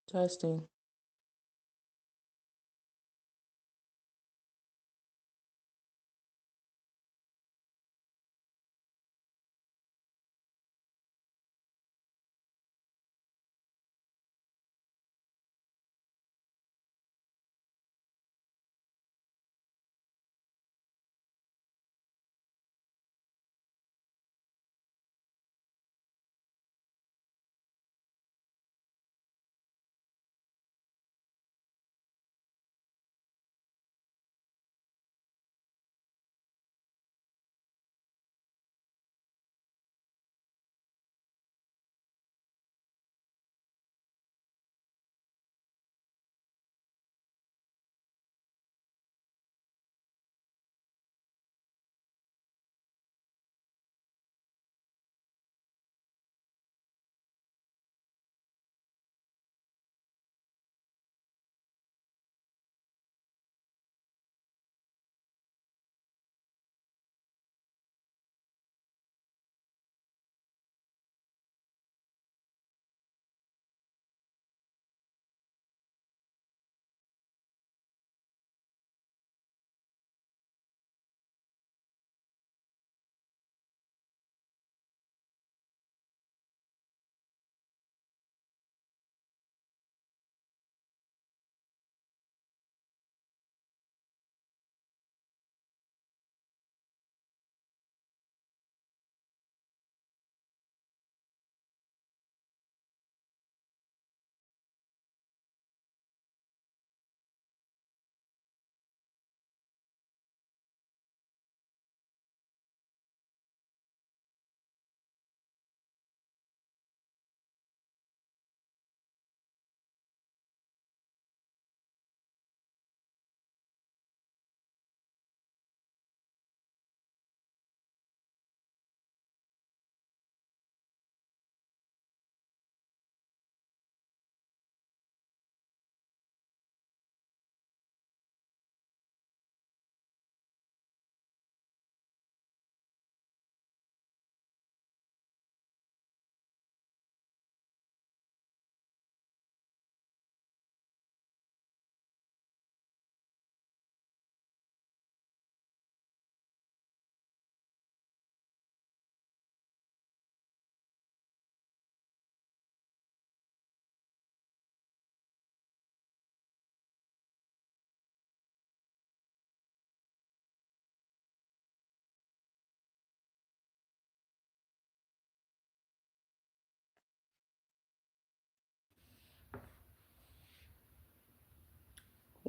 Testing.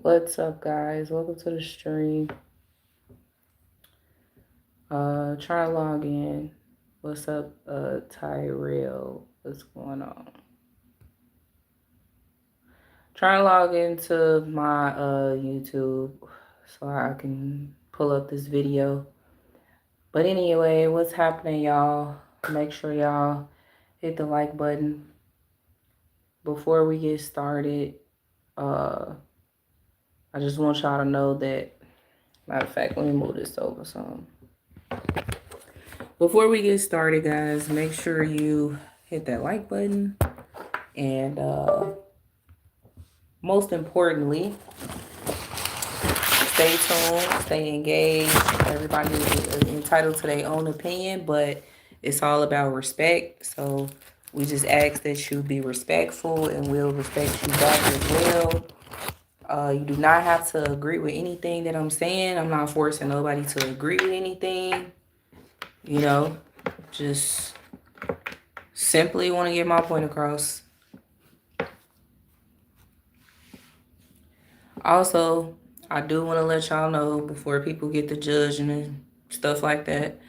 What's up, guys? Welcome to the stream. Try to log in. What's up, Tyrell? What's going on? Try to log into my YouTube so I can pull up this video. But anyway, what's happening, y'all? Make sure y'all hit the like button before we get started. I just want y'all to know that. Matter of fact, let me move this over some. Before we get started, guys, make sure you hit that like button. And most importantly, stay tuned, stay engaged. Everybody is entitled to their own opinion, but it's all about respect. So we just ask that you be respectful, and we'll respect you back as well. You do not have to agree with anything that I'm saying. I'm not forcing nobody to agree with anything. You know, just simply want to get my point across. Also, I do want to let y'all know before people get to judging and stuff like that.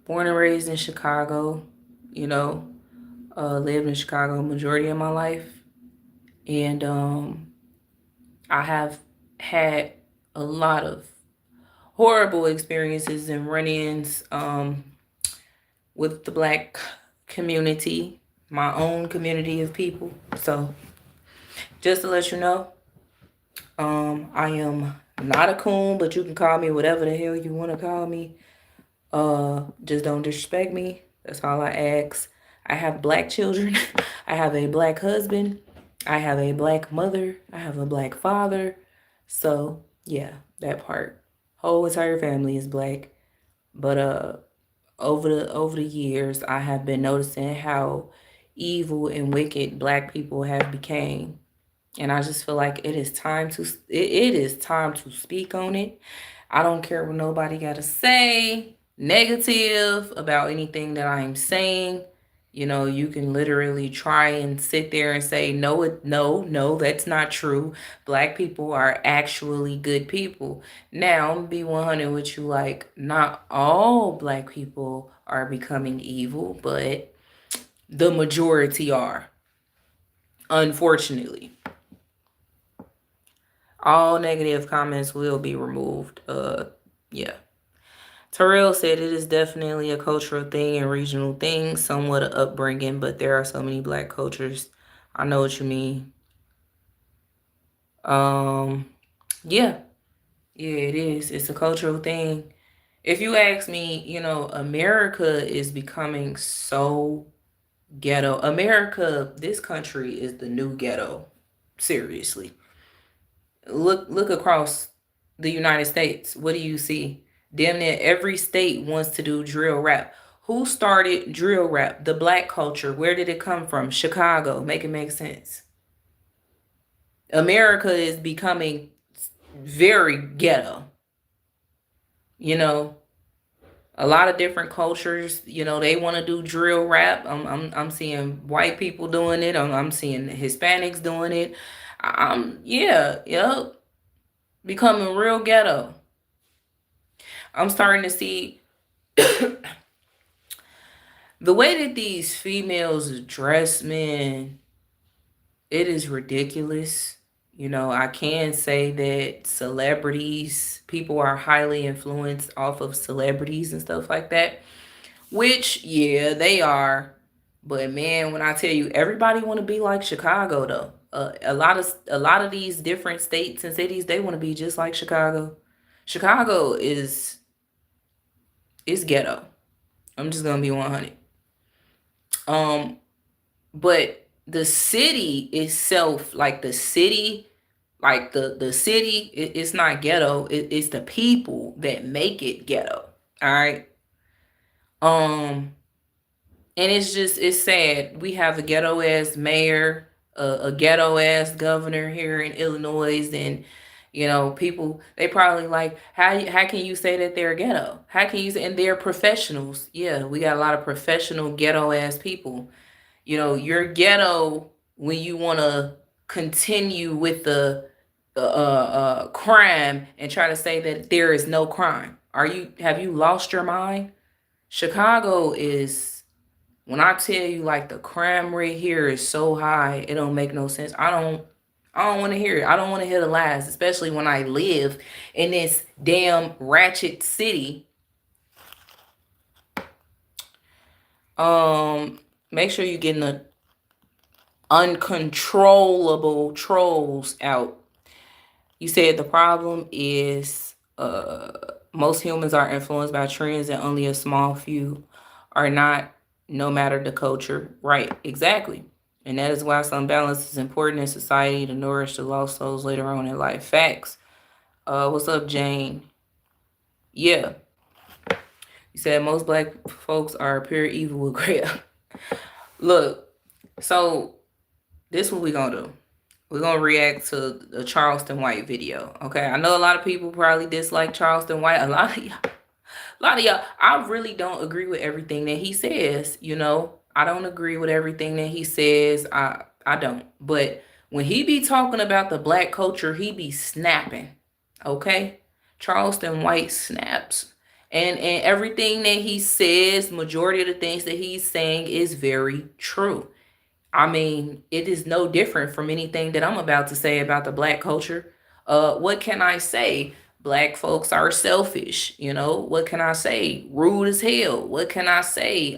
Born and raised in Chicago, you know, lived in Chicago majority of my life. And I have had a lot of horrible experiences and run-ins with the Black community, my own community of people. So just to let you know, I am not a coon, but you can call me whatever the hell you want to call me. Just don't disrespect me. That's all I ask. I have Black children. I have a Black husband. I have a black mother. I have a black father. So yeah, that part. Whole entire family is black. But over the years, I have been noticing how evil and wicked black people have became. And I just feel like it is time to speak on it. I don't care what nobody got to say negative about anything that I'm saying. You know, you can literally try and sit there and say, no, no, that's not true. Black people are actually good people. Now, I'm gonna be 100 with you, like, not all black people are becoming evil, but the majority are, unfortunately. All negative comments will be removed. Yeah. Terrell said it is definitely a cultural thing and regional thing, somewhat of upbringing, but there are so many black cultures. I know what you mean. Um, yeah, yeah, it is. It's a cultural thing. If you ask me, you know, America is becoming so ghetto. America, this country is the new ghetto. Seriously. Look across the United States. What do you see? Damn near every state wants to do drill rap. Who started drill rap? The black culture. Where did it come from? Chicago. Make it make sense. America is becoming very ghetto. You know, a lot of different cultures. You know, they want to do drill rap. I'm seeing white people doing it. I'm seeing Hispanics doing it. Yeah, yep, becoming real ghetto. I'm starting to see the way that these females dress, man, it is ridiculous. You know, I can say that celebrities, people are highly influenced off of celebrities and stuff like that, which, yeah, they are. But man, when I tell you, everybody want to be like Chicago, though. A lot of these different states and cities, they want to be just like Chicago. Chicago is ghetto. I'm just gonna be 100. Um, but the city itself, like the city, like the city, it's not ghetto. It's the people that make it ghetto. All right. Um, and it's sad. We have a ghetto ass mayor, a ghetto ass governor here in Illinois, and you know, people, they probably like, how can you say that they're ghetto? How can you say, and they're professionals? Yeah, we got a lot of professional ghetto ass people. You know, you're ghetto when you want to continue with the crime and try to say that there is no crime. Have you lost your mind? Chicago is, when I tell you, like, the crime rate here is so high, it don't make no sense. I don't want to hear it. I don't want to hear the lies, especially when I live in this damn ratchet city. Make sure you're getting the uncontrollable trolls out. You said the problem is most humans are influenced by trends and only a small few are not, no matter the culture. Right, exactly. And that is why some balance is important in society to nourish the lost souls later on in life. Facts. What's up, Jane? Yeah. You said most black folks are pure evil with great. Look, so this what we gonna do. We're gonna react to the Charleston White video. Okay. I know a lot of people probably dislike Charleston White. A lot of y'all, I really don't agree with everything that he says. You know, I don't agree with everything that he says. I don't. But when he be talking about the black culture, he be snapping. Okay? Charleston White snaps. And everything that he says, majority of the things that he's saying is very true. I mean, it is no different from anything that I'm about to say about the black culture. What can I say? Black folks are selfish. You know, what can I say? Rude as hell. What can I say?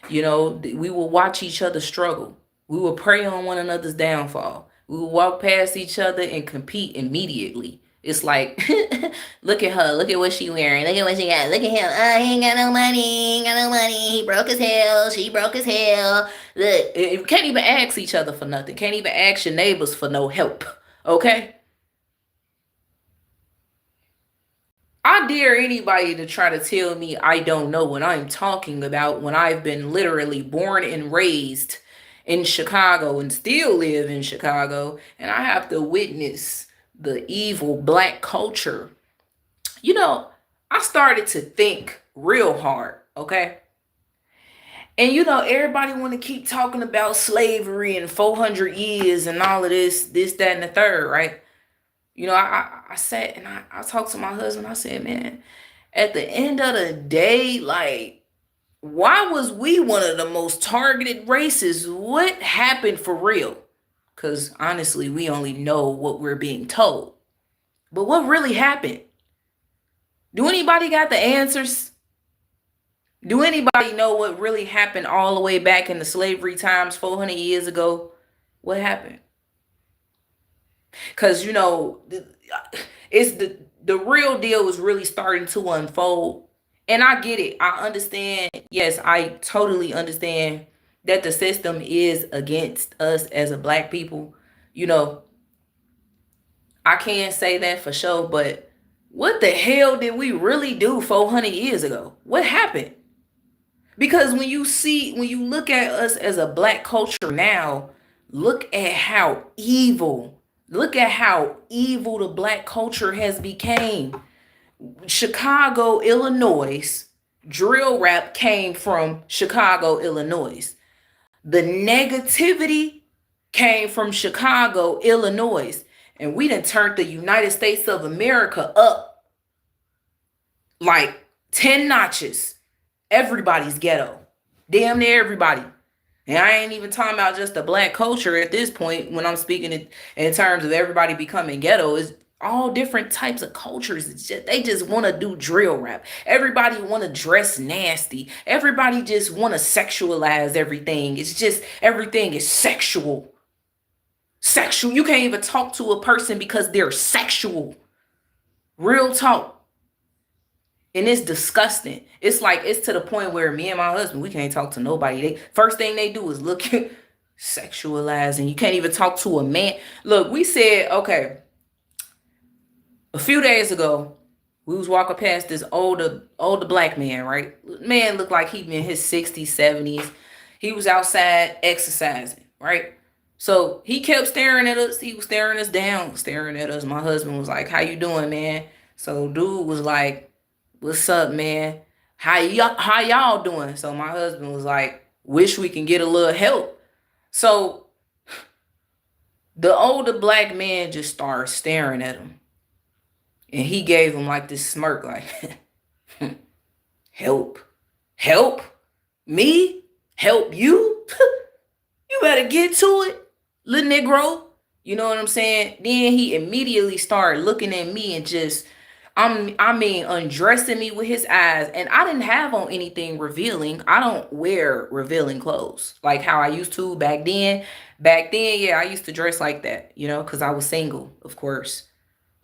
You know, we will watch each other struggle. We will prey on one another's downfall. We will walk past each other and compete immediately. It's like, look at her, look at what she wearing, look at what she got, look at him. He ain't got no money, he ain't got no money. He broke as hell, she broke as hell. Look, you can't even ask each other for nothing. Can't even ask your neighbors for no help. Okay. I dare anybody to try to tell me I don't know what I'm talking about when I've been literally born and raised in Chicago and still live in Chicago, and I have to witness the evil black culture. You know, I started to think real hard, okay? And everybody want to keep talking about slavery and 400 years and all of this, that, and the third, right? I sat and I talked to my husband. I said, man, at the end of the day, like, why was we one of the most targeted races? What happened for real? Because honestly, we only know what we're being told. But what really happened? Do anybody got the answers? Do anybody know what really happened all the way back in the slavery times 400 years ago? What happened? Because it's the real deal is really starting to unfold. And I get it. I understand. Yes, I totally understand that the system is against us as a black people. You know, I can't say that for sure, but what the hell did we really do 400 years ago? What happened? Because when you look at us as a black culture now, look at how evil, look at how evil the black culture has became. Chicago, Illinois, drill rap came from Chicago, Illinois. The negativity came from Chicago, Illinois. And we done turned the United States of America up like 10 notches. Everybody's ghetto. Damn near everybody. And I ain't even talking about just the black culture at this point when I'm speaking in terms of everybody becoming ghetto. Is all different types of cultures. They just want to do drill rap. Everybody want to dress nasty. Everybody just want to sexualize everything. It's just everything is sexual. Sexual. You can't even talk to a person because they're sexual. Real talk. And it's disgusting. It's like, it's to the point where me and my husband, we can't talk to nobody. First thing they do is look at sexualizing. You can't even talk to a man. Look, we said, okay, a few days ago, we was walking past this older black man, right? Man looked like he in his 60s, 70s. He was outside exercising, right? So he kept staring at us. He was staring us down, staring at us. My husband was like, how you doing, man? So dude was like, what's up, man? How y'all doing? So my husband was like, wish we can get a little help. So the older black man just started staring at him. And he gave him like this smirk, like, help me, help you. You better get to it, little Negro. You know what I'm saying? Then he immediately started looking at me and just, undressing me with his eyes. And I didn't have on anything revealing. I don't wear revealing clothes like how I used to back then. Back then, yeah, I used to dress like that, because I was single, of course.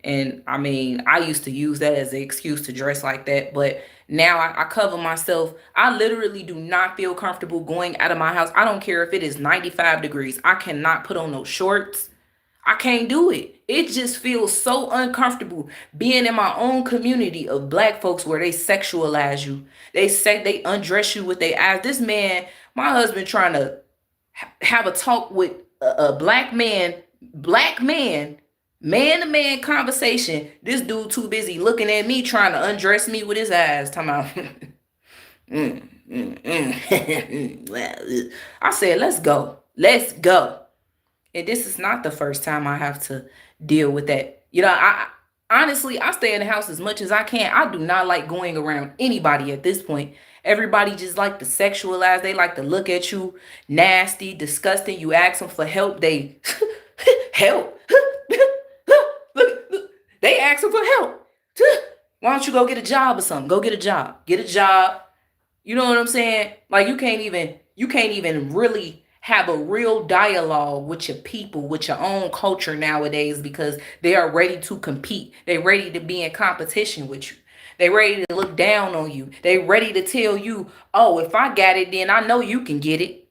And I used to use that as an excuse to dress like that. But now I cover myself. I literally do not feel comfortable going out of my house. I don't care if it is 95 degrees. I cannot put on those shorts. I can't do it. It just feels so uncomfortable being in my own community of black folks where they sexualize you. They undress you with their eyes. This man, my husband, trying to have a talk with a black man, man-to-man conversation. This dude too busy looking at me, trying to undress me with his eyes. Talking about, Well, I said, let's go. Let's go. And this is not the first time I have to deal with that. I honestly, I stay in the house as much as I can. I do not like going around anybody at this point. Everybody just like to sexualize. They like to look at you nasty, disgusting. You ask them for help. They help. Look, they ask them for help. Why don't you go get a job or something? Go get a job. Get a job. You know what I'm saying? Like you can't even really have a real dialogue with your people, with your own culture nowadays, because they are ready to compete. They're ready to be in competition with you. They ready to look down on you. They ready to tell you, oh, if I got it, then I know you can get it.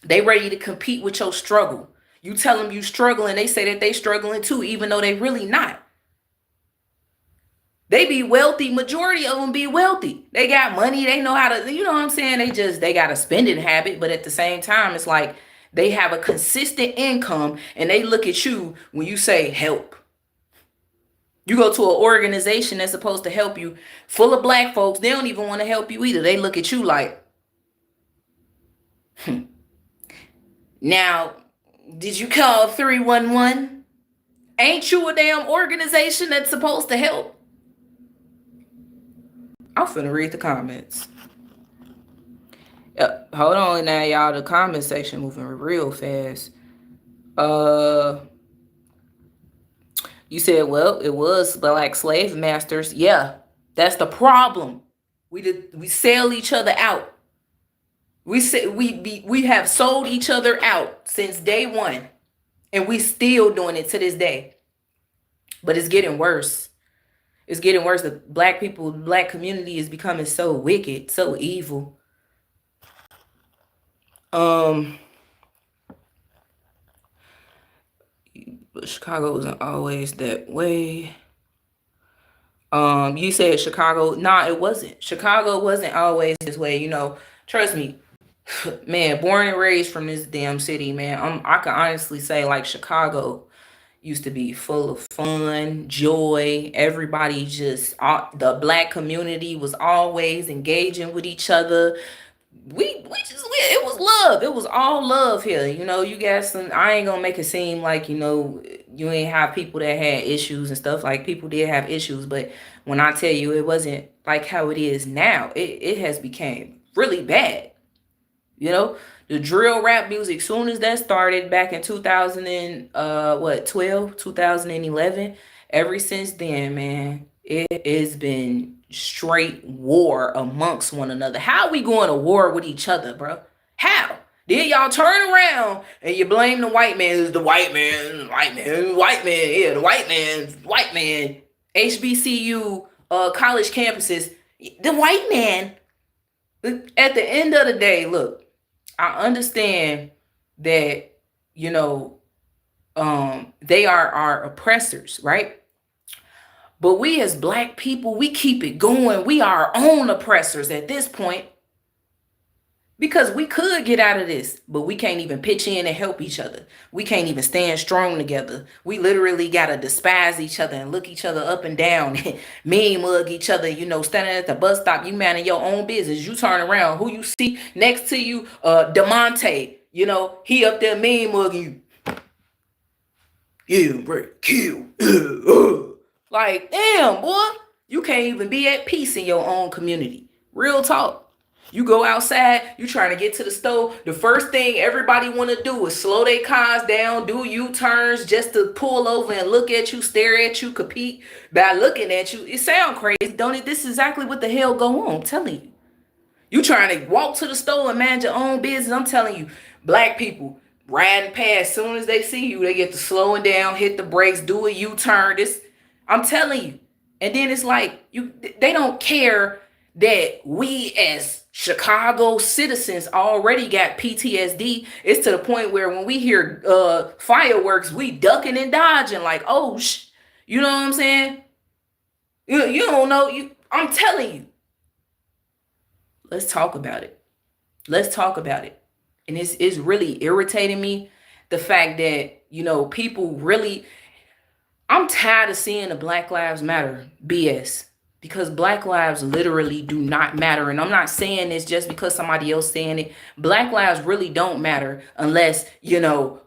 They ready to compete with your struggle. You tell them you struggling, they say that they struggling too, even though they really not. They be wealthy. Majority of them be wealthy. They got money. They know how to, you know what I'm saying? They got a spending habit. But at the same time, it's like they have a consistent income and they look at you when you say help. You go to an organization that's supposed to help you, full of black folks. They don't even want to help you either. They look at you like, now, did you call 311? Ain't you a damn organization that's supposed to help? I'm finna read the comments. Hold on now, y'all. The comment section moving real fast. You said, well, it was black slave masters. Yeah, that's the problem. We sell each other out. We have sold each other out since day one, and we still doing it to this day. But it's getting worse. It's getting worse. The black people, black community is becoming so wicked, so evil. Chicago wasn't always that way. You said Chicago. Nah, it wasn't. Chicago wasn't always this way. You know, trust me, man. Born and raised from this damn city, man. I can honestly say, like, Chicago used to be full of fun, joy. Everybody the black community was always engaging with each other. It was love. It was all love here. You know, you got some, I ain't gonna make it seem like, you know, you ain't have people that had issues and stuff. Like, people did have issues, but when I tell you it wasn't like how it is now, it has become really bad. You know, the drill rap music, soon as that started back in 2011, ever since then, man, it has been straight war amongst one another. How are we going to war with each other, bro? How? Then y'all turn around and you blame the white man. It's the white man, yeah, the white man. HBCU, college campuses, the white man. At the end of the day, look, I understand that, you know, they are our oppressors, right? But we as black people, we keep it going. We are our own oppressors at this point, because we could get out of this, but we can't even pitch in and help each other. We can't even stand strong together. We literally got to despise each other and look each other up and down, mean mug each other, you know, standing at the bus stop, you minding your own business. You turn around, who you see next to you, DeMonte, you know, he up there mean mugging you. Yeah, break, kill. Like, damn, boy, you can't even be at peace in your own community. Real talk. You go outside, you trying to get to the store. The first thing everybody want to do is slow their cars down, do U-turns just to pull over and look at you, stare at you, compete by looking at you. It sounds crazy, don't it? This is exactly what the hell go on, I'm telling you. You trying to walk to the store and manage your own business. I'm telling you, black people riding past, soon as they see you, they get to slowing down, hit the brakes, do a U-turn. I'm telling you. And then it's like, they don't care that we as Chicago citizens already got PTSD. It's to the point where when we hear fireworks, we ducking and dodging like, oh, you know what I'm saying? You don't know. I'm telling you. Let's talk about it. Let's talk about it. And it's really irritating me, the fact that, you know, people really, I'm tired of seeing the Black Lives Matter BS. Because Black lives literally do not matter. And I'm not saying this just because somebody else saying it. Black lives really don't matter unless, you know,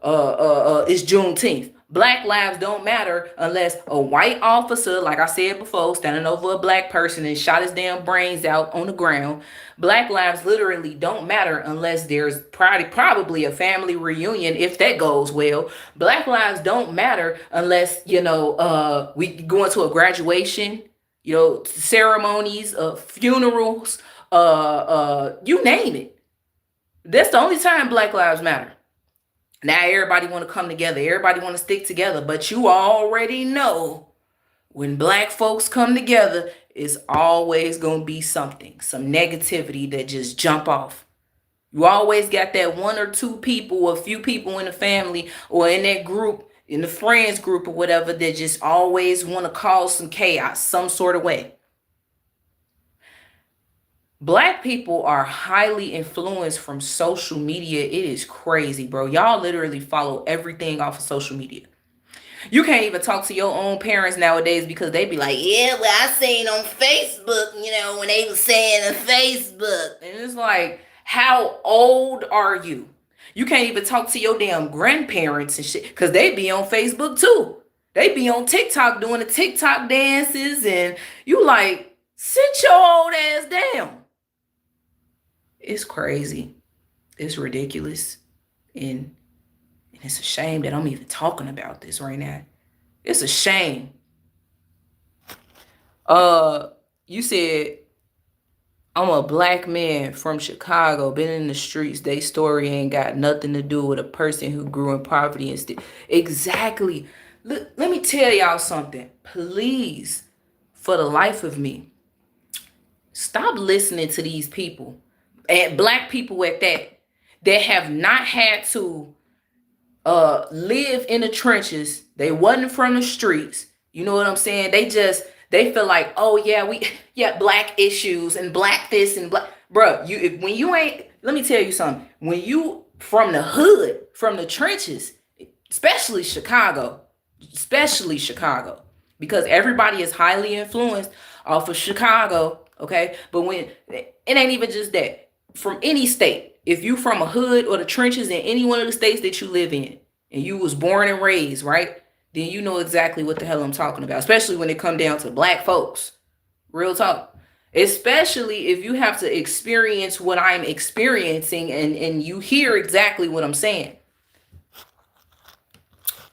it's Juneteenth. Black lives don't matter unless a white officer, like I said before, standing over a black person and shot his damn brains out on the ground. Black lives literally don't matter unless there's probably a family reunion, if that goes well. Black lives don't matter unless, you know, we go into a graduation, you know, ceremonies, funerals, you name it. That's the only time Black Lives Matter. Now everybody want to come together. Everybody want to stick together. But you already know when black folks come together, it's always going to be something, some negativity that just jump off. You always got that one or two people or a few people in the family or in that group, in the friends group or whatever, that just always want to cause some chaos some sort of way. Black people are highly influenced from social media. It is crazy, bro. Y'all literally follow everything off of social media. You can't even talk to your own parents nowadays because they be like, yeah, well, I seen on Facebook, when they was saying on Facebook. And it's like, how old are you? You can't even talk to your damn grandparents and shit because they be on Facebook too. They be on TikTok doing the TikTok dances, and you like, sit your old ass down. It's crazy. It's ridiculous. And it's a shame that I'm even talking about this right now. It's a shame. You said I'm a black man from Chicago, been in the streets. They story ain't got nothing to do with a person who grew in poverty and exactly. Let me tell y'all something. Please, for the life of me, stop listening to these people, and black people at that have not had to live in the trenches. They wasn't from the streets. You know what I'm saying? They feel like, oh yeah, black issues and black this and black. Bruh, when you ain't, let me tell you something. When you from the hood, from the trenches, especially Chicago, because everybody is highly influenced off of Chicago, okay? But when it ain't even just that. From any state, if you from a hood or the trenches in any one of the states that you live in, and you was born and raised, right? Then you know exactly what the hell I'm talking about, especially when it come down to black folks. Real talk. Especially if you have to experience what I'm experiencing and you hear exactly what I'm saying.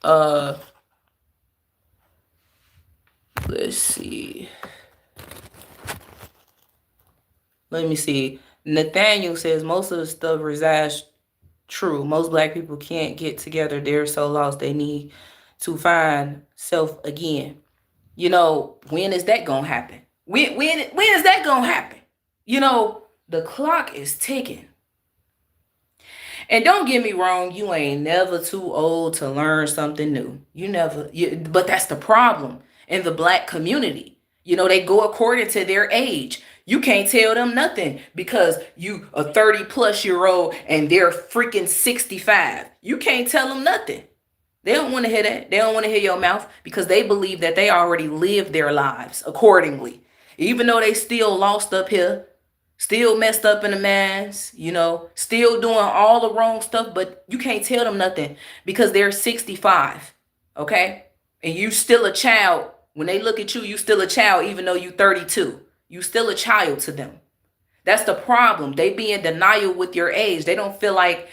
Let's see. Let me see. Nathaniel says most of the stuff resides true. Most black people can't get together. They're so lost. They need to find self again. When is that gonna happen? When is that gonna happen? The clock is ticking. And don't get me wrong, you ain't never too old to learn something new. But that's the problem in the black community. They go according to their age. You can't tell them nothing because you a 30 plus year old and they're freaking 65. You can't tell them nothing. They don't want to hear that. They don't want to hear your mouth because they believe that they already lived their lives accordingly. Even though they still lost up here, still messed up in the minds, still doing all the wrong stuff, but you can't tell them nothing because they're 65, okay? And you still a child. When they look at you, you still a child even though you 32. You still a child to them. That's the problem. They be in denial with your age. They don't feel like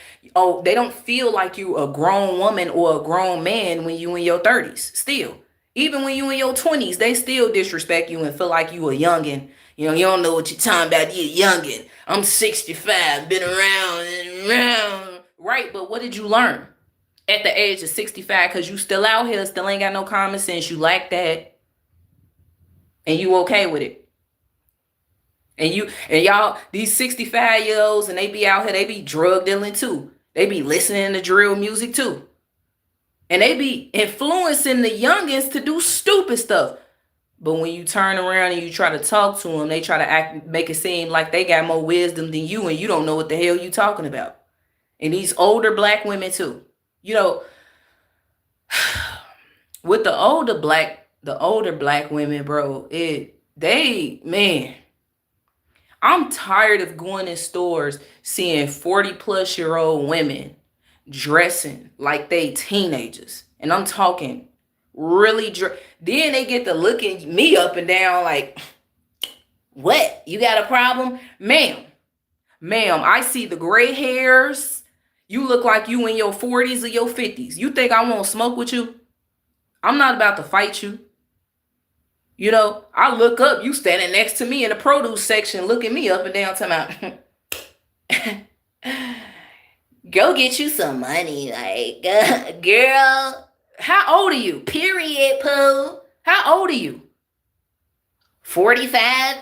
you a grown woman or a grown man when you in your 30s. Still. Even when you in your 20s, they still disrespect you and feel like you a youngin'. You don't know what you're talking about. You're youngin'. I'm 65, been around and around. Right, but what did you learn at the age of 65? Because you still out here, still ain't got no common sense. You like that. And you okay with it. And y'all, these 65-year-olds, and they be out here, they be drug dealing too. They be listening to drill music too. And they be influencing the youngins to do stupid stuff. But when you turn around and you try to talk to them, they try to make it seem like they got more wisdom than you, and you don't know what the hell you talking about. And these older black women too. With the older black women, bro, I'm tired of going in stores seeing 40 plus year old women dressing like they teenagers. And I'm talking really then they get to looking me up and down like, what? You got a problem? Ma'am, I see the gray hairs. You look like you in your 40s or your 50s. You think I won't smoke with you? I'm not about to fight you. I look up, you standing next to me in the produce section, looking me up and down, talking about, Go get you some money. Like, girl, how old are you? Period, Pooh. How old are you? 45,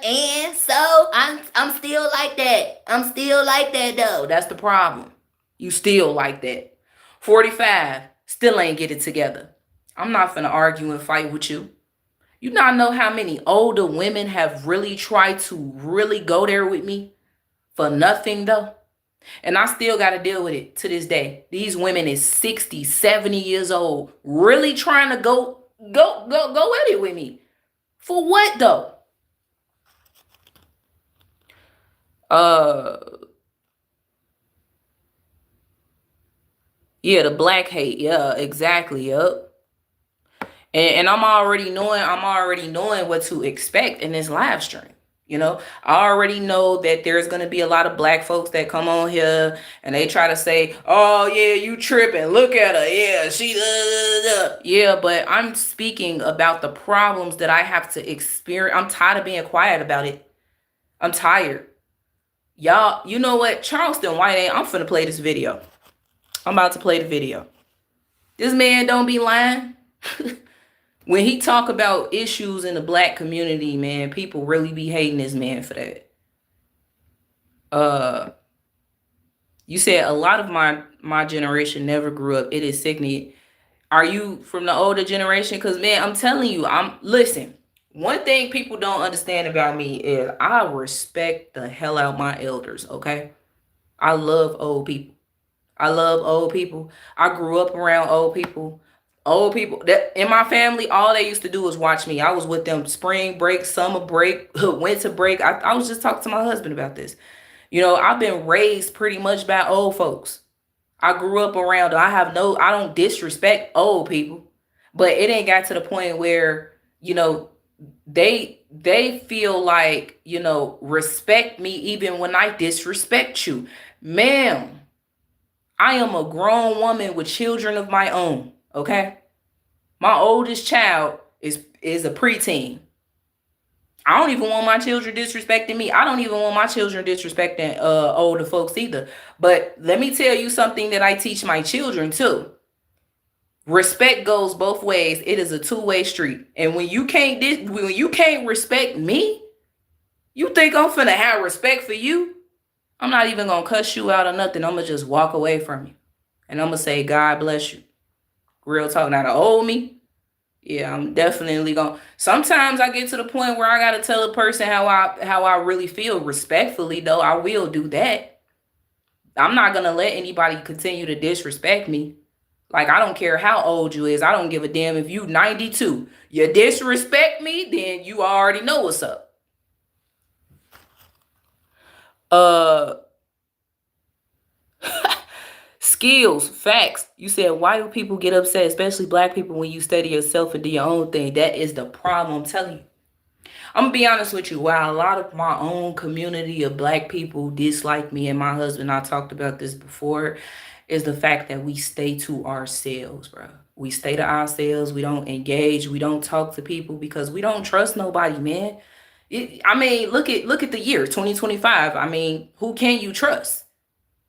and so I'm still like that. I'm still like that though. That's the problem. You still like that. 45, still ain't get it together. I'm not finna argue and fight with you. You not know how many older women have really tried to really go there with me for nothing though. And I still got to deal with it to this day. These women is 60, 70 years old, really trying to go at it with me. For what though? Yeah, the black hate. Yeah, exactly. Yep. And I'm already knowing what to expect in this live stream. You know, I already know that there's gonna be a lot of black folks that come on here and they try to say, "Oh yeah, you tripping? Look at her. Yeah, she." Yeah, but I'm speaking about the problems that I have to experience. I'm tired of being quiet about it. I'm tired, y'all. You know what, Charleston White? I'm finna play this video. I'm about to play the video. This man don't be lying. When he talk about issues in the black community, man, people really be hating this man for that. Uh, you said a lot of my generation never grew up. It is sickening. Are you from the older generation? Cause man, I'm telling you, listen. One thing people don't understand about me is I respect the hell out my elders. Okay, I love old people. I love old people. I grew up around old people. Old people that in my family, all they used to do was watch me. I was with them spring break, summer break, winter break. I was just talking to my husband about this. You know, I've been raised pretty much by old folks. I grew up around. I don't disrespect old people, but it ain't got to the point where you know they feel like respect me even when I disrespect you, ma'am. I am a grown woman with children of my own. Okay, my oldest child is a preteen. I don't even want my children disrespecting me. I don't even want my children disrespecting older folks either. But let me tell you something that I teach my children too. Respect goes both ways. It is a two-way street. And when you can't respect me, you think I'm finna have respect for you? I'm not even gonna cuss you out or nothing. I'm gonna just walk away from you. And I'm gonna say, God bless you. Real talk. Now to old me, yeah, I'm definitely going. Sometimes I get to the point where I gotta tell a person how I really feel respectfully. Though I will do that. I'm not gonna let anybody continue to disrespect me. Like I don't care how old you is. I don't give a damn if you 92. You disrespect me, then you already know what's up. Uh, skills, facts. You said, why do people get upset, especially black people, when you study yourself and do your own thing? That is the problem. I'm telling you. I'm gonna be honest with you. While a lot of my own community of black people dislike me and my husband, I talked about this before, is the fact that we stay to ourselves, bro. We stay to ourselves. We don't engage. We don't talk to people because we don't trust nobody, man. I mean, look at the year 2025. I mean, who can you trust?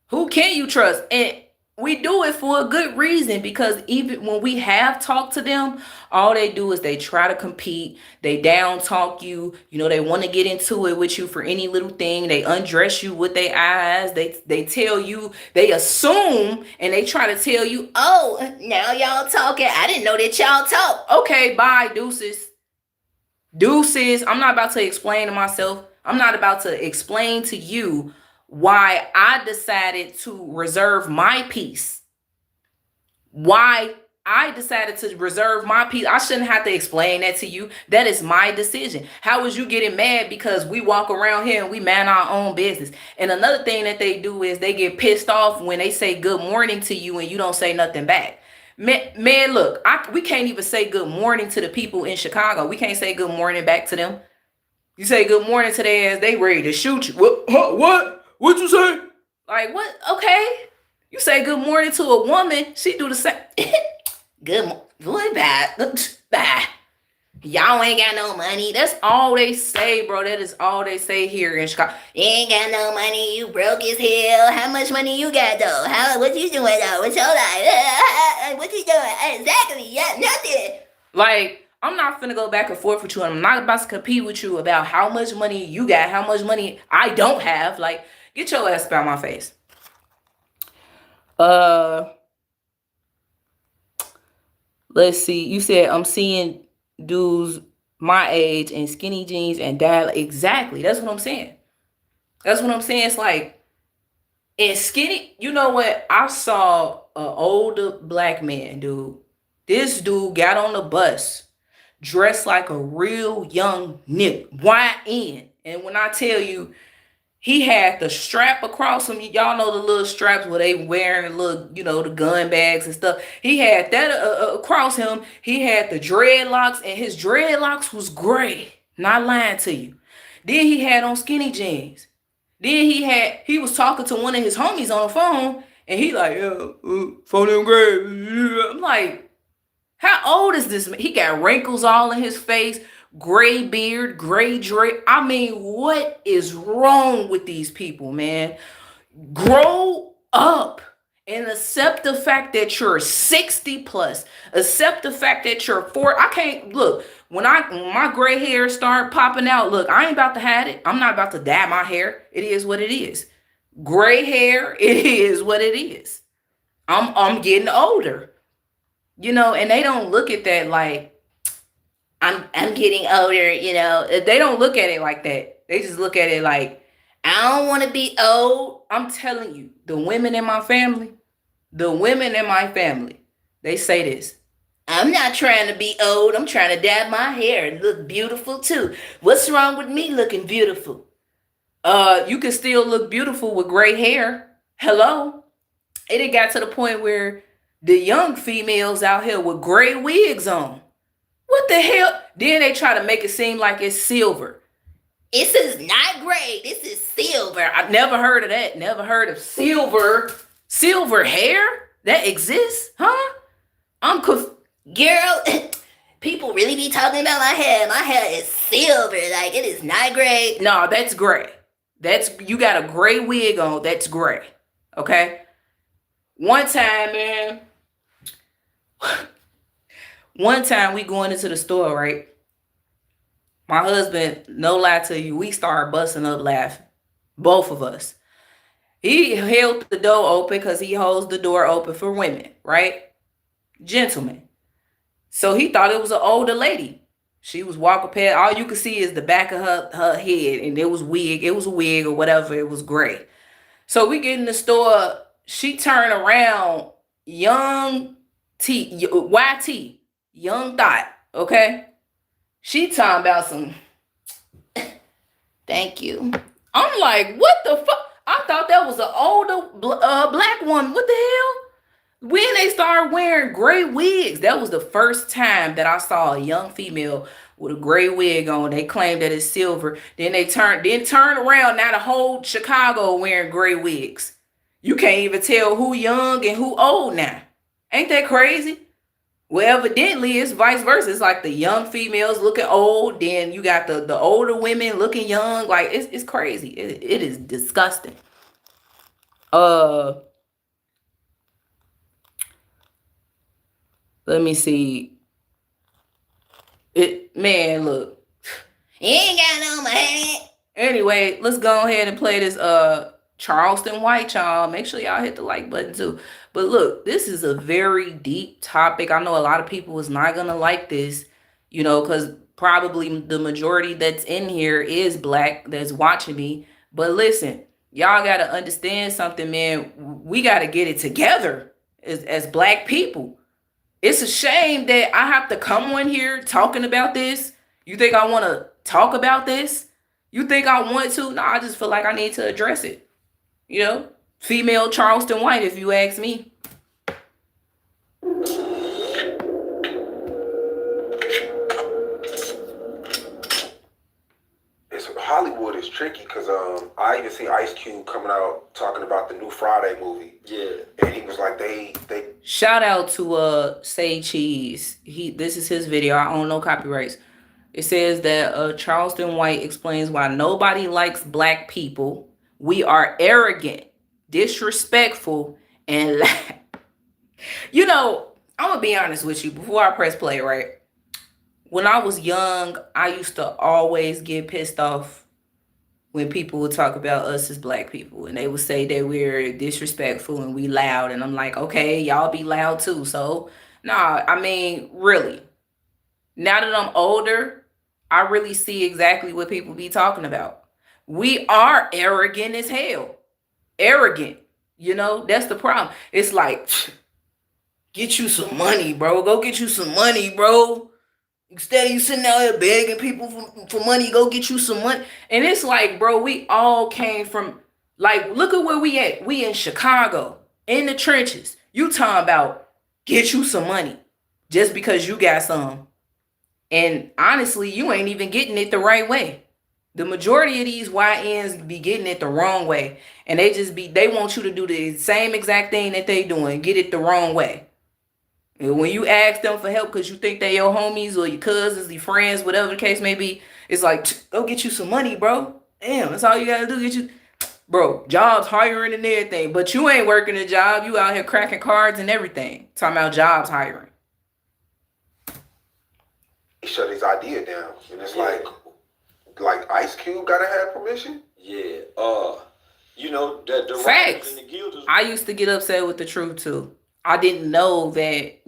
Who can you trust? And we do it for a good reason, because even when we have talked to them, all they do is they try to compete. They down talk you. You know, they want to get into it with you for any little thing. They undress you with their eyes. They tell you, they assume, and they try to tell you, oh, now y'all talking. I didn't know that y'all talk. Okay, bye, deuces. Deuces. I'm not about to explain to myself. I'm not about to explain to you why I decided to reserve my peace. Why I decided to reserve my peace. I shouldn't have to explain that to you. That is my decision. How is you getting mad because we walk around here and we man our own business? And another thing that they do is they get pissed off when they say good morning to you and you don't say nothing back. Man, look, we can't even say good morning to the people in Chicago. We can't say good morning back to them. You say good morning to their ass, they ready to shoot you. What? Huh, what? What you say? Like what? Okay. You say good morning to a woman, she do the same. Good morning. Bye. Bye. Y'all ain't got no money. That's all they say, bro. That is all they say here in Chicago. You ain't got no money. You broke as hell. How much money you got though? What you doing though? What's your life? What you doing? Exactly. Yeah, nothing. Like, I'm not finna go back and forth with you. I'm not about to compete with you about how much money you got, how much money I don't have. Like, get your ass out my face. Let's see. You said I'm seeing dudes my age in skinny jeans and dad. Exactly. That's what I'm saying. That's what I'm saying. It's like, in skinny, you know what? I saw an older black man, dude. This dude got on the bus dressed like a real young nigga. YN. And when I tell you, he had the strap across him. Y'all know the little straps where they wearing the little, the gun bags and stuff. He had that across him. He had the dreadlocks, and his dreadlocks was gray. Not lying to you. Then he had on skinny jeans. Then he was talking to one of his homies on the phone, and he like, yeah, phone them gray. I'm like, how old is this man? He got wrinkles all in his face, gray beard, gray drape. I mean, what is wrong with these people, man? Grow up and accept the fact that you're 60 plus. Accept the fact that you're 4. I can't look. When my gray hair start popping out, look, I ain't about to hide it. I'm not about to dye my hair. It is what it is. Gray hair, it is what it is. I'm getting older. And they don't look at that like I'm getting older, They don't look at it like that. They just look at it like, I don't want to be old. I'm telling you, the women in my family, they say this. I'm not trying to be old. I'm trying to dye my hair and look beautiful too. What's wrong with me looking beautiful? You can still look beautiful with gray hair. Hello? It got to the point where the young females out here with gray wigs on. What the hell? Then they try to make it seem like it's silver. This is not gray. This is silver. I've never heard of that. Never heard of silver. Silver hair? That exists? Huh? Girl, people really be talking about my hair. My hair is silver. Like, it is not gray. No, that's gray. You got a gray wig on. That's gray. Okay? One time, man. One time we going into the store, right? My husband, no lie to you, we started busting up laughing. Both of us. He held the door open because he holds the door open for women, right? Gentlemen. So he thought it was an older lady. She was walking past. All you could see is the back of her head, and it was wig. It was a wig or whatever. It was gray. So we get in the store. She turned around, young T, YT, young thought, okay? She talking about some, thank you. I'm like, what the fuck? I thought that was an older black woman. What the hell? When they started wearing gray wigs, that was the first time that I saw a young female with a gray wig on. They claimed that it's silver. Then they turn around. Now the whole Chicago wearing gray wigs. You can't even tell who young and who old now. Ain't that crazy? Well, evidently it's vice versa. It's like the young females looking old, then you got the older women looking young. Like, it's crazy. It is disgusting. Let me see. Man, look. You ain't got no money. Anyway, let's go ahead and play this Charleston White, y'all. Make sure y'all hit the like button too. But look, this is a very deep topic. I know a lot of people is not gonna like this, because probably the majority that's in here is black that's watching me. But listen, y'all gotta understand something, man. We gotta get it together as black people. It's a shame that I have to come on here talking about this. You think I want to talk about this? You think I want to? No, I just feel like I need to address it. Female Charleston White, if you ask me. Hollywood is tricky because I even see Ice Cube coming out talking about the new Friday movie. Yeah, and he was like, they. Shout out to Say Cheese. This is his video. I own no copyrights. It says that Charleston White explains why nobody likes black people. We are arrogant, disrespectful, and you know, I'm gonna be honest with you before I press play, right? When I was young, I used to always get pissed off when people would talk about us as black people and they would say that we're disrespectful and we loud. And I'm like, okay, y'all be loud too. So, nah, I mean, really, now that I'm older, I really see exactly what people be talking about. We are arrogant as hell. Arrogant. You know, that's the problem. It's like, get you some money, bro. Go get you some money, bro. Instead of you sitting out here begging people for money, go get you some money. And it's like, bro, we all came from, like, look at where we at. We in Chicago, in the trenches. You talking about get you some money just because you got some. And honestly, you ain't even getting it the right way. The majority of these YNs be getting it the wrong way. And they want you to do the same exact thing that they doing, get it the wrong way. And when you ask them for help because you think they your homies or your cousins, your friends, whatever the case may be, it's like, go get you some money, bro. Damn, that's all you gotta do. Get you, bro, jobs, hiring and everything. But you ain't working a job. You out here cracking cards and everything. Talking about jobs hiring. He shut his idea down. And it's like Ice Cube gotta have permission? Yeah. You know, the Facts. and the guild is... I used to get upset with the truth too. I didn't know that,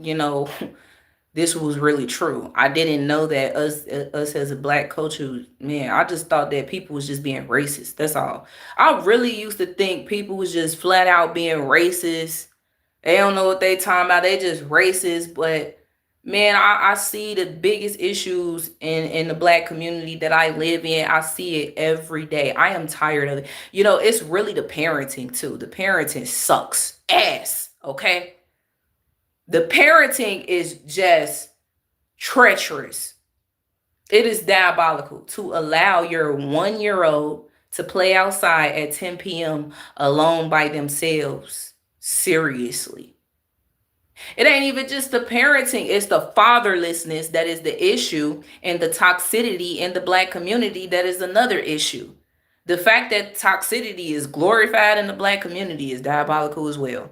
this was really true. I didn't know that us as a black culture, man, I just thought that people was just being racist. That's all. I really used to think people was just flat out being racist. They don't know what they talking about. They just racist. But man, I see the biggest issues in the black community that I live in. I see it every day. I am tired of it. It's really the parenting too. The parenting sucks ass. Okay. The parenting is just treacherous. It is diabolical to allow your 1-year-old to play outside at 10 p.m. alone by themselves. Seriously. It ain't even just the parenting, it's the fatherlessness that is the issue, and the toxicity in the black community that is another issue. The fact that toxicity is glorified in the black community is diabolical as well.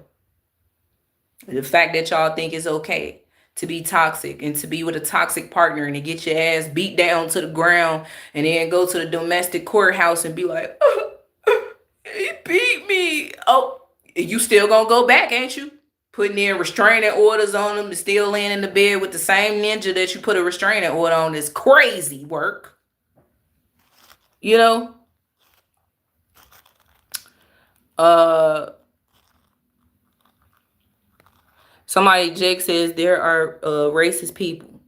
The fact that y'all think it's okay to be toxic and to be with a toxic partner and to get your ass beat down to the ground and then go to the domestic courthouse and be like, he beat me. Oh, you still gonna go back, ain't you? Putting in restraining orders on them and still laying in the bed with the same ninja that you put a restraining order on is crazy work. Jake says there are racist people.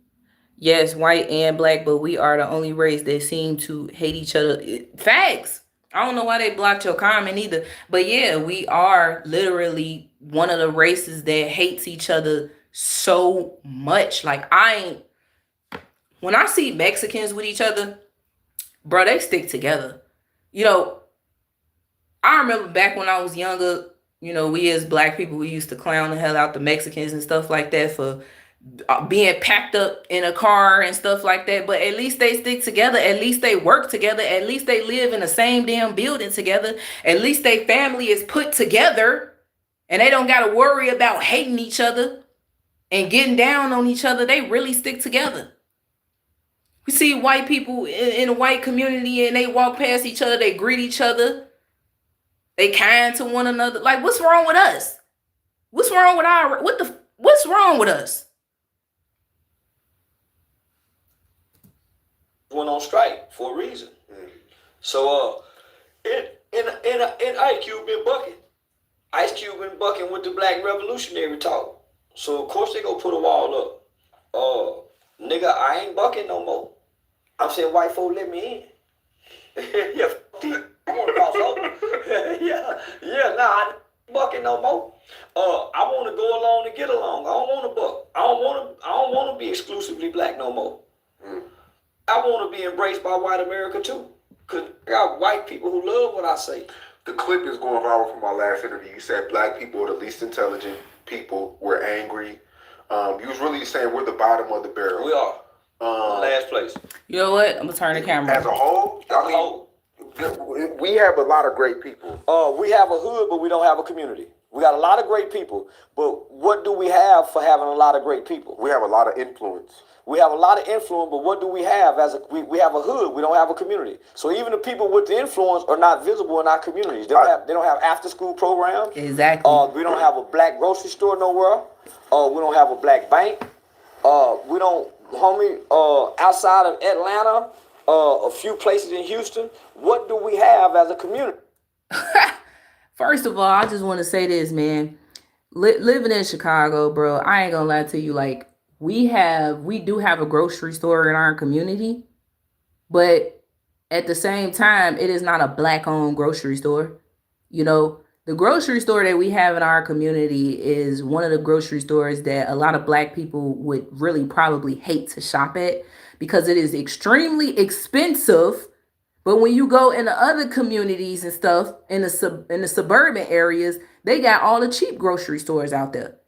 Yes, white and black, but we are the only race that seem to hate each other. Facts. I don't know why they blocked your comment either. But yeah, we are literally one of the races that hates each other so much. Like, when I see Mexicans with each other, bro, they stick together. I remember back when I was younger, we as black people, we used to clown the hell out the Mexicans and stuff like that for being packed up in a car and stuff like that. But at least they stick together. At least they work together. At least they live in the same damn building together. At least their family is put together and they don't got to worry about hating each other and getting down on each other. They really stick together. We see white people in a white community and they walk past each other. They greet each other. They kind to one another. Like, what's wrong with us? What's wrong with what's wrong with us? Went on strike for a reason. So and Ice Cube been bucking. Ice Cube been bucking with the Black Revolutionary talk. So of course they gonna put a wall up. Nigga, I ain't bucking no more. I'm saying white folk let me in. Yeah, I wanna cross over. Nah, I ain't bucking no more. I wanna go along and get along. I don't wanna buck. I don't wanna be exclusively black no more. I want to be embraced by white America too. Because I got white people who love what I say. The clip is going viral from our last interview. You said black people are the least intelligent people. We're angry. You was really saying we're the bottom of the barrel. We are. Last place. You know what? I'm gonna turn the camera. As a whole, I mean, we have a lot of great people. We have a hood, but we don't have a community. We got a lot of great people, but what do we have for having a lot of great people? We have a lot of influence. We have a lot of influence, but what do we have we have a hood, we don't have a community. So even the people with the influence are not visible in our communities. They don't have after school programs. Exactly. We don't have a black grocery store nowhere. We don't have a black bank. We don't, outside of Atlanta, a few places in Houston. What do we have as a community? First of all, I just want to say this, man. Living in Chicago, bro, I ain't gonna lie to you. Like, we do have a grocery store in our community, but at the same time, it is not a black-owned grocery store. You know, the grocery store that we have in our community is one of the grocery stores that a lot of black people would really probably hate to shop at because it is extremely expensive. But when you go into other communities and stuff in the suburban areas, they got all the cheap grocery stores out there.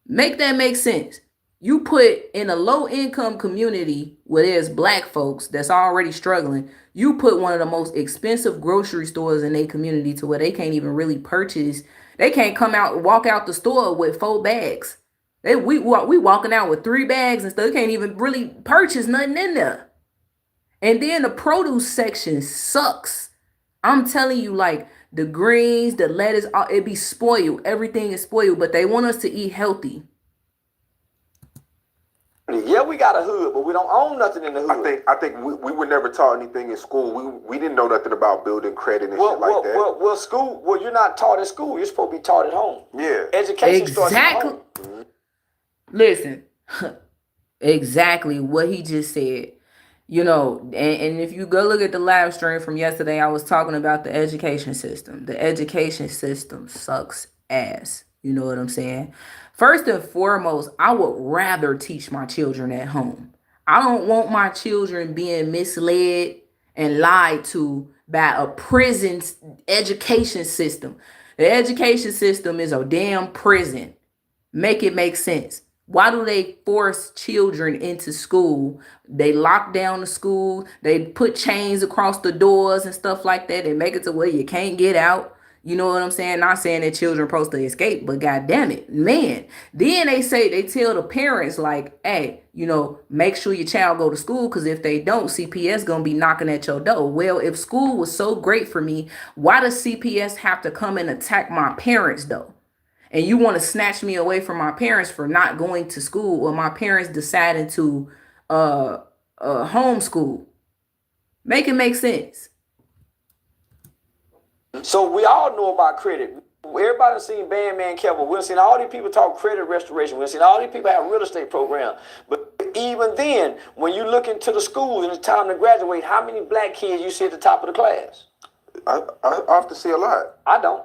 Make that make sense. You put in a low income community where there's black folks that's already struggling, you put one of the most expensive grocery stores in their community to where they can't even really purchase. They can't walk out the store with 4 bags. We walking out with 3 bags and stuff. They can't even really purchase nothing in there. And then the produce section sucks. I'm telling you, like, the greens, the lettuce, it be spoiled. Everything is spoiled, but they want us to eat healthy. Yeah, we got a hood, but we don't own nothing in the hood. I think we were never taught anything in school. We didn't know nothing about building credit and shit like that. Well, you're not taught at school. You're supposed to be taught at home. Yeah. Education starts at home. Listen, exactly what he just said. You know, and if you go look at the live stream from yesterday, I was talking about the education system. The education system sucks ass. You know what I'm saying? First and foremost, I would rather teach my children at home. I don't want my children being misled and lied to by a prison education system. The education system is a damn prison. Make it make sense. Why do they force children into school? They lock down the school. They put chains across the doors and stuff like that. They make it to where you can't get out. You know what I'm saying? Not saying that children are supposed to escape, but God damn it, man. Then they tell the parents like, hey, you know, make sure your child go to school because if they don't, CPS gonna be knocking at your door. Well, if school was so great for me, why does CPS have to come and attack my parents though? And you want to snatch me away from my parents for not going to school or my parents deciding to homeschool. Make it make sense. So we all know about credit. Everybody's seen Bandman Kevin. We've seen all these people talk credit restoration. We've seen all these people have real estate programs. But even then, when you look into the schools and it's time to graduate, how many black kids you see at the top of the class? I have to see a lot. I don't.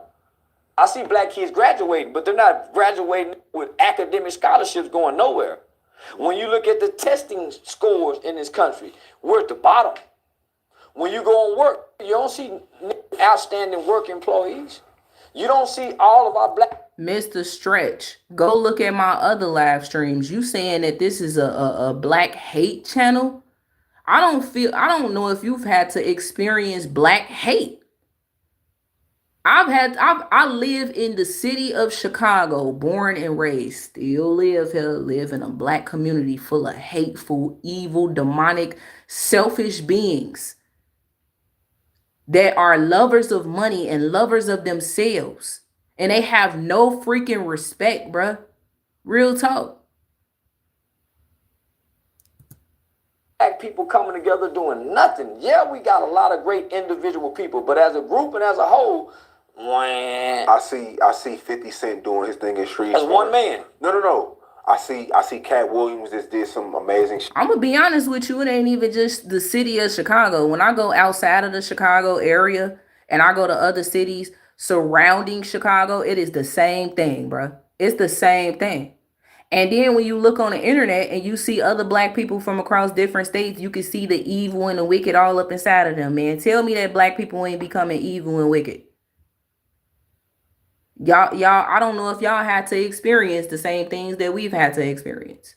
I see black kids graduating, but they're not graduating with academic scholarships going nowhere. When you look at the testing scores in this country, we're at the bottom. When you go on work, you don't see outstanding work employees. You don't see all of our black... Mr. Stretch, go look at my other live streams. You saying that this is a black hate channel? I don't know if you've had to experience black hate. I live in the city of Chicago, born and raised, still live here, live in a black community full of hateful, evil, demonic, selfish beings that are lovers of money and lovers of themselves. And they have no freaking respect, bruh. Real talk. Black people coming together doing nothing. Yeah, we got a lot of great individual people, but as a group and as a whole, I see 50 Cent doing his thing in streets. As one man. No. I see Cat Williams just did some amazing shit. I'm gonna be honest with you, it ain't even just the city of Chicago. When I go outside of the Chicago area and I go to other cities surrounding Chicago, it is the same thing, bro. It's the same thing. And then when you look on the internet and you see other black people from across different states, you can see the evil and the wicked all up inside of them, man. Tell me that black people ain't becoming evil and wicked. Y'all, I don't know if y'all had to experience the same things that we've had to experience.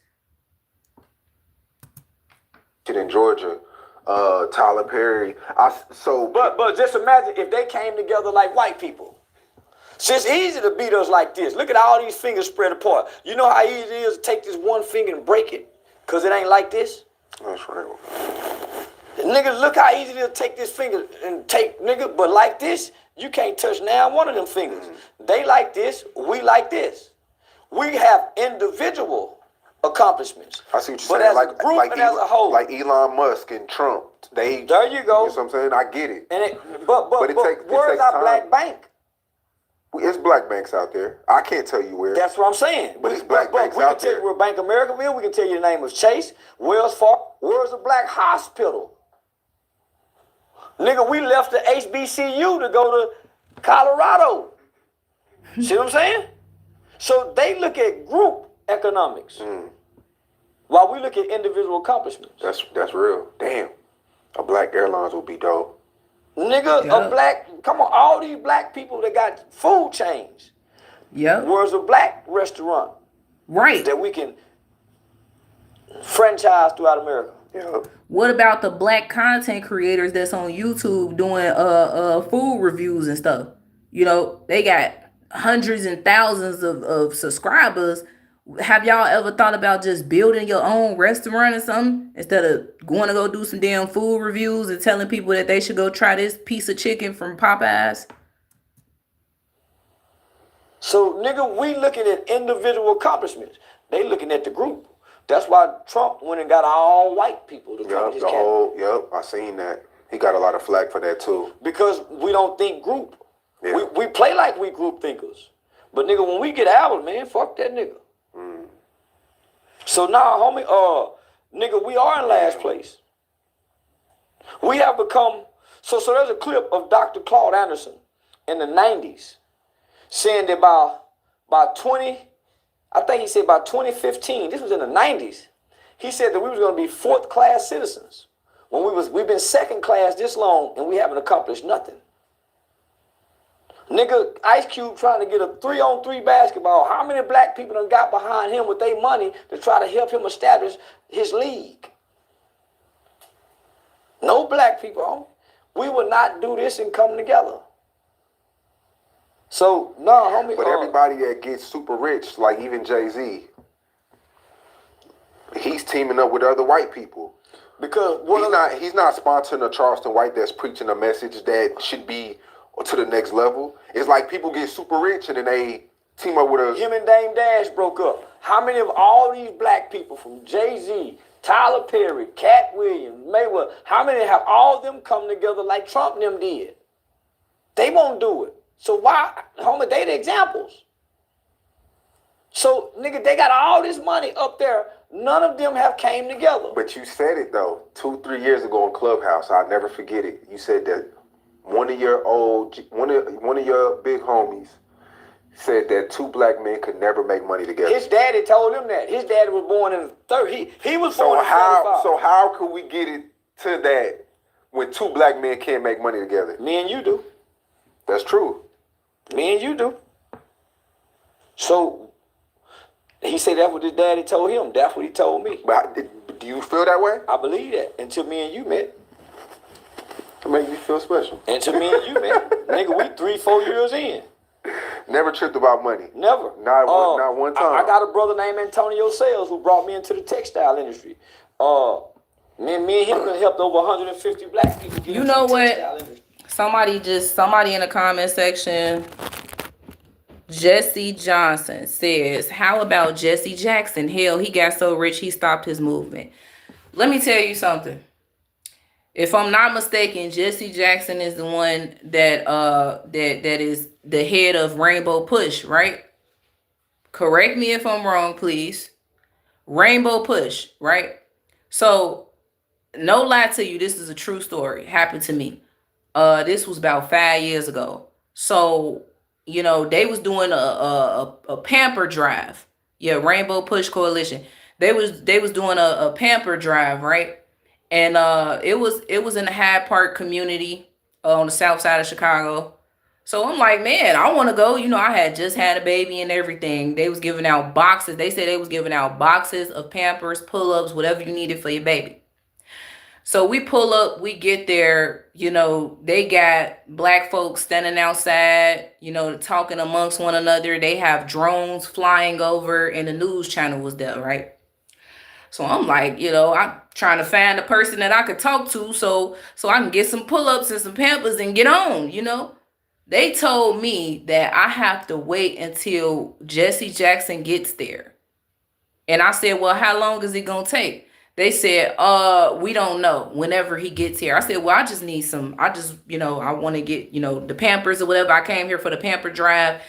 in Georgia. Tyler Perry. But just imagine if they came together like white people. See, it's easy to beat us like this. Look at all these fingers spread apart. You know how easy it is to take this one finger and break it? Because it ain't like this? That's right. Nigga, look how easy it is to take this finger and take, nigga, but like this, you can't touch now one of them fingers. They like this, we like this. We have individual accomplishments. I see what you're but saying. As a group and as a whole. Like Elon Musk and Trump. There you go. You know what I'm saying? I get it. And but where's our time. black bank? It's black banks out there. I can't tell you where. That's what I'm saying. But it's black banks we out can tell there. you where Bank of America is. We can tell you the name of Chase, Wells Fargo. Where's the black hospital? Nigga, we left the HBCU to go to Colorado. See what I'm saying? So they look at group economics while we look at individual accomplishments. That's real. Damn. A black airlines would be dope. Nigga, come on, all these black people that got food chains. Yep. Where's a black restaurant? Right. That we can franchise throughout America. Yep. What about the black content creators that's on YouTube doing food reviews and stuff? You know, they got hundreds and thousands of subscribers. Have y'all ever thought about just building your own restaurant or something instead of going to go do some damn food reviews and telling people that they should go try this piece of chicken from Popeyes? So, nigga, we looking at individual accomplishments. They looking at the group. That's why Trump went and got all white people to come to his cabinet. I seen that. He got a lot of flack for that too. Because we don't think group. Yeah. We play like we group thinkers. But nigga, when we get Albert, man, fuck that nigga. So now, homie, nigga, we are in last place. We have become, so there's a clip of Dr. Claude Anderson in the 90s saying that by 2015, this was in the 90s, he said that we was going to be fourth class citizens. When we've been second class this long and we haven't accomplished nothing. Nigga, Ice Cube trying to get a 3-on-3 basketball. How many black people done got behind him with their money to try to help him establish his league? No black people, homie. We would not do this and come together. So, no, homie. But everybody that gets super rich, like even Jay-Z, he's teaming up with other white people. Because he's not sponsoring a Charleston white that's preaching a message that should be to the next level. It's like people get super rich and then they team up with him and Dame Dash broke up. How many of all these black people from Jay-Z, Tyler Perry, Cat Williams, Mayweather, how many have all of them come together like Trump and them did? They won't do it. So why, homie, they the examples. So, nigga, they got all this money up there. None of them have came together. But you said it, though, 2-3 years ago in Clubhouse. I'll never forget it. You said that one of your big homies said that two black men could never make money together. His daddy told him that. His daddy was born in the 30s. He was born in 35. So how could we get it to that when two black men can't make money together? Me and you do. That's true. Me and you do. So he said that's what his daddy told him. That's what he told me. But do you feel that way? I believe that until me and you met. It makes me feel special. Until me and you met. Nigga, we 3-4 years in. Never tripped about money. Never. Not one time. I got a brother named Antonio Sales who brought me into the textile industry. Me and him helped over 150 black people get You into know the what? textile industry. Somebody in the comment section, Jesse Johnson says, how about Jesse Jackson? Hell, he got so rich he stopped his movement. Let me tell you something. If I'm not mistaken, Jesse Jackson is the one that is the head of Rainbow Push, right? Correct me if I'm wrong, please. Rainbow Push, right? So, no lie to you, this is a true story. Happened to me. This was about 5 years ago. So, you know, they was doing a pamper drive. Yeah, Rainbow Push Coalition. They was doing a pamper drive, right? And it was in the Hyde Park community on the south side of Chicago. So I'm like, man, I want to go. You know, I had just had a baby and everything. They was giving out boxes. They said they was giving out boxes of Pampers, pull-ups, whatever you needed for your baby. So we pull up, we get there, they got black folks standing outside, talking amongst one another. They have drones flying over, and the news channel was there, right? So I'm like, I'm trying to find a person that I could talk to so I can get some pull-ups and some pampers and get on. They told me that I have to wait until Jesse Jackson gets there. And I said, well, how long is it gonna take? They said, we don't know whenever he gets here. I said, well, I just need I want to get, the Pampers or whatever. I came here for the Pamper drive.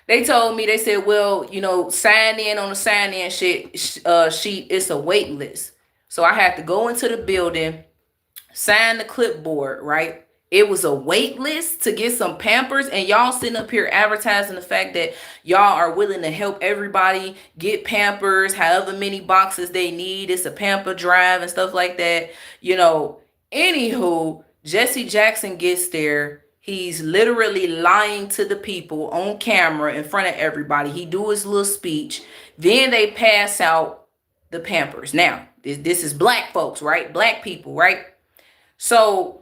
They told me, they said, well, sign in on the sign in sheet. It's a wait list. So I had to go into the building, sign the clipboard, right? It was a wait list to get some Pampers, and y'all sitting up here advertising the fact that y'all are willing to help everybody get Pampers, however many boxes they need. It's a Pamper drive and stuff like that. Anywho, Jesse Jackson gets there. He's literally lying to the people on camera in front of everybody. He do his little speech. Then they pass out the Pampers. Now, this is black folks, right? Black people, right? So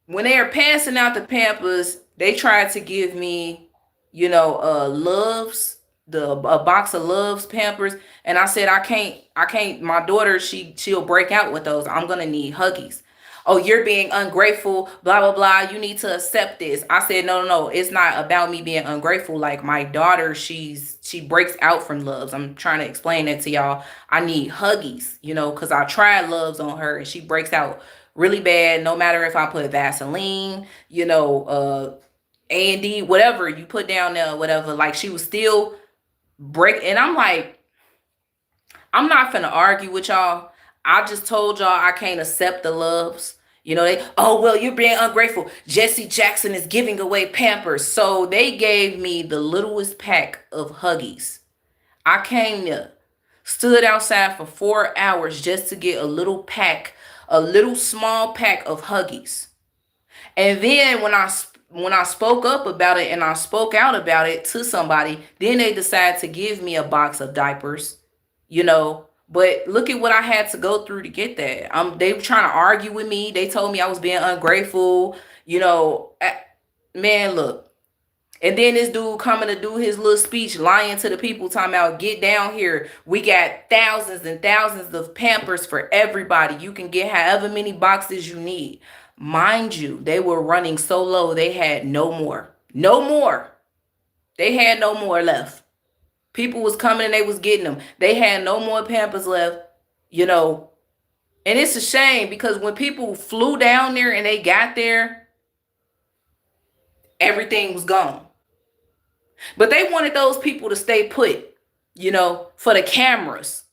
when they are passing out the Pampers, they tried to give me, Loves, a box of Loves Pampers, and I said I can't. My daughter, she'll break out with those. I'm gonna need Huggies. Oh, you're being ungrateful, blah blah blah. You need to accept this. I said no. It's not about me being ungrateful. Like my daughter, she breaks out from Loves. I'm trying to explain that to y'all. I need Huggies, because I tried Loves on her and she breaks out really bad, no matter if I put Vaseline, A&D, whatever you put down there, whatever. Like she was still break. And I'm like, I'm not finna argue with y'all. I just told y'all I can't accept the Loves. Oh, well, you're being ungrateful. Jesse Jackson is giving away Pampers. So they gave me the littlest pack of Huggies. I came there, stood outside for 4 hours just to get a little small pack of Huggies. And then when I spoke up about it and I spoke out about it to somebody, then they decided to give me a box of diapers, But look at what I had to go through to get that. They were trying to argue with me. They told me I was being ungrateful, man, look. And then this dude coming to do his little speech, lying to the people, talking about, get down here. We got thousands and thousands of Pampers for everybody. You can get however many boxes you need. Mind you, they were running so low, they had no more. No more. They had no more left. People was coming and they was getting them. They had no more Pampers left, And it's a shame because when people flew down there and they got there, everything was gone. But they wanted those people to stay put, for the cameras.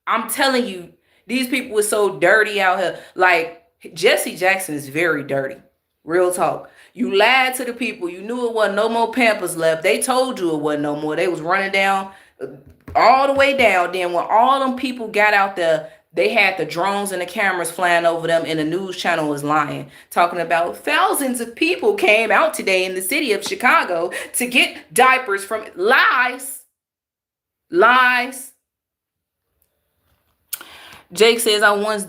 I'm telling you, these people were so dirty out here. Like, Jesse Jackson is very dirty. Real talk. You lied to the people. You knew it wasn't no more Pampers left. They told you it wasn't no more. They was running down all the way down. Then when all them people got out there, they had the drones and the cameras flying over them, and the news channel was lying, talking about thousands of people came out today in the city of Chicago to get diapers from lies. Lies. Jake says, I once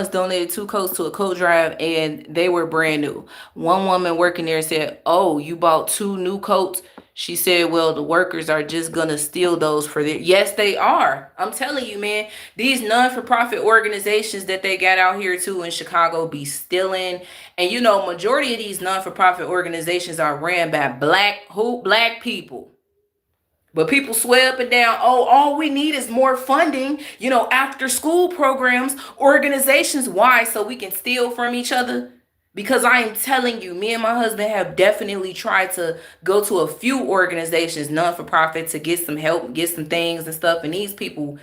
donated 2 coats to a coat drive and they were brand new. One woman working there said, oh, you bought 2 new coats? She said, well, the workers are just going to steal those for their... Yes, they are. I'm telling you, man, these non-for-profit organizations that they got out here too in Chicago be stealing. And, majority of these non-for-profit organizations are ran by black people. But people swear up and down, oh, all we need is more funding, after school programs, organizations. Why? So we can steal from each other? Because I am telling you, me and my husband have definitely tried to go to a few organizations, non-for-profit, to get some help, get some things and stuff. And these people,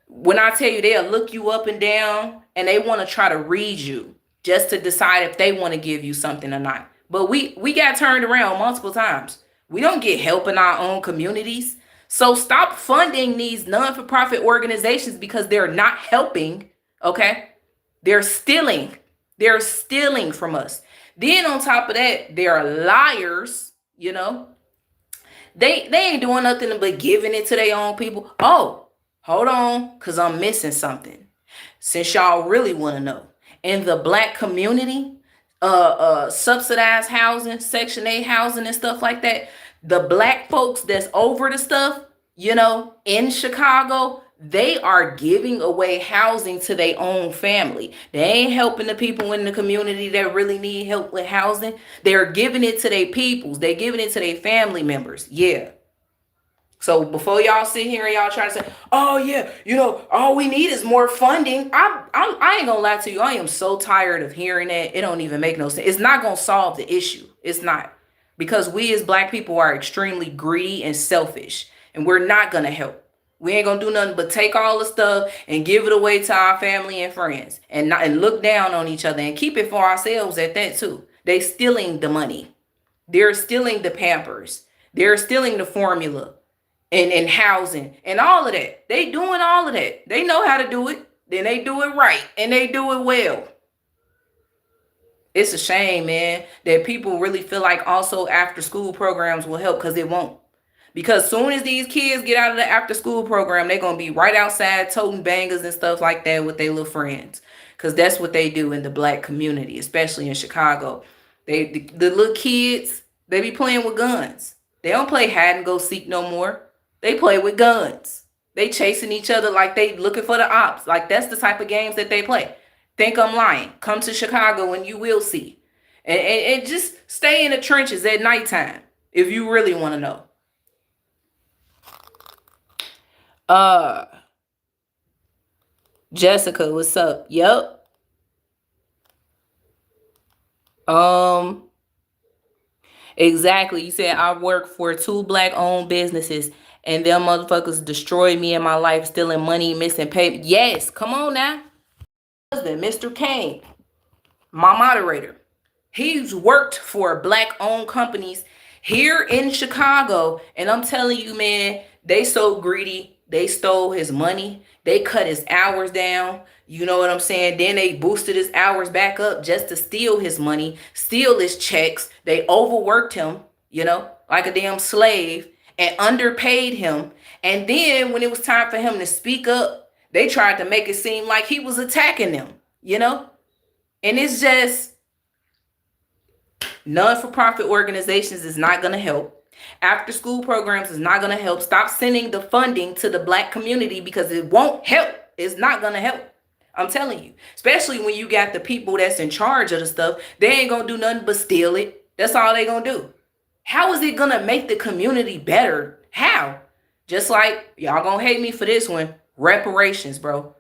when I tell you, they'll look you up and down and they want to try to read you just to decide if they want to give you something or not. But we got turned around multiple times. We don't get help in our own communities. So stop funding these non-for-profit organizations because they're not helping, okay? They're stealing. They're stealing from us. Then on top of that, they're liars, They ain't doing nothing but giving it to their own people. Oh, hold on, because I'm missing something. Since y'all really want to know, in the black community, subsidized housing, Section 8 housing and stuff like that, the black folks that's over the stuff, in Chicago, they are giving away housing to their own family. They ain't helping the people in the community that really need help with housing. They're giving it to their peoples. They're giving it to their family members. Yeah. So before y'all sit here and y'all try to say, oh yeah, all we need is more funding. I ain't gonna lie to you. I am so tired of hearing that. It don't even make no sense. It's not gonna solve the issue. It's not. Because we as black people are extremely greedy and selfish. And we're not gonna help. We ain't gonna do nothing but take all the stuff and give it away to our family and friends. And look down on each other and keep it for ourselves at that too. They stealing the money. They're stealing the Pampers. They're stealing the formula. And housing and all of that. They doing all of that. They know how to do it. Then they do it right. And they do it well. It's a shame, man, that people really feel like also after school programs will help, because it won't. Because soon as these kids get out of the after school program, they're going to be right outside toting bangers and stuff like that with their little friends. Because that's what they do in the black community, especially in Chicago. The little kids, they be playing with guns. They don't play hide and go seek no more. They play with guns. They chasing each other like they looking for the ops. Like that's the type of games that they play. Think I'm lying. Come to Chicago and you will see. And just stay in the trenches at nighttime if you really want to know. Jessica, what's up? Yep. Exactly. You said I work for 2 black owned businesses and them motherfuckers destroyed me in my life, stealing money, missing pay. Yes, come on now. Husband, Mr. Kane, my moderator. He's worked for black owned companies here in Chicago. And I'm telling you, man, they so greedy. They stole his money. They cut his hours down. You know what I'm saying? Then they boosted his hours back up just to steal his money, steal his checks. They overworked him, like a damn slave, and underpaid him. And then when it was time for him to speak up, they tried to make it seem like he was attacking them, And it's just non-for-profit organizations is not going to help. After school programs is not going to help. Stop sending the funding to the black community because it won't help. It's not going to help. I'm telling you, especially when you got the people that's in charge of the stuff, they ain't going to do nothing but steal it. That's all they going to do. How is it going to make the community better? How? Just like y'all going to hate me for this one. Reparations, bro.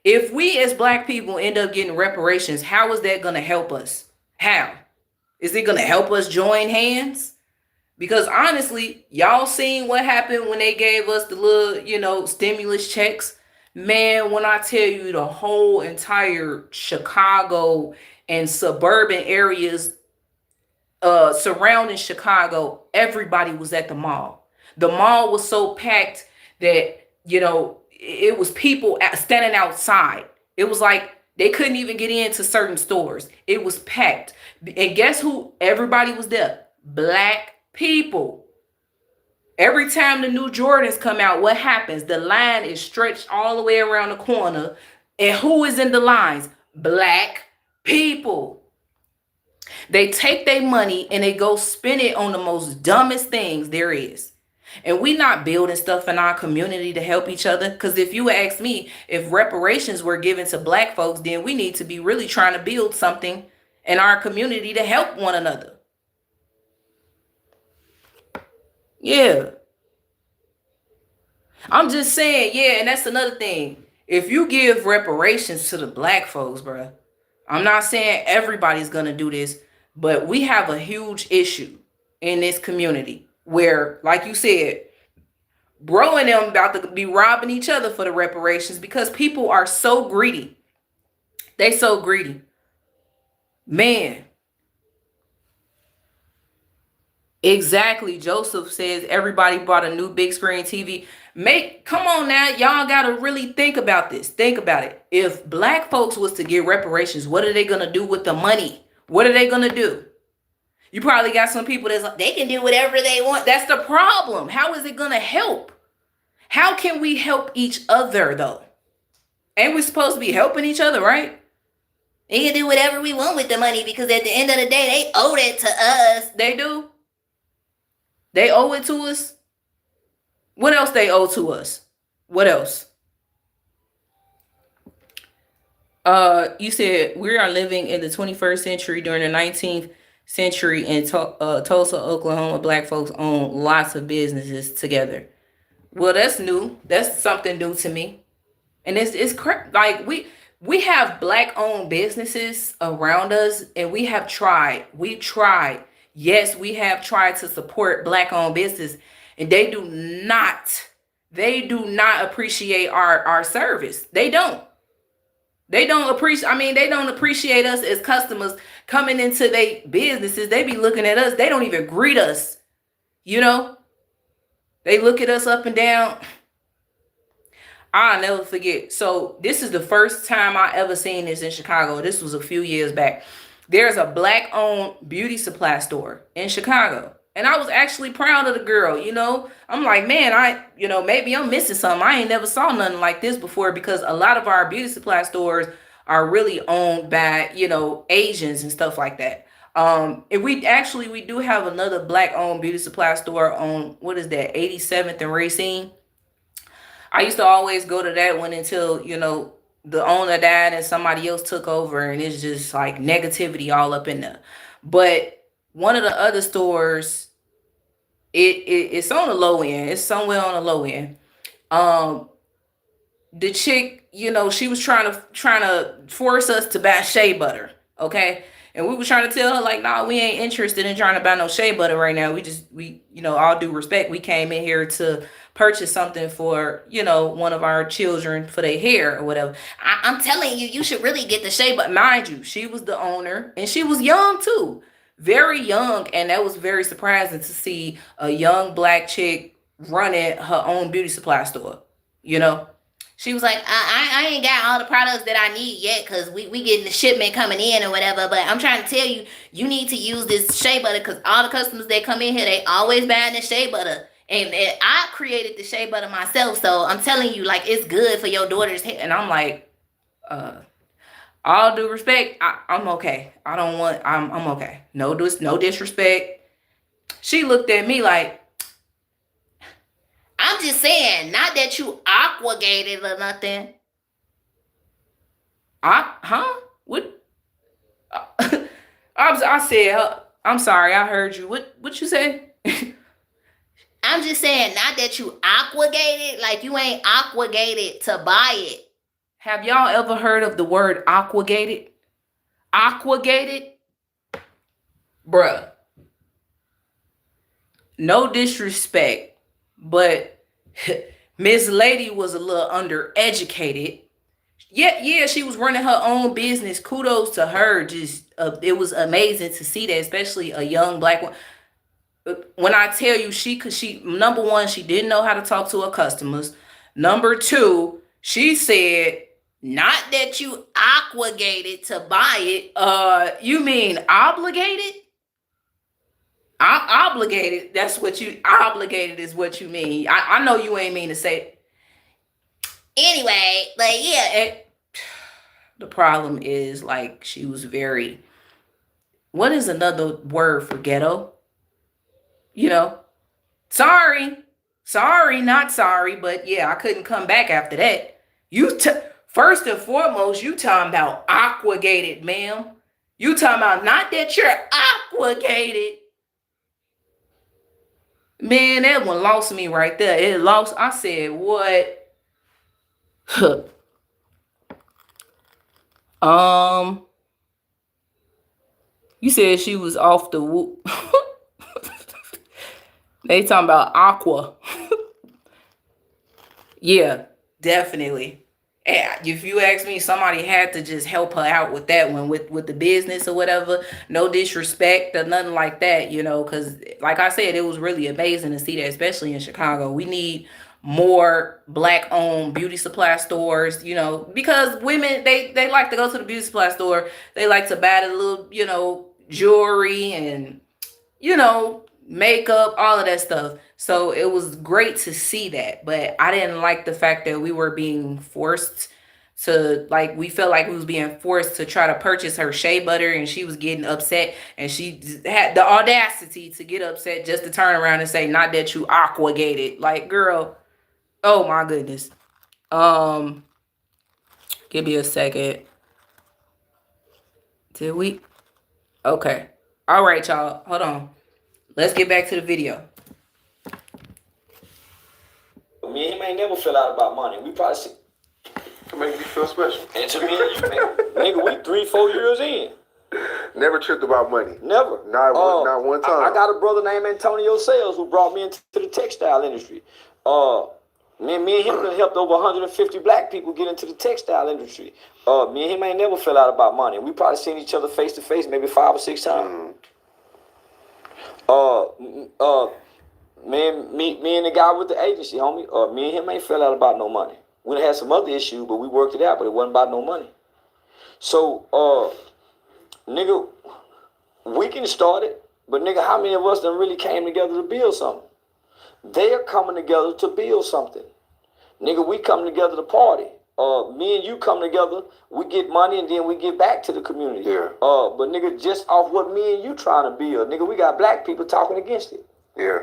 If we as black people end up getting reparations, how is that going to help us? How? Is it going to help us join hands? Because honestly, y'all seen what happened when they gave us the little, stimulus checks. Man, when I tell you the whole entire Chicago and suburban areas surrounding Chicago, everybody was at the mall. The mall was so packed that, it was people standing outside. It was like they couldn't even get into certain stores. It was packed. And guess who? Everybody was there. Black people. Every time the new Jordans come out, what happens? The line is stretched all the way around the corner. And who is in the lines? Black people. They take their money and they go spend it on the most dumbest things there is. And we not building stuff in our community to help each other. Because if you ask me, if reparations were given to black folks, then we need to be really trying to build something in our community to help one another. Yeah. I'm just saying, yeah, and that's another thing. If you give reparations to the black folks, bro, I'm not saying everybody's going to do this, but we have a huge issue in this community where, like you said, bro and them about to be robbing each other for the reparations because people are so greedy. They so greedy. Man. Exactly. Joseph says everybody bought a new big screen TV. Come on now. Y'all got to really think about this. Think about it. If black folks was to get reparations, what are they going to do with the money? What are they going to do? You probably got some people that's like, they can do whatever they want. That's the problem. How is it going to help? How can we help each other though? Ain't we supposed to be helping each other, right? We can do whatever we want with the money because at the end of the day, they owe that to us. They do. They owe it to us. What else they owe to us? What else? You said we are living in the 21st century. During the 19th century in Tulsa, Oklahoma, black folks own lots of businesses together. Well, that's new. That's something new to me. And it's like we have black owned businesses around us, and we have tried. We tried. Yes, we have tried to support black owned business, and they do not appreciate our service. They don't. They don't appreciate. I mean, they don't appreciate us as customers coming into their businesses. They be looking at us. They don't even greet us. You know, they look at us up and down. I'll never forget. So this is the first time I ever seen this in Chicago. This was a few years back. There's a black owned beauty supply store in Chicago. And I was actually proud of the girl, you know. I'm like, man, maybe I'm missing something. I ain't never saw nothing like this before, because a lot of our beauty supply stores are really owned by, Asians and stuff like that. And we do have another black owned beauty supply store on, what is that, 87th and Racine. I used to always go to that one until, the owner died and somebody else took over, and it's just like negativity all up in there. But one of the other stores, it's on the low end. It's somewhere on the low end. The chick, she was trying to force us to buy shea butter, okay? And we were trying to tell her, like, nah, we ain't interested in trying to buy no shea butter right now. We all due respect, we came in here to purchase something for, one of our children for their hair or whatever. I'm telling you, you should really get the shea butter. Mind you, she was the owner, and she was young too. Very young, and that was very surprising to see a young black chick running her own beauty supply store. She was like, I ain't got all the products that I need yet because we getting the shipment coming in or whatever. But I'm trying to tell you, you need to use this shea butter because all the customers that come in here, they always buying the shea butter. And I created the shea butter myself. So I'm telling you, like, it's good for your daughter's hair. And I'm like, all due respect, I'm okay. I'm okay. No disrespect. She looked at me like, I'm just saying, not that you aquagated or nothing. What? I said, I'm sorry, I heard you. What you say? I'm just saying, not that you aquagated, like you ain't aquagated to buy it. Have y'all ever heard of the word aquagated? Aquagated? Bruh. No disrespect, but Miss Lady was a little undereducated. Yeah, she was running her own business. Kudos to her. Just it was amazing to see that, especially a young black woman. When I tell you, she number one, she didn't know how to talk to her customers. Number two, she said, not that you aquagated to buy it. You mean obligated? Obligated. That's what you obligated is what you mean. I know you ain't mean to say. Anyway, but yeah. The problem is, like, she was very. What is another word for ghetto? Sorry, not sorry, but yeah, I couldn't come back after that. First and foremost, you talking about aquagated, ma'am. You talking about not that you're aquagated. Man, that one lost me right there. It lost. I said, what? You said she was off the whoop. They talking about aqua. Yeah, definitely. And if you ask me, somebody had to just help her out with that one, with the business or whatever. No disrespect or nothing like that, because like I said, it was really amazing to see that, especially in Chicago. We need more black owned beauty supply stores, because women, they like to go to the beauty supply store. They like to buy the little, jewelry and, makeup, all of that stuff. So it was great to see that, but I didn't like the fact that we were being forced to, like, we felt like we was being forced to try to purchase her shea butter, and she was getting upset, and she had the audacity to get upset just to turn around and say, not that you aquagated. Like, girl, oh my goodness. Give me a second. Did we? Okay. All right, y'all. Hold on. Let's get back to the video. Me and him ain't never fell out about money. We probably see. To make me feel special. And to me and you, nigga, we 3-4 years in. Never tripped about money. Never. Not one time. I got a brother named Antonio Sales who brought me into the textile industry. Me and him done helped over 150 black people get into the textile industry. Me and him ain't never fell out about money. We probably seen each other face to face maybe 5 or 6 times. Me and the guy with the agency, homie. Me and him ain't fell out about no money. We done had some other issues, but we worked it out. But it wasn't about no money. So, nigga, we can start it. But nigga, how many of us done really came together to build something? They are coming together to build something. Nigga, we come together to party. Me and you come together, we get money and then we get back to the community. Yeah. But nigga, just off what me and you trying to build, nigga, we got black people talking against it. Yeah.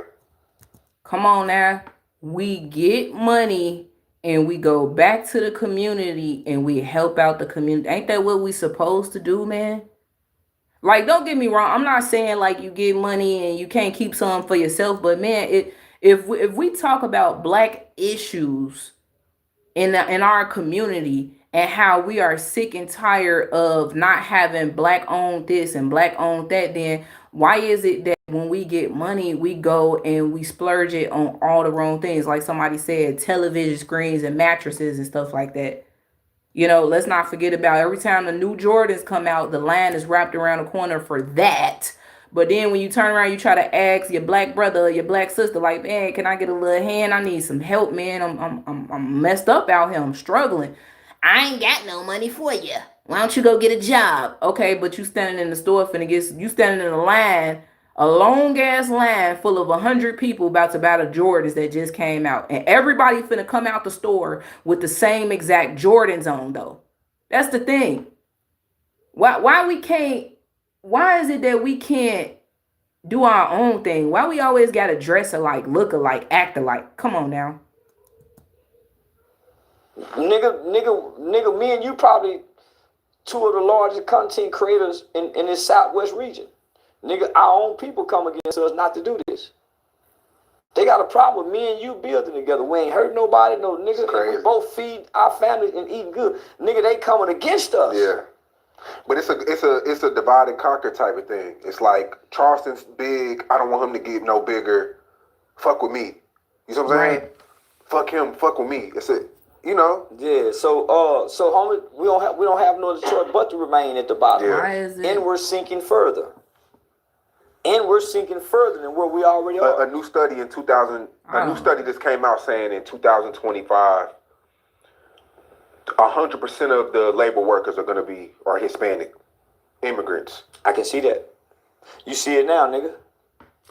Come on now. We get money and we go back to the community and we help out the community. Ain't that what we supposed to do, man? Like, don't get me wrong. I'm not saying like you get money and you can't keep some for yourself, but man, if we talk about black issues in our community and how we are sick and tired of not having black owned this and black owned that, then why is it that when we get money, we go and we splurge it on all the wrong things? Like somebody said, television screens and mattresses and stuff like that. You know, let's not forget about every time the new Jordans come out, the line is wrapped around the corner for that. But then when you turn around, you try to ask your black brother or your black sister, like, man, can I get a little hand? I need some help, man. I'm messed up out here. I'm struggling. I ain't got no money for you. Why don't you go get a job? Okay, but you standing in the store you standing in a line, a long ass line full of 100 people about to buy the Jordans that just came out. And everybody finna come out the store with the same exact Jordans on, though. That's the thing. Why is it that we can't do our own thing? Why we always gotta dress alike, look alike, act alike? Come on now. Nigga, me and you probably 2 of the largest content creators in this Southwest region. Nigga, our own people come against us not to do this. They got a problem with me and you building together. We ain't hurt nobody, no nigga. We both feed our families and eating good. Nigga, they coming against us. Yeah. But it's a divide and conquer type of thing. It's like Charleston's big. I don't want him to get no bigger. Fuck with me. You know what I'm saying? Fuck him. Fuck with me. It's you know. Yeah. So homie, we don't have no other choice but to remain at the bottom. Yeah. Why is it? And we're sinking further. And we're sinking further than where we already are. A new study in 2000. A new study just came out saying in 2025. 100% of the labor workers are Hispanic immigrants. I can see that. You see it now, nigga.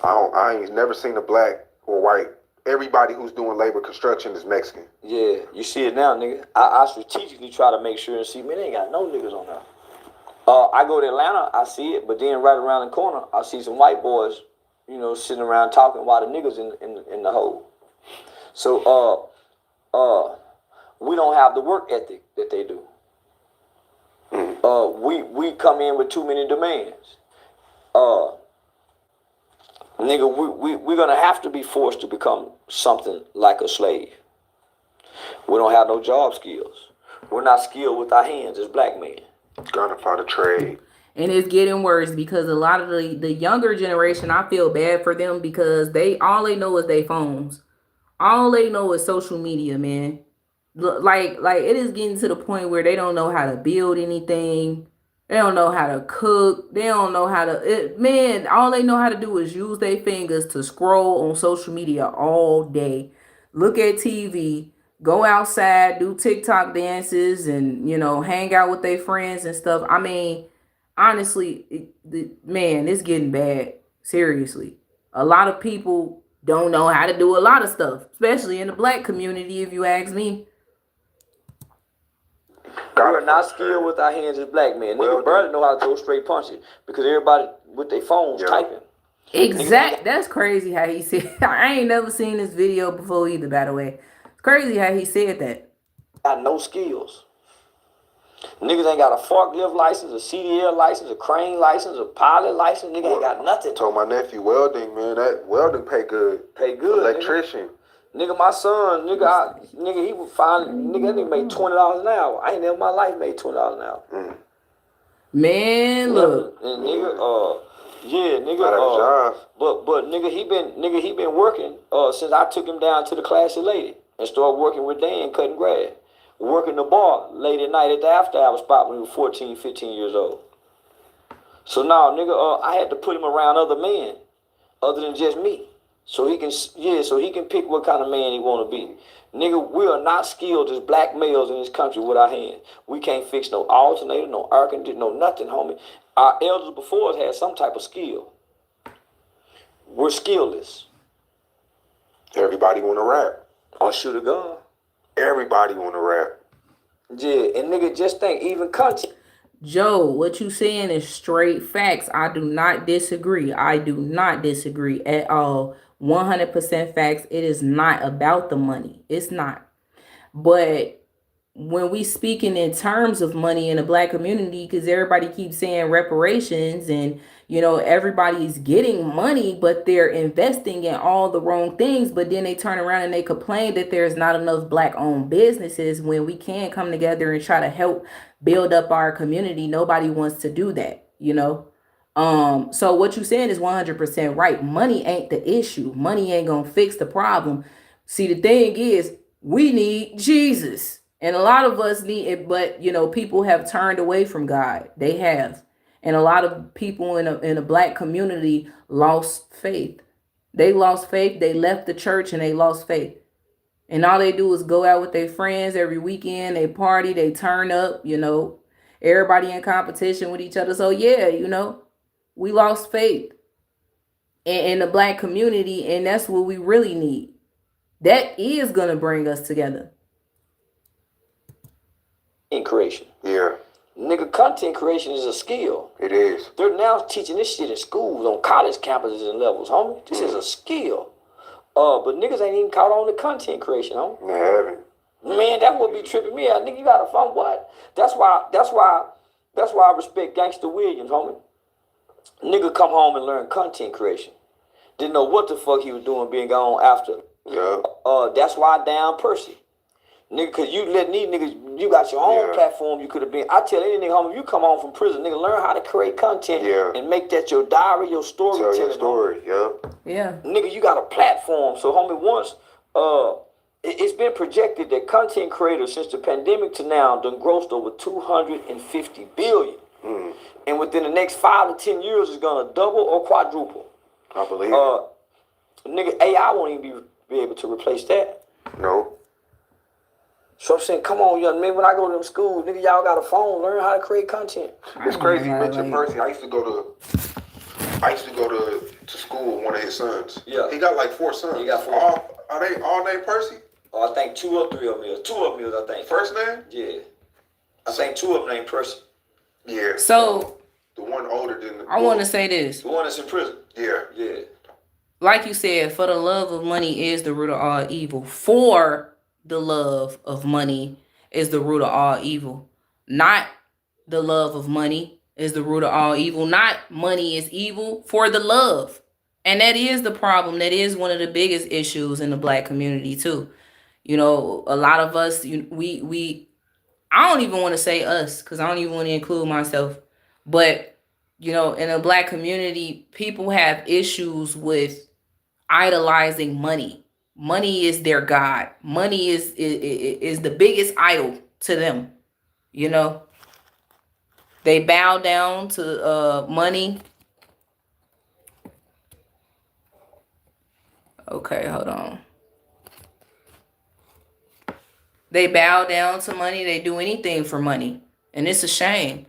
I ain't never seen a black or white. Everybody who's doing labor construction is Mexican. Yeah, you see it now, nigga. I strategically try to make sure and see, man, they ain't got no niggas on there. I go to Atlanta, I see it, but then right around the corner, I see some white boys, you know, sitting around talking while the niggas in the hole. So, we don't have the work ethic that they do. We come in with too many demands. Nigga, we're gonna have to be forced to become something like a slave. We don't have no job skills. We're not skilled with our hands as black men. Gonna find a trade. And it's getting worse because a lot of the younger generation, I feel bad for them because all they know is their phones. All they know is social media, man. Like it is getting to the point where they don't know how to build anything. They don't know how to cook. They don't know how to, man, all they know how to do is use their fingers to scroll on social media all day. Look at TV, go outside, do TikTok dances and, you know, hang out with their friends and stuff. I mean, honestly, man, it's getting bad. Seriously. A lot of people don't know how to do a lot of stuff, especially in the black community, if you ask me. We're not skilled with our hands as black men. Nigga barely know how to throw straight punches because everybody with their phones typing. Exact. That's crazy how he said. I ain't never seen this video before either. By the way, it's crazy how he said that. Got no skills. Niggas ain't got a forklift license, a CDL license, a crane license, a pilot license. Nigga ain't got nothing. Told my nephew welding, man. That welding pay good. Pay good. Electrician. Nigga, my son, he would find, that nigga made $20 an hour. I ain't never in my life made $20 an hour. Man, look. And nigga, but nigga, he been working since I took him down to the classy lady and started working with Dan cutting grass. Working the bar late at night at the after hour spot when he was 14, 15 years old. So now, nigga, I had to put him around other men other than just me. So he can pick what kind of man he want to be. Nigga, we are not skilled as black males in this country with our hands. We can't fix no alternator, no air conditioner, no nothing, homie. Our elders before us had some type of skill. We're skillless. Everybody want to rap. Or shoot a gun. Everybody want to rap. Yeah, and nigga, just think, even content. Joe, what you saying is straight facts. I do not disagree. I do not disagree at all. 100% facts. It is not about the money. It's not. But when we speaking in terms of money in the black community, because everybody keeps saying reparations and, everybody's getting money, but they're investing in all the wrong things. But then they turn around and they complain that there's not enough black owned businesses when we can come together and try to help build up our community. Nobody wants to do that, So what you're saying is 100% right. Money ain't the issue. Money ain't gonna fix the problem. See, the thing is, we need Jesus. And a lot of us need it, but people have turned away from God. They have. And a lot of people in a black community lost faith. They lost faith. They left the church and they lost faith. And all they do is go out with their friends every weekend. They party, they turn up, everybody in competition with each other. So yeah, we lost faith in the black community. And that's what we really need. That is going to bring us together. In creation. Yeah. Nigga, content creation is a skill. It is. They're now teaching this shit in schools, on college campuses and levels, homie. This is a skill. But niggas ain't even caught on the content creation, homie. They haven't. Man, that would be tripping me out. Nigga, you got a phone, what? That's why I respect Gangster Williams, homie. Nigga come home and learn content creation. Didn't know what the fuck he was doing being gone after. Yeah. That's why I down Percy. Nigga, cause you letting these niggas, you got your own platform you could have been. I tell any nigga, homie, you come home from prison, nigga, learn how to create content and make that your diary, your story. Tell your story, Yeah. Nigga, you got a platform. So, homie, once, it's been projected that content creators since the pandemic to now done grossed over $250 billion. And within the next 5 to 10 years, it's gonna double or quadruple. I believe it. Nigga, AI won't even be able to replace that. No. So I'm saying, come on, young man, when I go to them schools, nigga, y'all got a phone, learn how to create content. It's crazy you mentioned Percy. I used to go to school with one of his sons. Yeah. He got like 4 sons. He got 4. Are they all named Percy? Oh, I think 2 or 3 of them is. 2 of them is, I think. First name? Yeah. I think 2 of them named Percy. Yeah. So the one older than I want to say this. The one that's in prison. Yeah. Yeah. Like you said, for the love of money is the root of all evil. For the love of money is the root of all evil. Not the love of money is the root of all evil. Not money is evil, for the love. And that is the problem. That is one of the biggest issues in the black community too. A lot of us, I don't even want to say us, because I don't even want to include myself. But, in a black community, people have issues with idolizing money. Money is their God. Money is the biggest idol to them. They bow down to money. Okay, hold on. They bow down to money. They do anything for money. And it's a shame,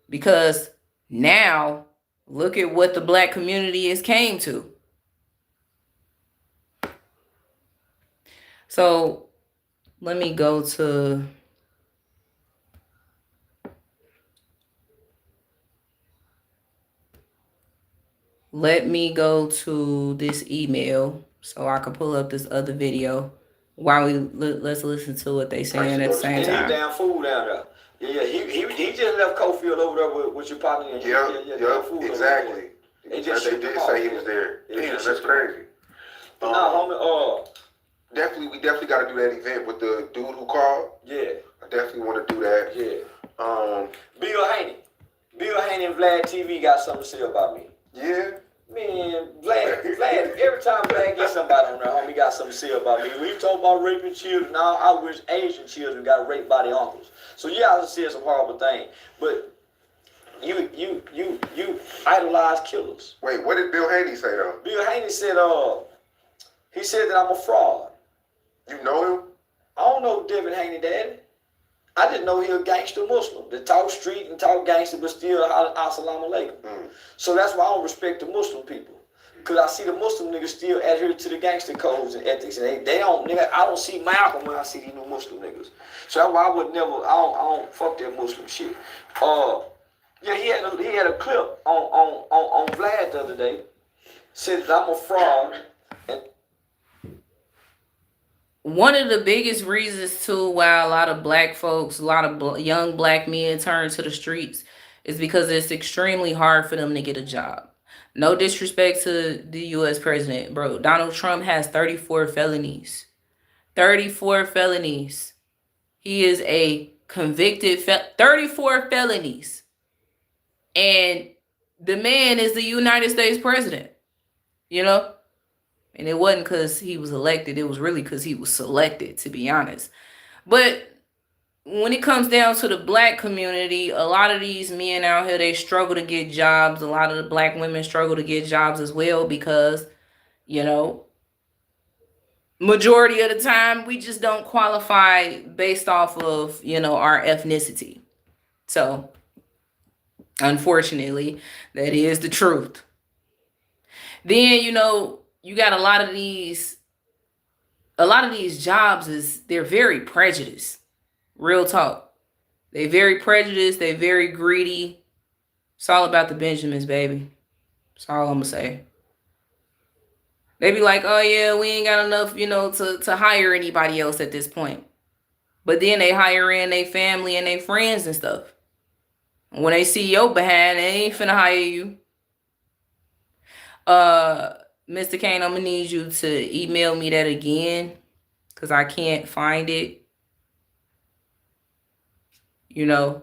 because now look at what the black community has came to. So let me go to Let me go to this email so I can pull up this other video while let's listen to what they saying at the same And he time. damn fool down there. Yeah, he just left Cofield over there with your partner. Exactly. They just did say he was there. Damn, that's crazy. Homie, we definitely got to do that event with the dude who called. Yeah. I definitely want to do that. Yeah. Bill Haney and Vlad TV got something to say about me. Yeah. Man, Vlad, every time Vlad gets somebody on there, homie got something to say about me. We talk about raping children. Now I wish Asian children got raped by their uncles. So yeah, I said some horrible thing. But you idolize killers. Wait, what did Bill Haney say though? Bill Haney said, he said that I'm a fraud. You know him? I don't know Devin Haney, Daddy. I didn't know he a gangster Muslim that talk street and talk gangster, but still assalamu alaikum. So that's why I don't respect the Muslim people. Because I see the Muslim niggas still adhere to the gangster codes and ethics. And they don't, nigga, I don't see Malcolm when I see these new Muslim niggas. So that's why I would never, I don't fuck that Muslim shit. Yeah, he had a clip on Vlad the other day. Said that I'm a fraud. One of the biggest reasons too why a lot of black folks, a lot of young black men turn to the streets is because it's extremely hard for them to get a job. No disrespect to the U.S. president, bro. Donald Trump has 34 felonies. 34 felonies. He is a convicted 34 felonies. And the man is the United States president. You know? And it wasn't because he was elected. It was really because he was selected, to be honest. But when it comes down to the black community, a lot of these men out here, they struggle to get jobs. A lot of the black women struggle to get jobs as well because, you know, majority of the time, we just don't qualify based off of, you know, our ethnicity. So, unfortunately, that is the truth. Then, you know, you got a lot of these jobs they're very prejudiced. Real talk. They very prejudiced. They very greedy. It's all about the Benjamins, baby. That's all I'm gonna say. They be like, oh yeah, we ain't got enough, you know, to hire anybody else at this point. But then they hire in their family and their friends and stuff. And when they see your behind, they ain't finna hire you. Mr. Kane, I'm gonna need you to email me that again because I can't find it. You know.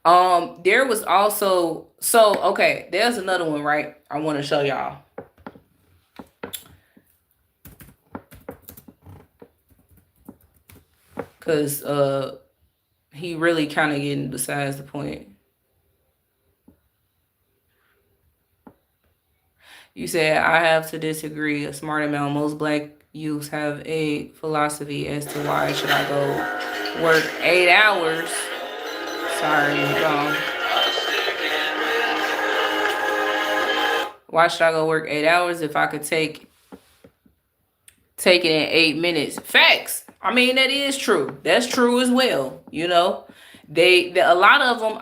There was also okay, there's another one, right? I want to show y'all. Cause he really kind of getting besides the point. You said, I have to disagree a smart amount. Most black youths have a philosophy as to why should I go work 8 hours. Sorry, wrong. Why should I go work 8 hours if I could take it in 8 minutes? Facts. I mean, that is true. That's true as well. You know, a lot of them,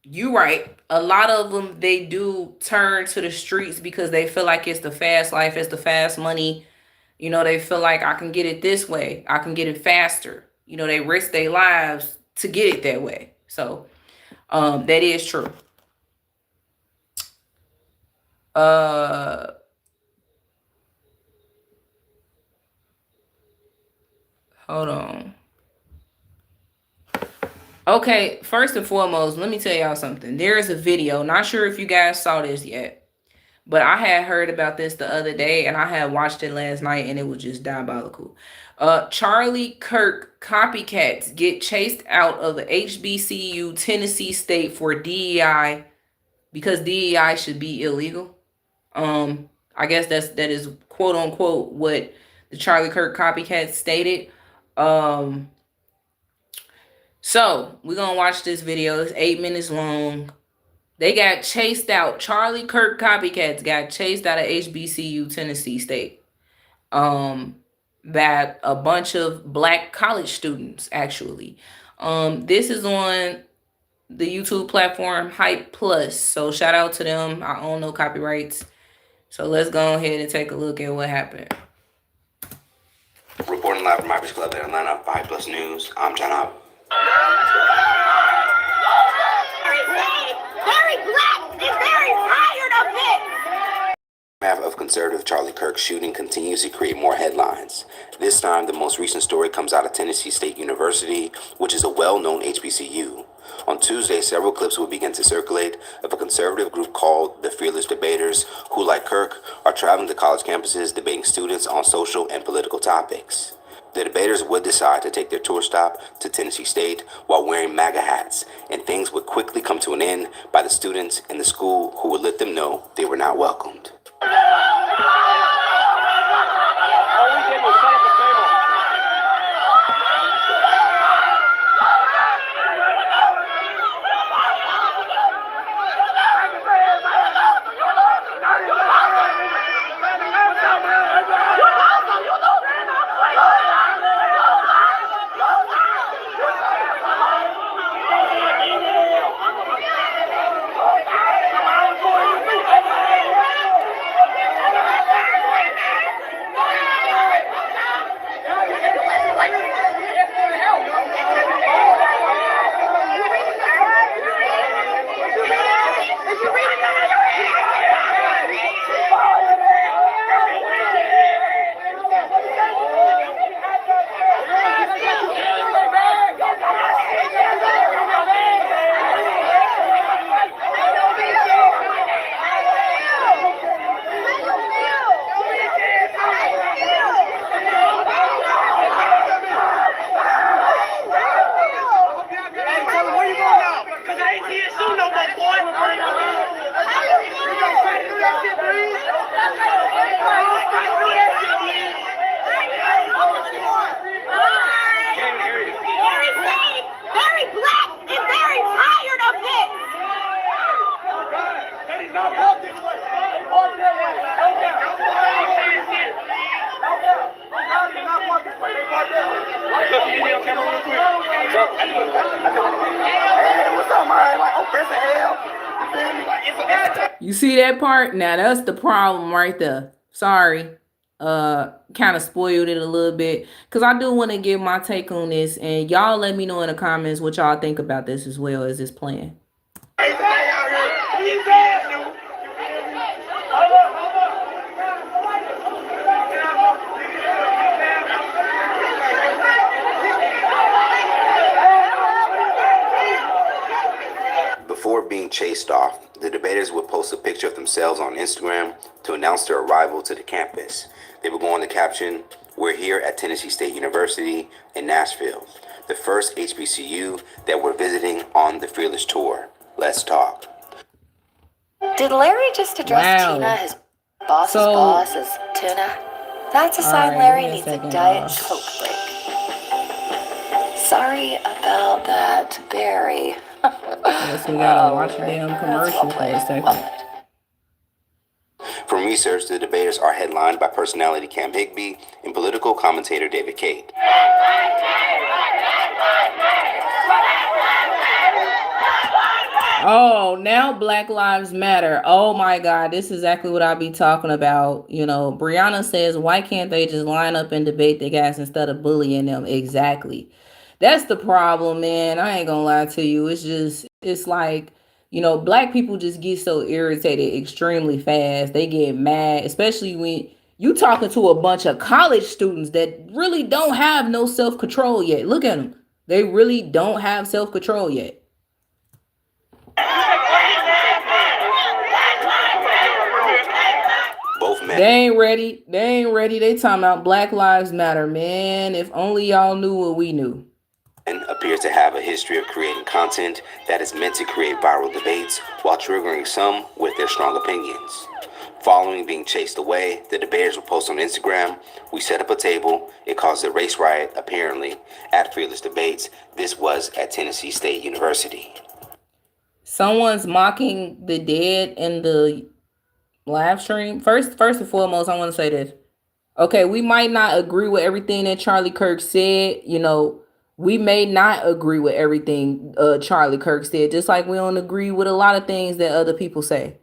you right. A lot of them, they do turn to the streets because they feel like it's the fast life, it's the fast money. You know, they feel like I can get it this way. I can get it faster. You know, they risk their lives to get it that way. So, that is true. Hold on. Okay, first and foremost, let me tell y'all something. There is a video. Not sure if you guys saw this yet, but I had heard about this the other day and I had watched it last night and it was just diabolical. Charlie Kirk copycats get chased out of the HBCU Tennessee State for DEI because DEI should be illegal. I guess that is quote unquote what the Charlie Kirk copycats stated. So we're gonna watch this video. It's 8 minutes long. They got chased out. Charlie Kirk copycats got chased out of HBCU Tennessee State. By a bunch of black college students, actually. This is on the YouTube platform Hype Plus. So shout out to them. I own no copyrights. So let's go ahead and take a look at what happened. Reporting live from Irish Club in Atlanta, 5 Plus News, I'm John Harvey. Very black and very tired of this. Half of conservative Charlie Kirk's shooting continues to create more headlines. This time, the most recent story comes out of Tennessee State University, which is a well-known HBCU. On Tuesday, several clips will begin to circulate of a conservative group called the Fearless Debaters, who, like Kirk, are traveling to college campuses debating students on social and political topics. The debaters would decide to take their tour stop to Tennessee State while wearing MAGA hats, and things would quickly come to an end by the students in the school who would let them know they were not welcomed. All we did was set up a table. You see that part? Now that's the problem right there. Sorry. Kind of spoiled it a little bit because I do want to give my take on this, and y'all let me know in the comments what y'all think about this as well as this plan. Before being chased off, the debaters would post a picture of themselves on Instagram to announce their arrival to the campus. They would go on the caption, "We're here at Tennessee State University in Nashville, the first HBCU that we're visiting on the Fearless Tour. Let's talk." Did Larry just address Wow. Tina, his boss's So- boss, as Tuna? That's a sign Alright, Larry give me a needs a second, Diet y'all. Coke break. Sorry about that, Barry. Guess we gotta watch a damn commercial for a second. From research, the debaters are headlined by personality Cam Higbee and political commentator David Cade. Oh, now Black Lives Matter. Oh my God, this is exactly what I be talking about. You know, Brianna says, why can't they just line up and debate the guys instead of bullying them? Exactly. That's the problem, man. I ain't gonna lie to you. It's like, you know, black people just get so irritated extremely fast. They get mad, especially when you talking to a bunch of college students that really don't have no self-control yet. Look at them. They really don't have self-control yet. Both men They ain't ready. They talking about Black Lives Matter, man. If only y'all knew what we knew. appear to have a history of creating content that is meant to create viral debates while triggering some with their strong opinions. Following being chased away, the debaters will post on Instagram, "We set up a table. It caused a race riot, apparently, at Fearless Debates. This was at Tennessee State University." Someone's mocking the dead in the live stream. First and foremost, I want to say this. Okay, we might not agree with everything that Charlie Kirk said, you know, We may not agree with everything Charlie Kirk said, just like we don't agree with a lot of things that other people say.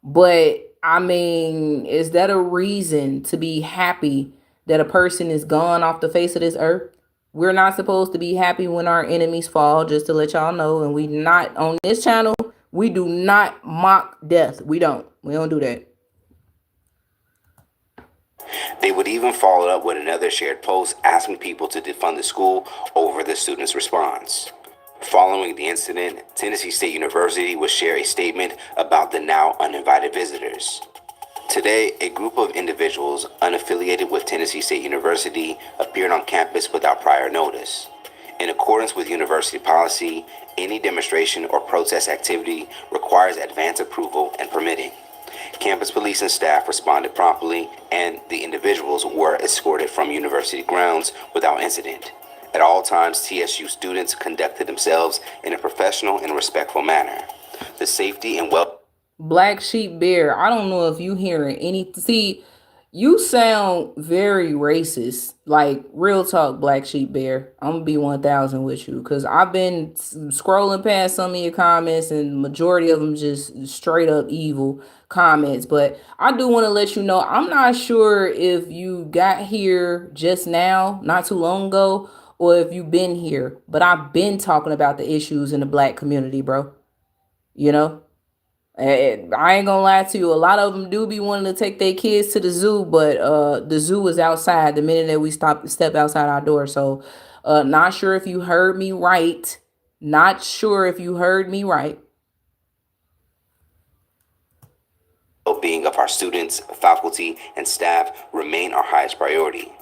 But I mean, is that a reason to be happy that a person is gone off the face of this earth? We're not supposed to be happy when our enemies fall, just to let y'all know. And we not on this channel, we do not mock death. We don't do that. They would even follow up with another shared post asking people to defund the school over the students' response. Following the incident, Tennessee State University would share a statement about the now uninvited visitors. Today, a group of individuals unaffiliated with Tennessee State University appeared on campus without prior notice. In accordance with university policy, any demonstration or protest activity requires advance approval and permitting. Campus police and staff responded promptly, and the individuals were escorted from university grounds without incident. At all times, TSU students conducted themselves in a professional and respectful manner. The safety and well... Black Sheep Bear, I don't know if you hearing any... See, you sound very racist. Like, real talk, Black Sheep Bear. I'm gonna be 1,000 with you, because I've been scrolling past some of your comments, and the majority of them just straight up evil comments. But I do want to let you know, I'm not sure if you got here just now, not too long ago, or if you've been here, but I've been talking about the issues in the black community, bro. You know? I ain't gonna lie to you. A lot of them do be wanting to take their kids to the zoo, but the zoo is outside the minute that we step outside our door. So not sure if you heard me right. Not sure if you heard me right. Well-being of our students, faculty, and staff remain our highest priority.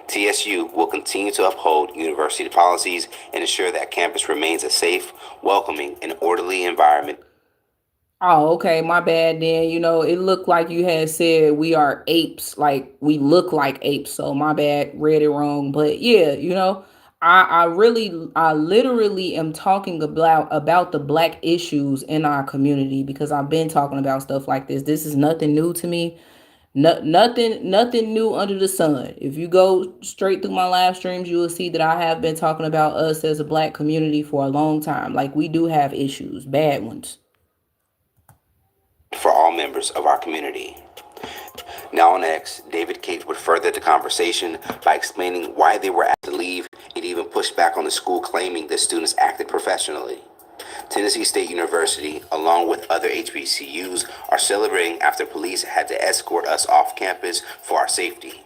TSU will continue to uphold university policies and ensure that campus remains a safe, welcoming, and orderly environment. Oh, okay. My bad then. You know, it looked like you had said we are apes, like we look like apes. So my bad, read it wrong. But yeah, you know, I literally am talking about the black issues in our community, because I've been talking about stuff like this. This is nothing new to me. Nothing new under the sun. If you go straight through my live streams, you will see that I have been talking about us as a black community for a long time. Like, we do have issues, bad ones. For all members of our community. Now on X, David Cates would further the conversation by explaining why they were asked to leave and even pushed back on the school, claiming the students acted professionally. Tennessee State University, along with other HBCUs, are celebrating after police had to escort us off campus for our safety.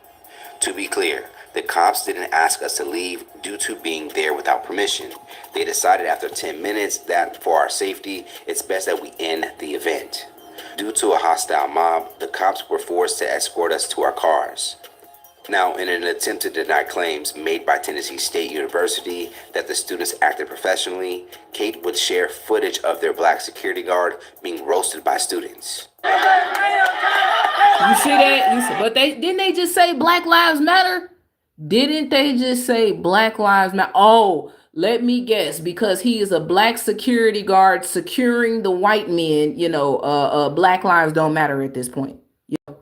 To be clear, the cops didn't ask us to leave due to being there without permission. They decided after 10 minutes that for our safety, it's best that we end the event. Due to a hostile mob, the cops were forced to escort us to our cars. Now, in an attempt to deny claims made by Tennessee State University that the students acted professionally, Kate would share footage of their black security guard being roasted by students. You see that? But didn't they just say Black Lives Matter? Didn't they just say Black Lives Matter? Oh, let me guess, because he is a black security guard securing the white men, you know, Black lives don't matter at this point. You know,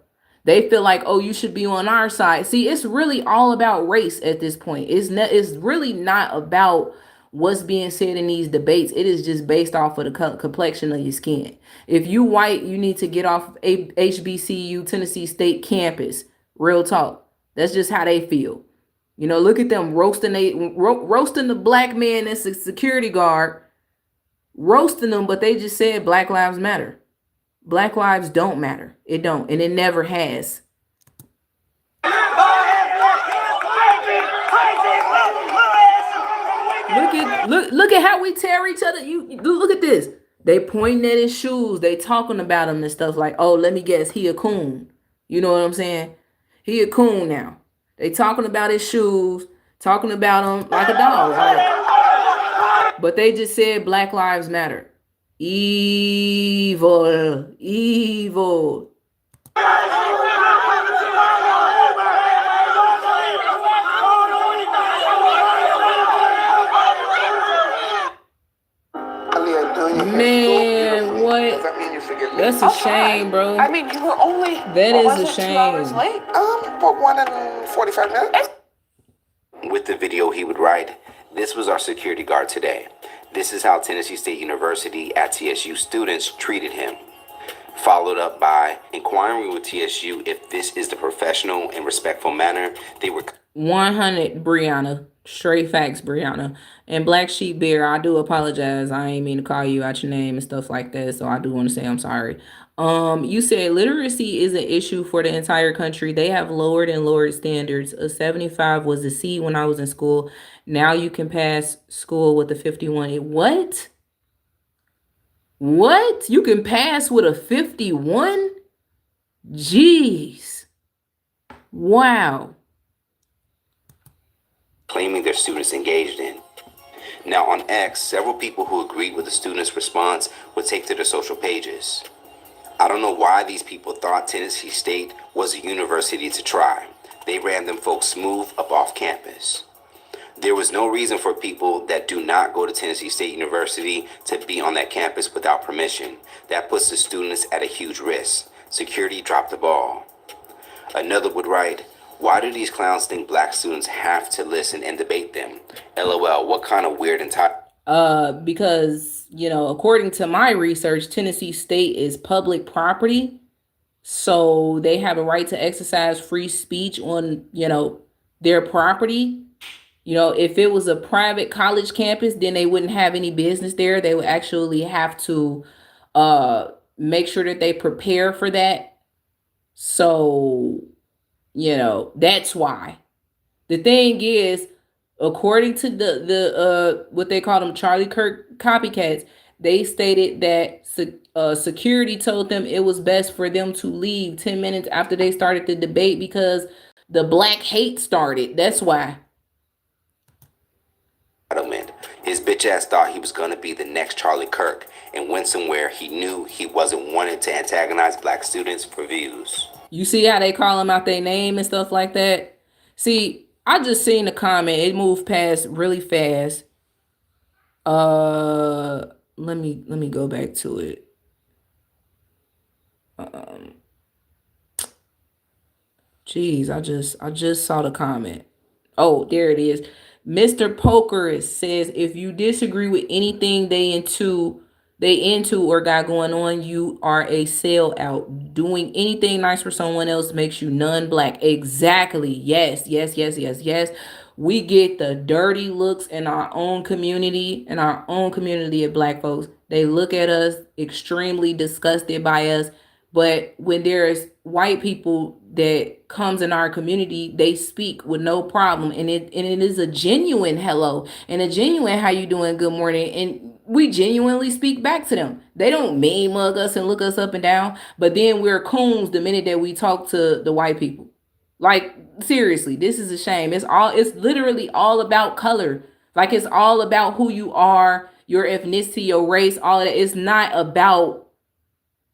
they feel like, oh, you should be on our side. See, it's really all about race at this point. It's really not about what's being said in these debates. It is just based off of the complexion of your skin. If you white, you need to get off HBCU Tennessee State campus. Real talk. That's just how they feel. You know, look at them roasting the black man that's a security guard, roasting them, but they just said Black Lives Matter. Black lives don't matter. It don't, and it never has. Look at how we tear each other. You look at this. They pointing at his shoes. They talking about him and stuff like, oh, let me guess, he a coon. You know what I'm saying? He a coon now. They talking about his shoes, talking about him like a dog. Right? But they just said Black Lives Matter. Evil. Evil. Man, what? That's a shame, bro. I mean, you were only... That is a shame. 2 hours late? For 1 and 45 minutes. With the video, he would write, This was our security guard today. This is how Tennessee State University at TSU students treated him. Followed up by inquiring with TSU if this is the professional and respectful manner they were. 100, Brianna. Straight facts, Brianna. And Black Sheep Bear, I do apologize. I ain't mean to call you out your name and stuff like that. So I do want to say I'm sorry. You said literacy is an issue for the entire country. They have lowered and lowered standards. A 75 was a C when I was in school. Now you can pass school with a 51. What? What? You can pass with a 51? Jeez. Wow. Claiming their students engaged in. Now on X, several people who agreed with the students' response would take to their social pages. I don't know why these people thought Tennessee State was a university to try. They ran them folks smooth up off campus. There was no reason for people that do not go to Tennessee State University to be on that campus without permission. That puts the students at a huge risk. Security dropped the ball. Another would write, why do these clowns think black students have to listen and debate them? LOL, what kind of weird because, according to my research, Tennessee State is public property. So they have a right to exercise free speech on, their property. If it was a private college campus, then they wouldn't have any business there. They would actually have to make sure that they prepare for that. So, that's why. The thing is, according to the what they call them Charlie Kirk copycats, they stated that security told them it was best for them to leave 10 minutes after they started the debate because the black hate started. That's why. His bitch ass thought he was going to be the next Charlie Kirk and went somewhere he knew he wasn't wanted to antagonize black students for views. You see how they call him out their name and stuff like that? See, I just seen the comment. It moved past really fast. Let me go back to it. Geez, I just saw the comment. Oh, there it is. Mr. Poker says if you disagree with anything they into or got going on, you are a sellout. Doing anything nice for someone else makes you non-black. Exactly. Yes. We get the dirty looks in our own community of black folks. They look at us extremely disgusted by us. But when there's white people that comes in our community, they speak with no problem. And it is a genuine hello and a genuine how you doing, good morning. And we genuinely speak back to them. They don't mean mug us and look us up and down. But then we're coons the minute that we talk to the white people. Like, seriously, this is a shame. It's literally all about color. Like, it's all about who you are, your ethnicity, your race, all of that. It's not about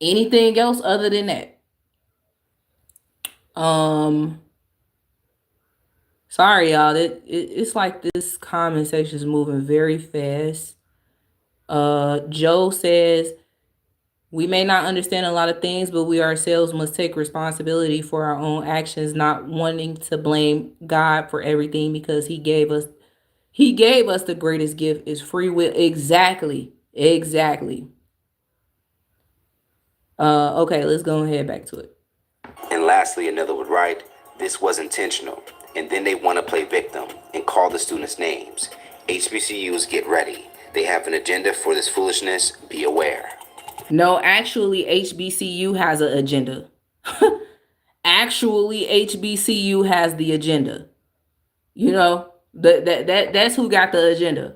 anything else other than that. Sorry, y'all. It's like this comment section is moving very fast. Joe says, we may not understand a lot of things, but we ourselves must take responsibility for our own actions, not wanting to blame God for everything because he gave us the greatest gift is free will. Exactly. Okay, let's go ahead back to it. And lastly, another would write, this was intentional. And then they want to play victim and call the students names. HBCUs, get ready. They have an agenda for this foolishness. Be aware. No, actually, HBCU has an agenda. Actually, HBCU has the agenda. That's who got the agenda.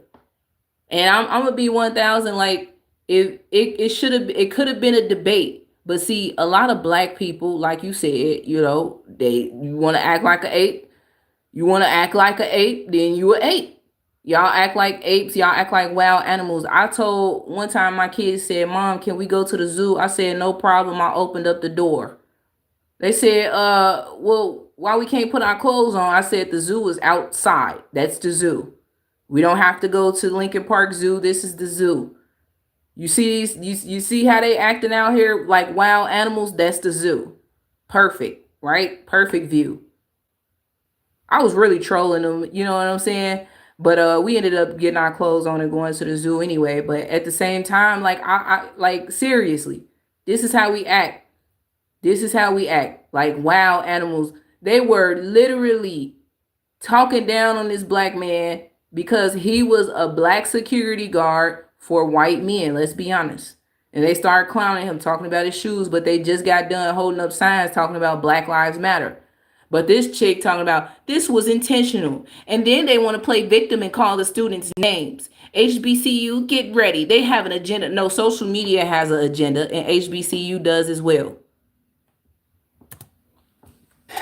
And I'm gonna be 1,000. Like, if it could have been a debate. But see, a lot of black people, like you said, you want to act like an ape. You want to act like an ape, then you an ape. Y'all act like apes. Y'all act like wild animals. I told one time my kids said, Mom, can we go to the zoo? I said, no problem. I opened up the door. They said, well, why we can't put our clothes on? I said, the zoo is outside. That's the zoo. We don't have to go to Lincoln Park Zoo. This is the zoo. You see you see how they acting out here like wild animals? That's the zoo. Perfect, right? Perfect view. I was really trolling them, you know what I'm saying? But we ended up getting our clothes on and going to the zoo anyway. But at the same time, like I like seriously, this is how we act. This is how we act. Like wild animals. They were literally talking down on this black man because he was a black security guard for white men. Let's be honest. And they started clowning him, talking about his shoes, but they just got done holding up signs talking about Black Lives Matter. But this chick talking about this was intentional. And then they want to play victim and call the students names. HBCU, get ready. They have an agenda. No, social media has an agenda, and HBCU does as well.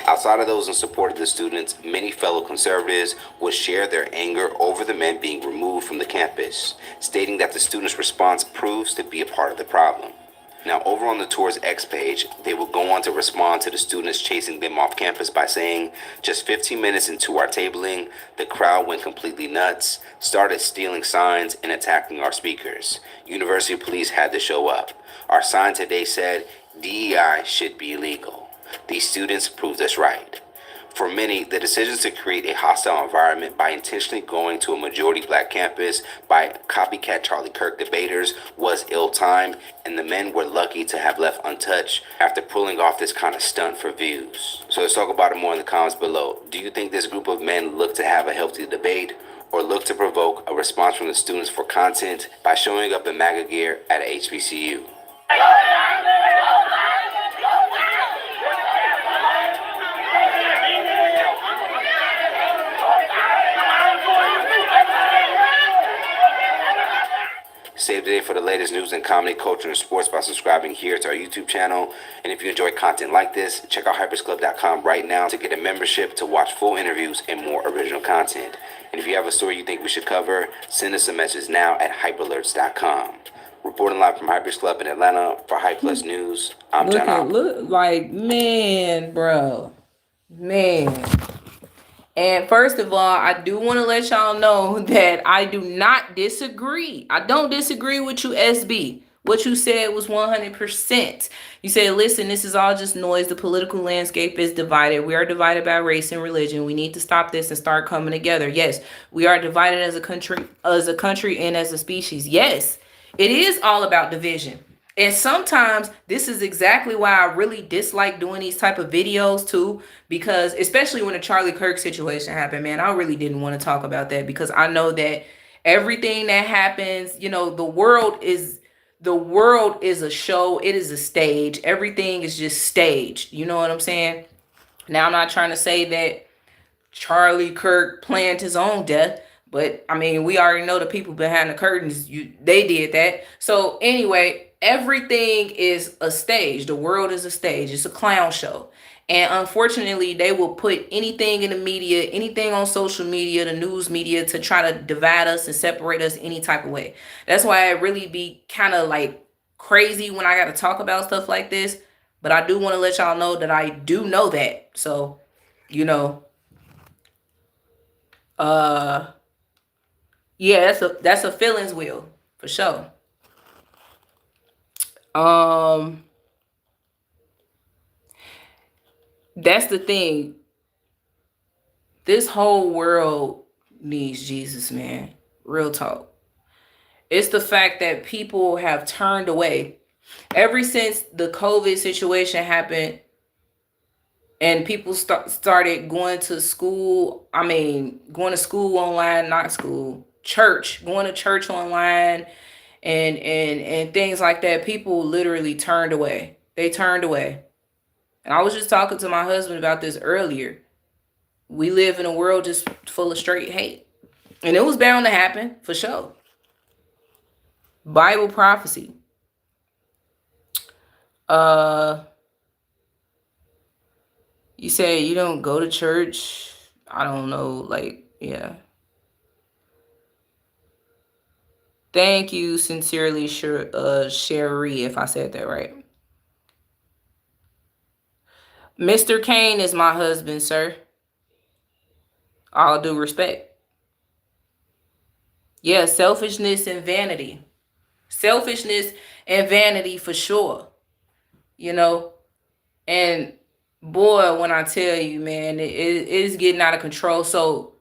Outside of those in support of the students, many fellow conservatives would share their anger over the men being removed from the campus, stating that the students' response proves to be a part of the problem. Now, over on the tour's X page, they will go on to respond to the students chasing them off campus by saying, just 15 minutes into our tabling, the crowd went completely nuts, started stealing signs and attacking our speakers. University police had to show up. Our sign today said, DEI should be illegal. These students proved us right. For many, the decisions to create a hostile environment by intentionally going to a majority black campus by copycat Charlie Kirk debaters was ill-timed, and the men were lucky to have left untouched after pulling off this kind of stunt for views. So let's talk about it more in the comments below. Do you think this group of men look to have a healthy debate, or look to provoke a response from the students for content by showing up in MAGA gear at a HBCU? Save the day for the latest news in comedy, culture, and sports by subscribing here to our YouTube channel. And if you enjoy content like this, check out hypersclub.com right now to get a membership to watch full interviews and more original content. And if you have a story you think we should cover, send us a message now at hyperalerts.com. Reporting live from Hypers Club in Atlanta for Hype Plus News, I'm John. Look like, man, bro. Man. And first of all, I do want to let y'all know that I do not disagree. I don't disagree with you, SB. What you said was 100%. You said, listen, this is all just noise. The political landscape is divided. We are divided by race and religion. We need to stop this and start coming together. Yes, we are divided as a country and as a species. Yes, it is all about division. And sometimes this is exactly why I really dislike doing these type of videos too, because especially when the Charlie Kirk situation happened, man, I really didn't want to talk about that because I know that everything that happens, you know, the world is a show. It is a stage. Everything is just staged. You know what I'm saying? Now, I'm not trying to say that Charlie Kirk planned his own death, but I mean, we already know the people behind the curtains, they did that. So anyway, everything is a stage. The world is a stage. It's a clown show. And unfortunately, they will put anything in the media, anything on social media, the news media, to try to divide us and separate us any type of way. That's why it really be kind of like crazy when I got to talk about stuff like this. But I do want to let y'all know that I do know that. So, you know, yeah, that's a feelings wheel for sure. That's the thing. This whole world needs Jesus, man. Real talk. It's the fact that people have turned away. Ever since the COVID situation happened and people started going to school, going to school online, not school, church, going to church online and things like that, people literally turned away. They turned away. And I was just talking to my husband about this earlier. We live in a world just full of straight hate. And it was bound to happen, for sure. Bible prophecy. You say you don't go to church. I don't know, like, yeah. Thank you sincerely, Sherry, if I said that right. Mr. Kane is my husband, sir. All due respect. Yeah, selfishness and vanity. Selfishness and vanity for sure. You know? And boy, when I tell you, man, it is getting out of control. So,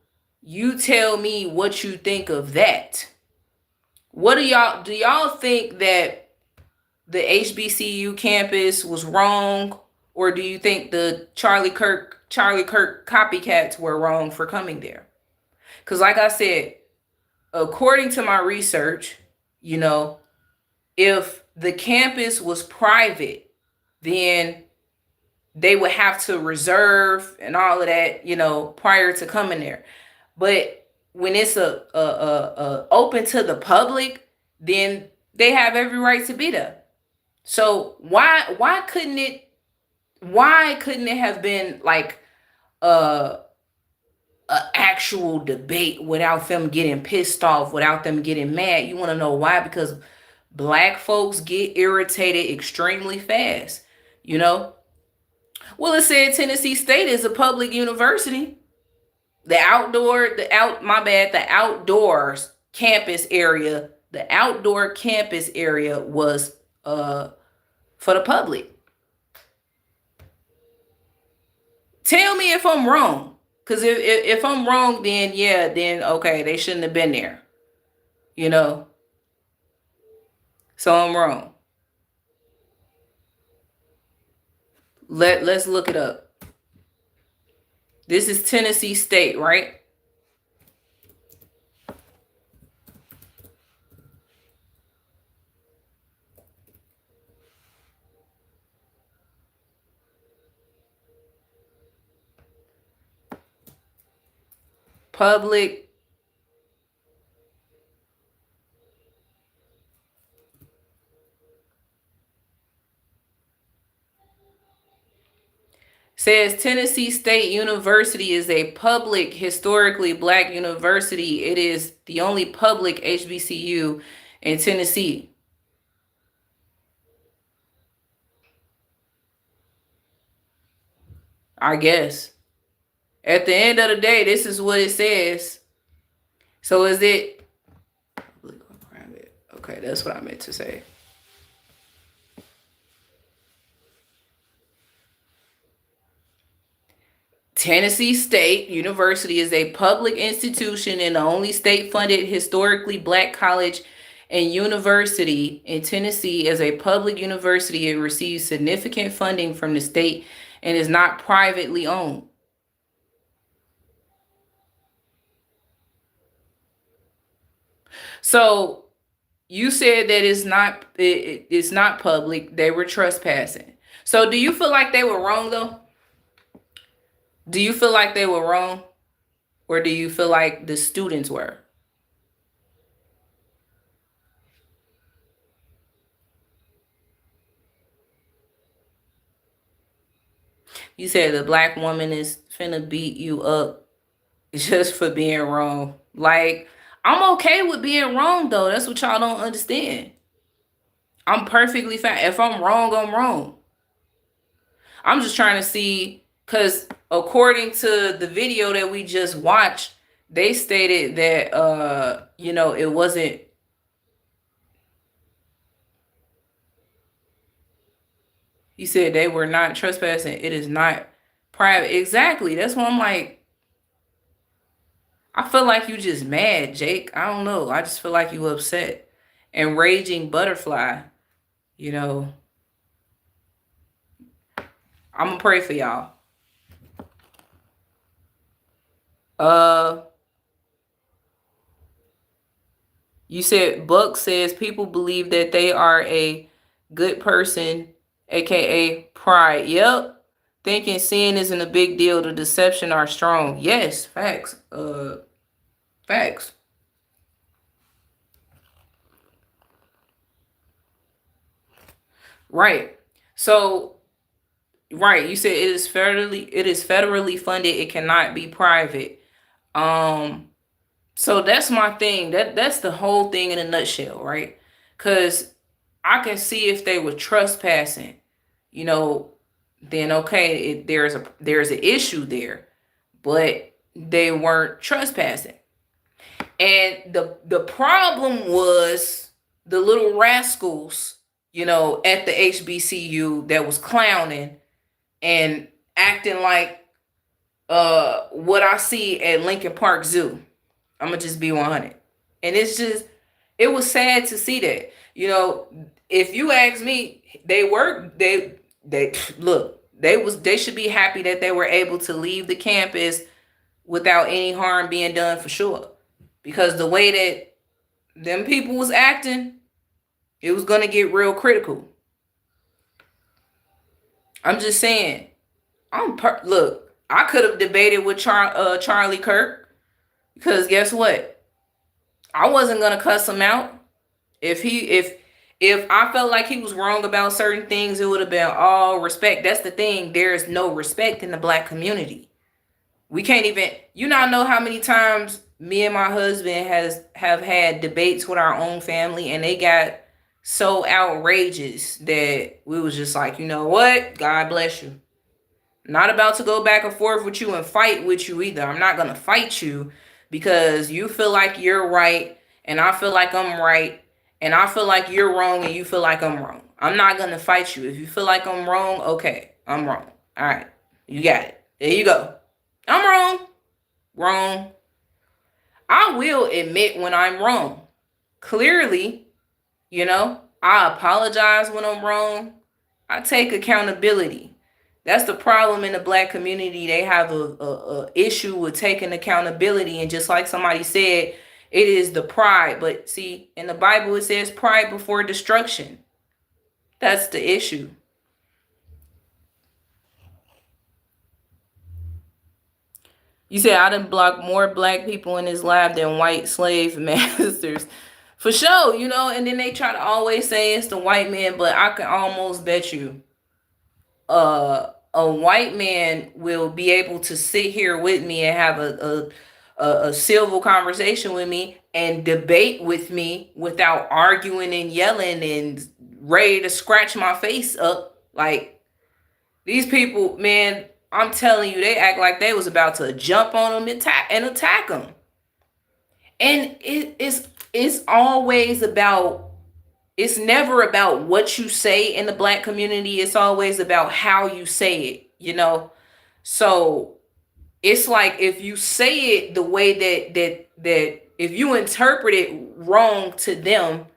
You tell me what you think of that. What do y'all think that the HBCU campus was wrong, or do you think the Charlie Kirk copycats were wrong for coming there? Because like I said, according to my research, if the campus was private, then they would have to reserve and all of that, prior to coming there. But when it's a open to the public, then they have every right to be there. So why couldn't it have been like a actual debate without them getting pissed off, without them getting mad? You want to know why? Because Black folks get irritated extremely fast, Well, it said Tennessee State is a public university. The outdoors campus area, the outdoor campus area was for the public. Tell me if I'm wrong. Because if I'm wrong, then okay, they shouldn't have been there. So I'm wrong. Let's look it up. This is Tennessee State, right? Public says Tennessee State University is a public, historically Black university. It is the only public HBCU in Tennessee. I guess. At the end of the day, this is what it says. So is it? Okay, that's what I meant to say. Tennessee State University is a public institution and the only state-funded historically Black college and university in Tennessee. As a public university, it receives significant funding from the state and is not privately owned. So you said that it's not public. They were trespassing. So do you feel like they were wrong though? Do you feel like they were wrong? Or do you feel like the students were? You said the Black woman is finna beat you up just for being wrong. Like, I'm okay with being wrong though. That's what y'all don't understand. I'm perfectly fine. If I'm wrong, I'm wrong. I'm just trying to see, because according to the video that we just watched, they stated that, it wasn't. He said they were not trespassing. It is not private. Exactly. That's why I'm like, I feel like you just mad, Jake. I don't know. I just feel like you upset. And raging butterfly, I'm going to pray for y'all. You said Buck says people believe that they are a good person, aka pride. Yep. Thinking sin isn't a big deal. The deception are strong. Yes, facts. Facts. Right. So, right, you said it is federally funded. It cannot be private. So that's my thing. That's the whole thing in a nutshell, right? Because I can see if they were trespassing, then okay, there's an issue there, but they weren't trespassing. And the problem was the little rascals, at the HBCU that was clowning and acting like what I see at Lincoln Park Zoo. I'm gonna just be 100. And it was sad to see that. If you ask me, they look, they should be happy that they were able to leave the campus without any harm being done, for sure. Because the way that them people was acting, it was gonna get real critical. I'm just saying. Look, I could have debated with Charlie Kirk, because guess what? I wasn't gonna cuss him out. If I felt like he was wrong about certain things, it would have been all respect. That's the thing. There is no respect in the black community. We can't even, not know how many times me and my husband have had debates with our own family, and they got so outrageous that we was just like, you know what? God bless you. Not about to go back and forth with you and fight with you either. I'm not going to fight you because you feel like you're right and I feel like I'm right, and I feel like you're wrong and you feel like I'm wrong. I'm not going to fight you. If you feel like I'm wrong, okay, I'm wrong. All right, you got it. There you go. I'm wrong. Wrong. I will admit when I'm wrong. Clearly, I apologize when I'm wrong. I take accountability. That's the problem in the black community. They have a issue with taking accountability. And just like somebody said, it is the pride. But see, in the Bible, it says pride before destruction. That's the issue. You said I done blocked more black people in this lab than white slave masters. For sure, and then they try to always say it's the white man, but I can almost bet you a white man will be able to sit here with me and have a civil conversation with me and debate with me without arguing and yelling and ready to scratch my face up. Like, these people, man, I'm telling you, they act like they was about to jump on them and attack them. And it's always about, it's never about what you say in the black community. It's always about how you say it, So it's like if you say it the way that if you interpret it wrong to them,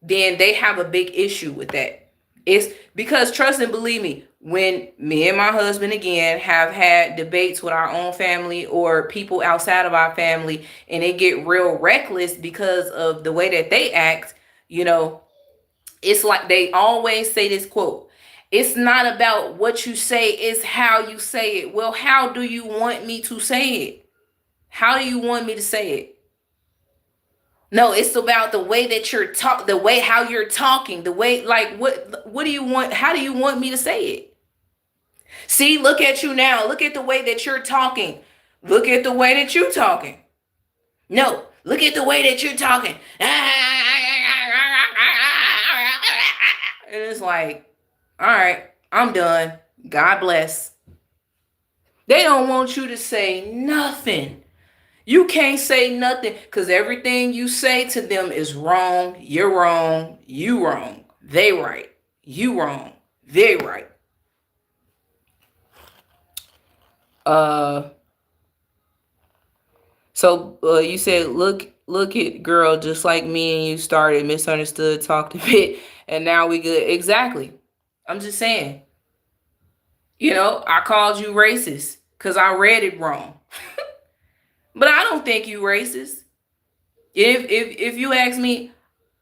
then they have a big issue with that. It's because, trust and believe me, when me and my husband again have had debates with our own family or people outside of our family, and they get real reckless because of the way that they act, it's like they always say this quote: it's not about what you say, it's how you say it. Well, how do you want me to say it? How do you want me to say it? No, it's about the way that you're the way how you're talking, the way, like, what do you want? How do you want me to say it? See, look at you now. Look at the way that you're talking. Look at the way that you're talking. No, look at the way that you're talking. And it's like, all right, I'm done. God bless. They don't want you to say nothing. You can't say nothing because everything you say to them is wrong. You're wrong. You wrong. They right. You wrong. They right. So you said, look at girl, just like me and you started, misunderstood, talked a bit, and now we good. Exactly. I'm just saying. I called you racist because I read it wrong. But I don't think you racist. If you ask me,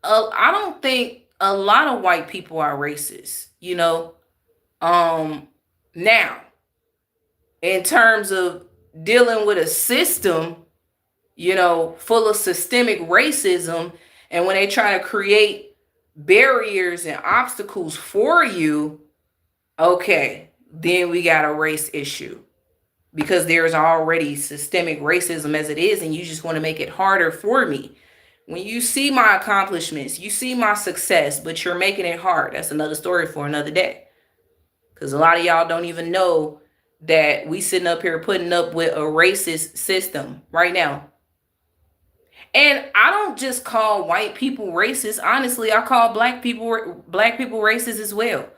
I don't think a lot of white people are racist. Now, in terms of dealing with a system, full of systemic racism, and when they try to create barriers and obstacles for you, okay, then we got a race issue. Because there's already systemic racism as it is, and you just want to make it harder for me. When you see my accomplishments, you see my success, but you're making it hard. That's another story for another day. Because a lot of y'all don't even know that we sitting up here putting up with a racist system right now. And I don't just call white people racist. Honestly, I call black people racist as well.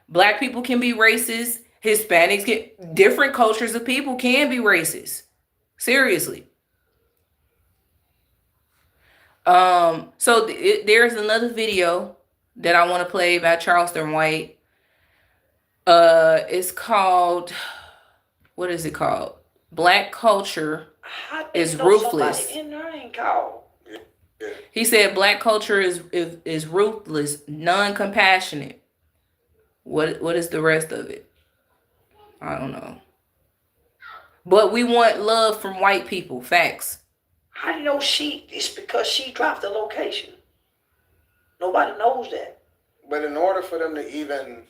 Black people can be racist, Hispanics get different cultures of people can be racist. Seriously. There's another video that I want to play by Charleston White. It's called, what is it called? Black culture is ruthless. In there ain't called. He said black culture is ruthless, non-compassionate. What is the rest of it? I don't know. But we want love from white people. Facts. How do you know it's because she dropped the location? Nobody knows that. But in order for them to even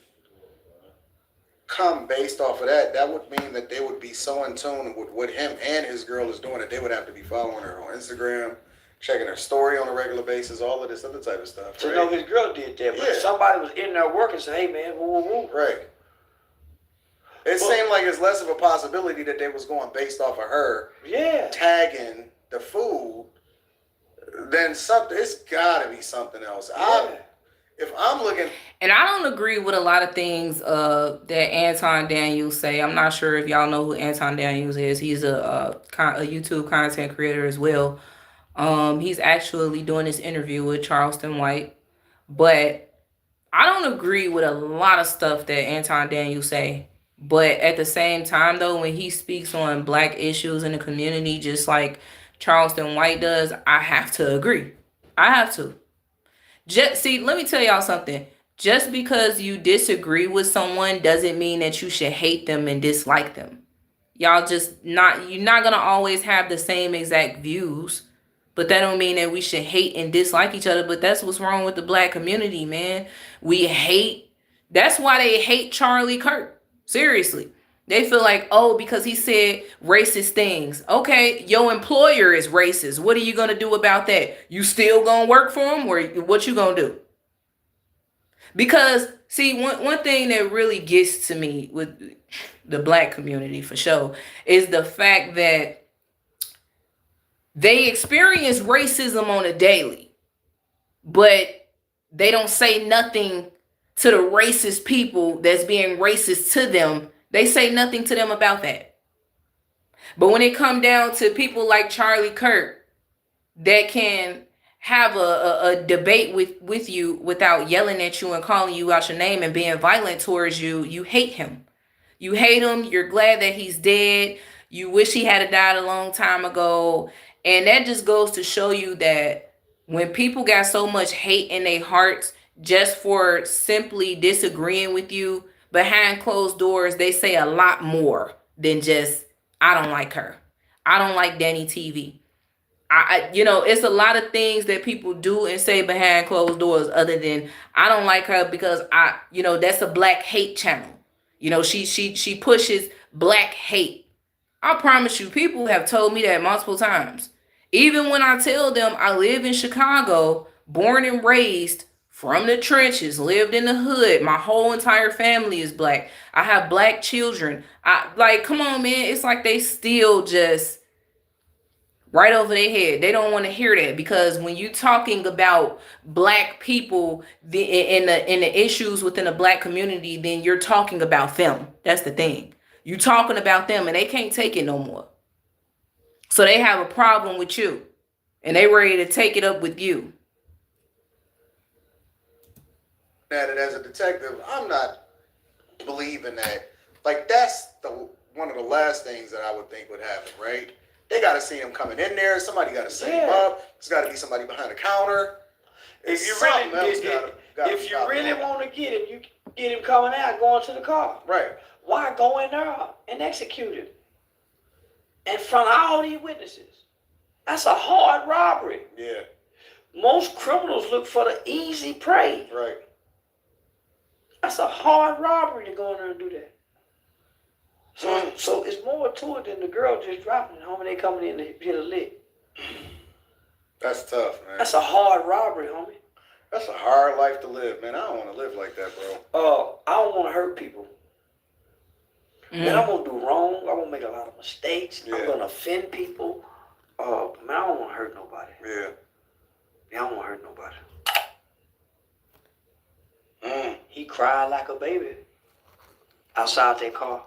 come based off of that, that would mean that they would be so in tune with what him and his girl is doing that they would have to be following her on Instagram, checking her story on a regular basis, all of this other type of stuff. So right? know his girl did that, but Yeah. somebody was in there working, say, hey man, woo, woo, woo. Right. It seemed like it's less of a possibility that they was going based off of her Yeah. tagging the food than something. It's gotta be something else. Yeah. If I'm looking, And I don't agree with a lot of things that Anton Daniels say. I'm not sure if y'all know who Anton Daniels is. He's a YouTube content creator as well. He's actually doing this interview with Charleston White. But I don't agree with a lot of stuff that Anton Daniels say. But at the same time, though, when he speaks on black issues in the community, just like Charleston White does, I have to agree. I have to. See, let me tell y'all something. Just because you disagree with someone doesn't mean that you should hate them and dislike them. You're not gonna always have the same exact views, but that don't mean that we should hate and dislike each other. But that's what's wrong with the black community, man. We hate. That's why they hate Charlie Kirk. Seriously. They feel like, oh, because he said racist things. Okay, your employer is racist. What are you going to do about that? You still going to work for him, or what you going to do? Because, see, one thing that really gets to me with the black community for sure is the fact that they experience racism on a daily, but they don't say nothing to the racist people that's being racist to them. They say nothing to them about that. But when it comes down to people like Charlie Kirk that can have a debate with you without yelling at you and calling you out your name and being violent towards you, you hate him. You hate him. You're glad that he's dead. You wish he had died a long time ago. And that just goes to show you that when people got so much hate in their hearts just for simply disagreeing with you, behind closed doors, they say a lot more than just, I don't like her. I don't like Danny TV. It's a lot of things that people do and say behind closed doors other than, I don't like her because that's a black hate channel. She pushes black hate. I promise you, people have told me that multiple times. Even when I tell them I live in Chicago, born and raised, from the trenches, lived in the hood. My whole entire family is black. I have black children. Come on, man. It's like they still just right over their head. They don't want to hear that, because when you talking about black people in the issues within the black community, then you're talking about them. That's the thing. You talking about them, and they can't take it no more. So they have a problem with you, and they ready to take it up with you. at it as a detective, I'm not believing that. Like, that's one of the last things that I would think would happen, right? They got to see him coming in there. Somebody got to set him up. There's got to be somebody behind the counter. If you really want to get him, you get him coming out, going to the car. Right. Why go in there and execute him in front of all these witnesses? That's a hard robbery. Yeah. Most criminals look for the easy prey. Right. That's a hard robbery to go in there and do that. So it's more to it than the girl just dropping it. Homie, they coming in to get a lick. That's tough, man. That's a hard robbery, homie. That's a hard life to live, man. I don't want to live like that, bro. I don't want to hurt people. Man, I'm gonna do wrong. I'm gonna make a lot of mistakes. Yeah. I'm gonna offend people. Man, I don't want to hurt nobody. Yeah. I don't want to hurt nobody. He cried like a baby. outside their car.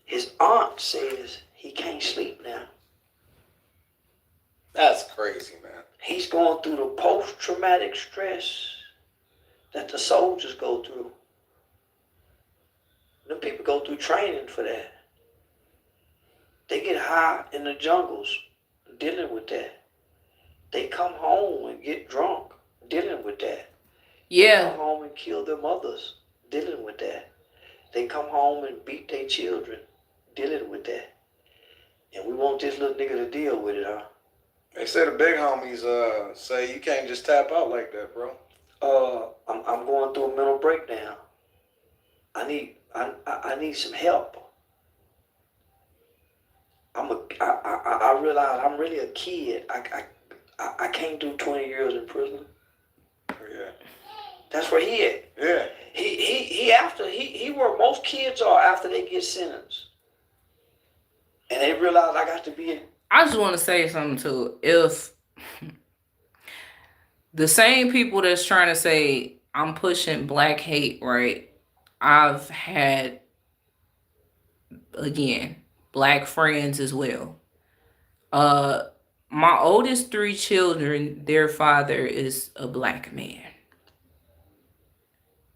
His aunt says he can't sleep now. That's crazy, man. He's going through the post-traumatic stress that the soldiers go through. Them people go through training for that. They get high in the jungles dealing with that. They come home and get drunk dealing with that. They Yeah. come home and kill their mothers dealing with that. They come home and beat their children dealing with that. And we want this little nigga to deal with it, huh? They say the big homies say you can't just tap out like that, bro. I'm going through a mental breakdown. I need some help. I realize I'm really a kid. I can't do 20 years in prison. Yeah. That's where he at. Yeah. He where most kids are after they get sentenced. And they realize I got to be in. I just want to say something too. If the same people that's trying to say I'm pushing black hate, right? I've had, again, black friends as well. My oldest 3 children, their father is a black man.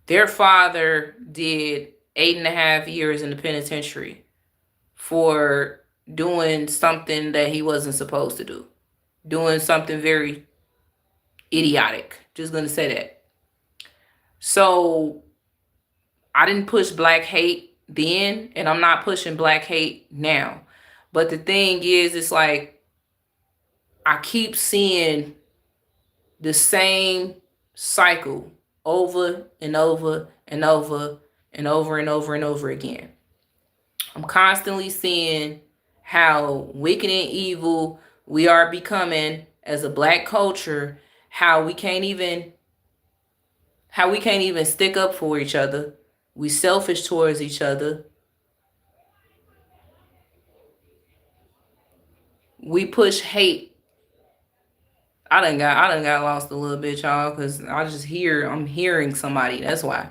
Their father did 8.5 years in the penitentiary for doing something that he wasn't supposed to do. Doing something very idiotic. Just gonna say that. So I didn't push black hate then, and I'm not pushing black hate now. But the thing is, it's like I keep seeing the same cycle over and over and over and over and over and over again. I'm constantly seeing how wicked and evil we are becoming as a black culture, how we can't even stick up for each other. We selfish towards each other. We push hate. I done got lost a little bit, y'all, because I'm hearing somebody. That's why.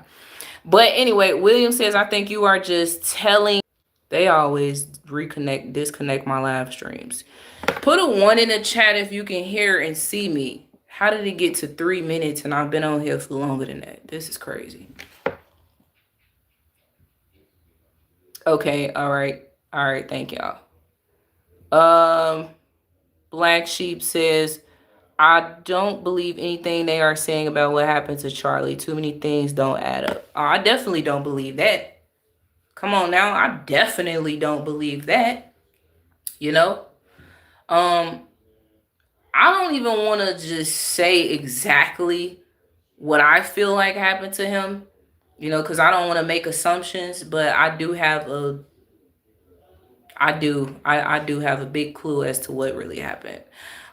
But anyway, William says, I think you are just telling. They always disconnect my live streams. Put a 1 in the chat if you can hear and see me. How did it get to 3 minutes and I've been on here for longer than that? This is crazy. Okay, all right. Thank y'all. Black Sheep says, I don't believe anything they are saying about what happened to Charlie. Too many things don't add up. Oh, I definitely don't believe that. Come on now, I definitely don't believe that. You know? I don't even want to just say exactly what I feel like happened to him, you know, because I don't want to make assumptions, but I do have a big clue as to what really happened.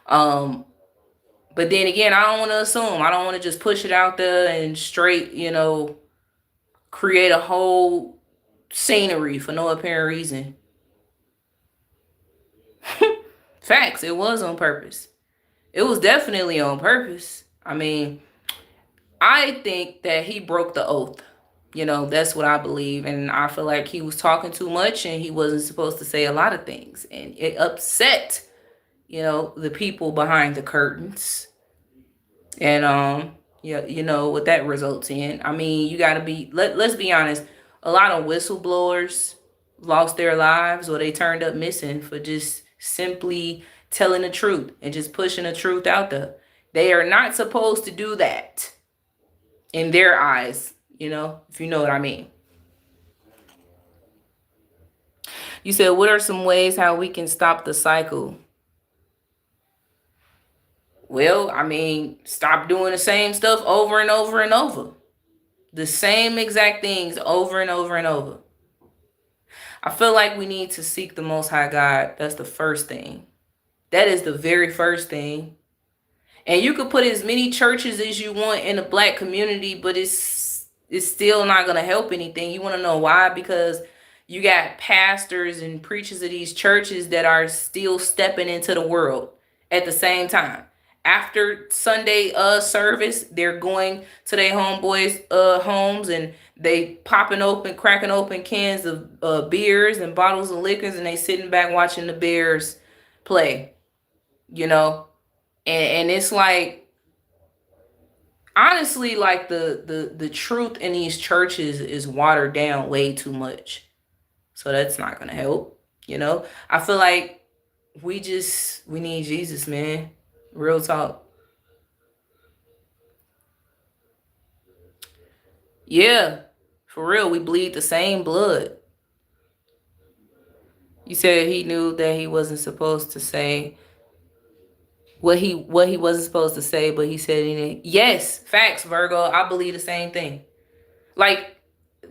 But then again, I don't want to assume. I don't want to just push it out there and straight, you know, create a whole scenery for no apparent reason. Facts, it was on purpose. It was definitely on purpose. I mean, I think that he broke the oath. You know, that's what I believe. And I feel like he was talking too much and he wasn't supposed to say a lot of things. And it upset, you know, the people behind the curtains. And, yeah, you know what that results in. I mean, you got to be, let's be honest. A lot of whistleblowers lost their lives or they turned up missing for just simply telling the truth and just pushing the truth out there. They are not supposed to do that in their eyes, you know, if you know what I mean. You said, what are some ways how we can stop the cycle? Well, I mean, stop doing the same stuff over and over and over. The same exact things over and over and over. I feel like we need to seek the Most High God. That's the first thing. That is the very first thing. And you could put as many churches as you want in the black community, but it's still not going to help anything. You want to know why? Because you got pastors and preachers of these churches that are still stepping into the world at the same time. after Sunday service, they're going to their homeboys' homes, and they cracking open cans of beers and bottles of liquors, and they sitting back watching the Bears play, you know. And it's like, honestly, like the truth in these churches is watered down way too much. So that's not gonna help, you know. I feel like we need Jesus, man. Real talk. Yeah, for real, we bleed the same blood. You said he knew that he wasn't supposed to say what he wasn't supposed to say, but he said it. Yes, facts, Virgo. I believe the same thing. Like,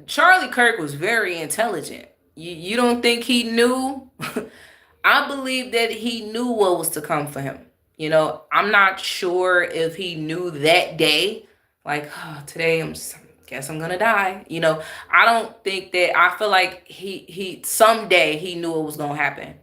Charlie Kirk was very intelligent. You don't think he knew? I believe that he knew what was to come for him. You know, I'm not sure if he knew that day, like, oh, today guess I'm gonna die. You know, I don't think that. I feel like he someday he knew it was gonna happen,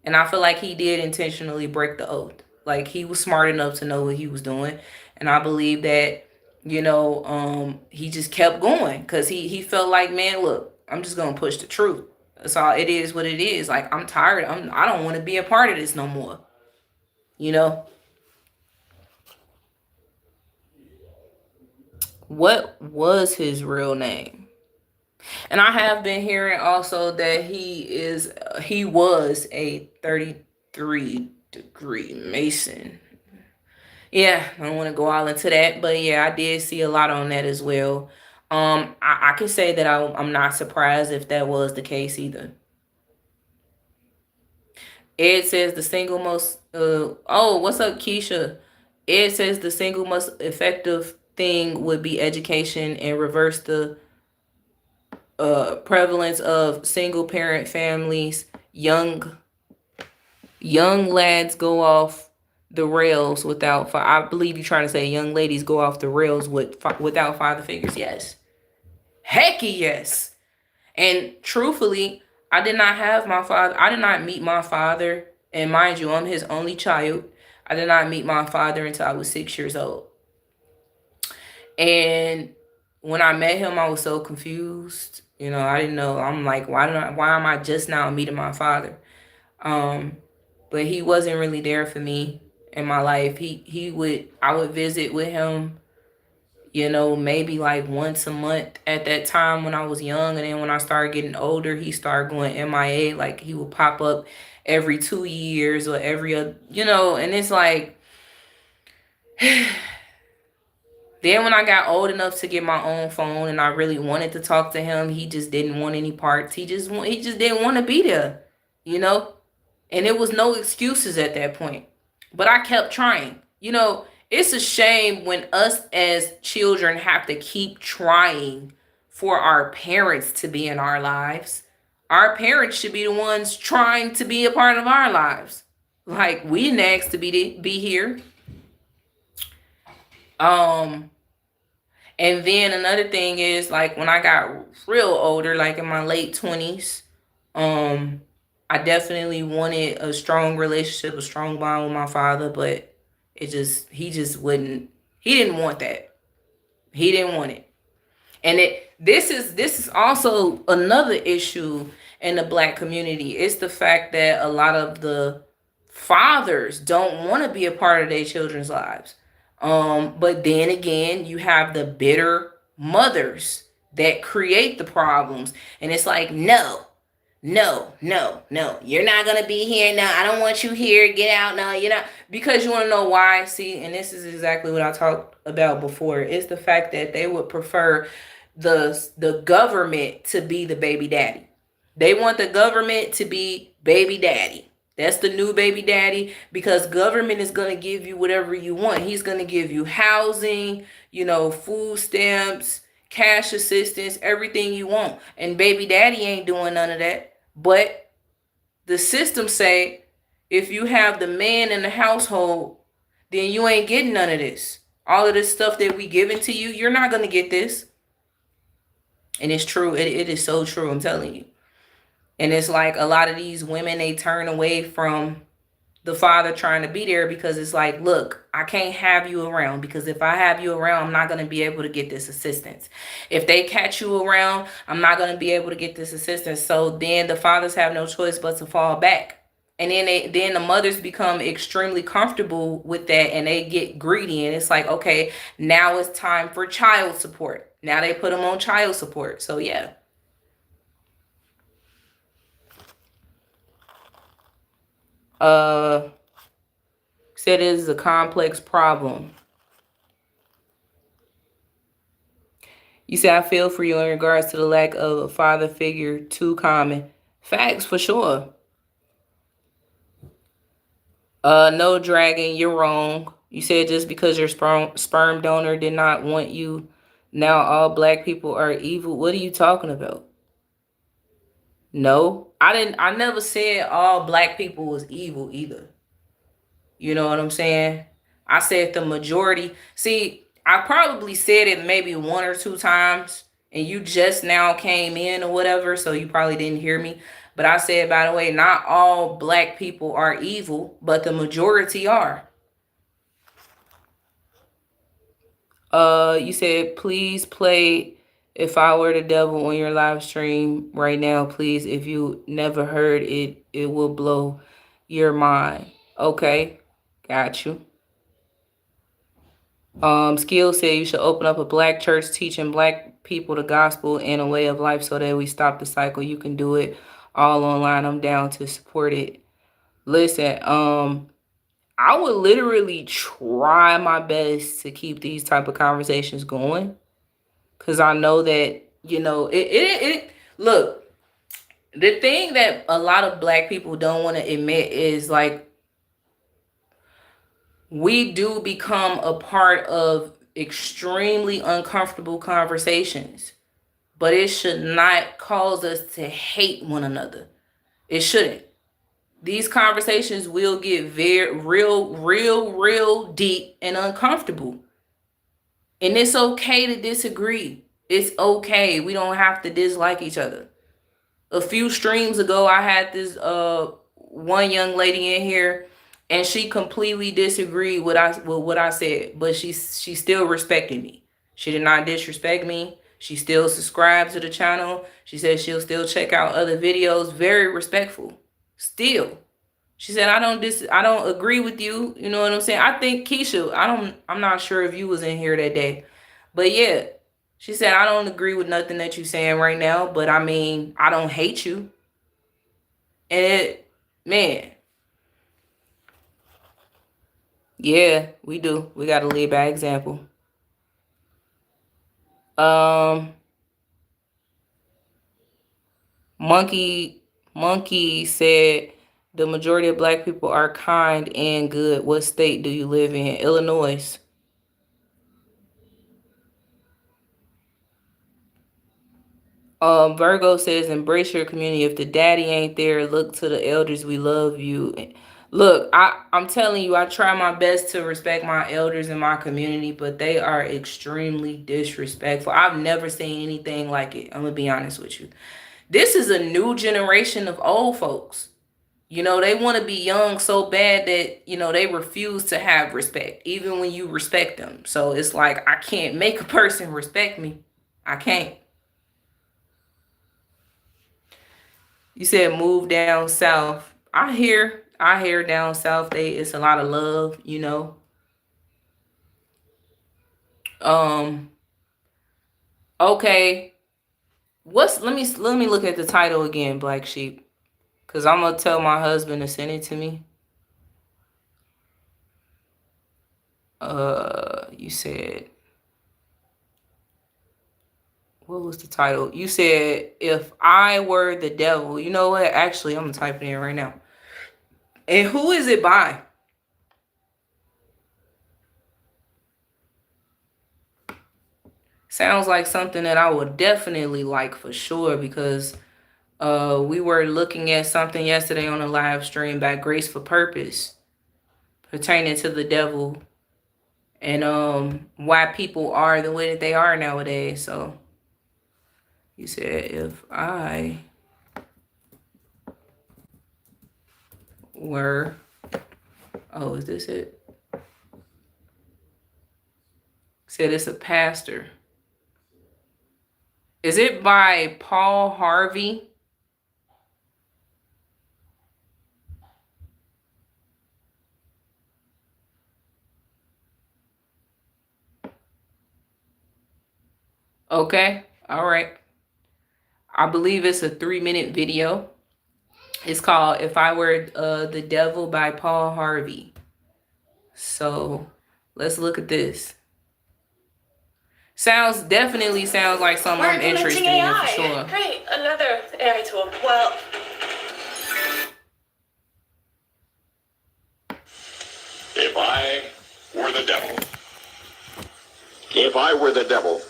and I feel like he did intentionally break the oath. Like, he was smart enough to know what he was doing, and I believe that, you know, he just kept going because he felt like, man, look, I'm just gonna push the truth. That's all. It is what it is. Like, I'm tired. I don't want to be a part of this no more. You know. What was his real name? And I have been hearing also that he was a 33-degree Mason. Yeah, I don't want to go all into that, but yeah, I did see a lot on that as well. I can say that I'm not surprised if that was the case either. Ed says the single most oh, what's up, Keisha? Ed says the single most effective thing would be education and reverse the prevalence of single parent families. Young lads go off the rails without. I believe you're trying to say young ladies go off the rails without father figures. Yes, hecky yes. And truthfully, I did not have my father. I did not meet my father, and mind you, I'm his only child. I did not meet my father until I was 6 years old. And when I met him, I was so confused. You know, I didn't know. I'm like, why am I just now meeting my father? But he wasn't really there for me in my life. I would visit with him, you know, maybe like once a month at that time when I was young. And then when I started getting older, he started going MIA. Like, he would pop up every 2 years or every other, you know, and it's like, then when I got old enough to get my own phone and I really wanted to talk to him, he just didn't want any parts. He just didn't want to be there, you know? And it was no excuses at that point. But I kept trying. You know, it's a shame when us as children have to keep trying for our parents to be in our lives. Our parents should be the ones trying to be a part of our lives. Like, we didn't ask to be here. And then another thing is, like, when I got real older, like in my late 20s, I definitely wanted a strong relationship, a strong bond with my father, but he just he didn't want that. He didn't want it. And this is also another issue in the Black community. It's the fact that a lot of the fathers don't want to be a part of their children's lives. But then again, you have the bitter mothers that create the problems. And it's like, no, you're not going to be here. No, I don't want you here. Get out. No, you're not. Because you want to know why. See, and this is exactly what I talked about before. It's the fact that they would prefer the government to be the baby daddy. They want the government to be baby daddy. That's the new baby daddy, because government is going to give you whatever you want. He's going to give you housing, you know, food stamps, cash assistance, everything you want. And baby daddy ain't doing none of that. But the system say, if you have the man in the household, then you ain't getting none of this. All of this stuff that we giving to you, you're not going to get this. And it's true. It is so true. I'm telling you. And it's like a lot of these women, they turn away from the father trying to be there, because it's like, look, I can't have you around, because if I have you around, I'm not going to be able to get this assistance. If they catch you around, I'm not going to be able to get this assistance. So then the fathers have no choice but to fall back. And then the mothers become extremely comfortable with that, and they get greedy, and it's like, okay, now it's time for child support. Now they put them on child support. So yeah. Said it is a complex problem. You said, I feel for you in regards to the lack of a father figure, too common. Facts for sure. No, Dragon, you're wrong. You said just because your sperm donor did not want you, now all black people are evil. What are you talking about? No, I never said all black people was evil either. You know what I'm saying? I said the majority. See, I probably said it maybe one or two times, and you just now came in or whatever, so you probably didn't hear me. But I said, by the way, not all black people are evil, but the majority are. You said, please play If I Were the Devil on your live stream right now, please. If you never heard it, it will blow your mind. Okay, got you. Skill said you should open up a black church teaching black people the gospel and a way of life so that we stop the cycle. You can do it all online. I'm down to support it. Listen, I would literally try my best to keep these type of conversations going, because I know that, you know, it look, the thing that a lot of black people don't want to admit is, like, we do become a part of extremely uncomfortable conversations, but it should not cause us to hate one another. It shouldn't. These conversations will get very real deep and uncomfortable. And it's okay to disagree. It's okay. We don't have to dislike each other. A few streams ago, I had this one young lady in here, and she completely disagreed with what I said, but she still respected me. She did not disrespect me. She still subscribed to the channel. She said she'll still check out other videos. Very respectful. Still. She said, I don't agree with you. You know what I'm saying? I think Keisha, I'm not sure if you was in here that day. But yeah, she said, I don't agree with nothing that you're saying right now, but I mean, I don't hate you. And man, yeah, we do. We got to lead by example. Monkey said the majority of black people are kind and good. What state do you live in? Illinois. Virgo says, embrace your community. If the daddy ain't there, look to the elders. We love you. Look, I'm telling you, I try my best to respect my elders in my community, but they are extremely disrespectful. I've never seen anything like it. I'm going to be honest with you. This is a new generation of old folks. You know, they want to be young so bad that, you know, they refuse to have respect, even when you respect them. So it's like, I can't make a person respect me. I can't. You said move down south. I hear down south it's a lot of love, you know. Okay. Let me look at the title again, Black Sheep. Cause I'm gonna tell my husband to send it to me. You said, what was the title? You said, if I were the devil. You know what? Actually, I'm gonna type it in right now. And who is it by? Sounds like something that I would definitely like for sure, because we were looking at something yesterday on a live stream by Grace for Purpose pertaining to the devil and why people are the way that they are nowadays. So you said, if I were Oh, is this it? Said it's a pastor. Is it by Paul Harvey? Okay, all right. I believe it's a 3-minute video. It's called If I Were the Devil by Paul Harvey. So let's look at this. Definitely sounds like something I'm interested in for sure. Great, another AI tool. Well, if I were the devil. If I were the devil.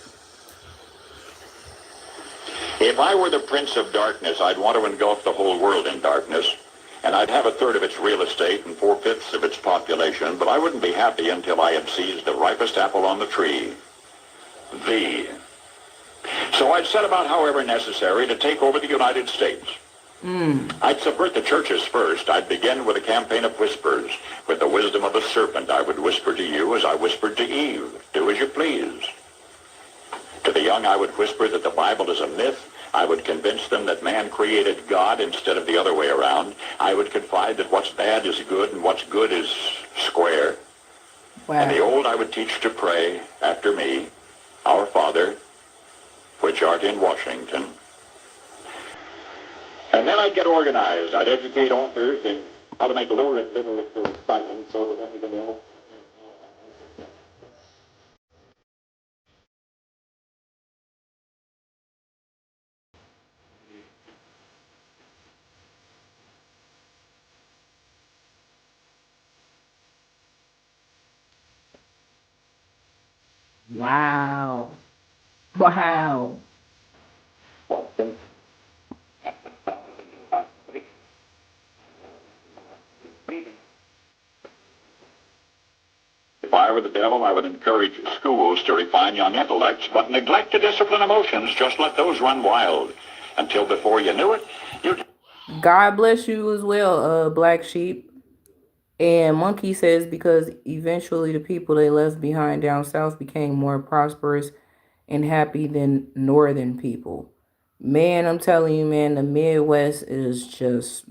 If I were the prince of darkness, I'd want to engulf the whole world in darkness. And I'd have 1/3 of its real estate and 4/5 of its population, but I wouldn't be happy until I had seized the ripest apple on the tree. Thee. So I'd set about, however necessary, to take over the United States. I'd subvert the churches first. I'd begin with a campaign of whispers. With the wisdom of a serpent, I would whisper to you as I whispered to Eve. Do as you please. To the young, I would whisper that the Bible is a myth. I would convince them that man created God instead of the other way around. I would confide that what's bad is good and what's good is square. Wow. And the old I would teach to pray after me, Our Father, which art in Washington. And then I'd get organized. I'd educate authors in how to make lower and middle silence so that everybody else. Wow. Wow. If I were the devil, I would encourage schools to refine young intellects, but neglect to discipline emotions. Just let those run wild. Until before you knew it, you... God bless you as well, Black Sheep. And Monkey says because eventually the people they left behind down south became more prosperous and happy than northern people. Man, I'm telling you, man, the Midwest is just,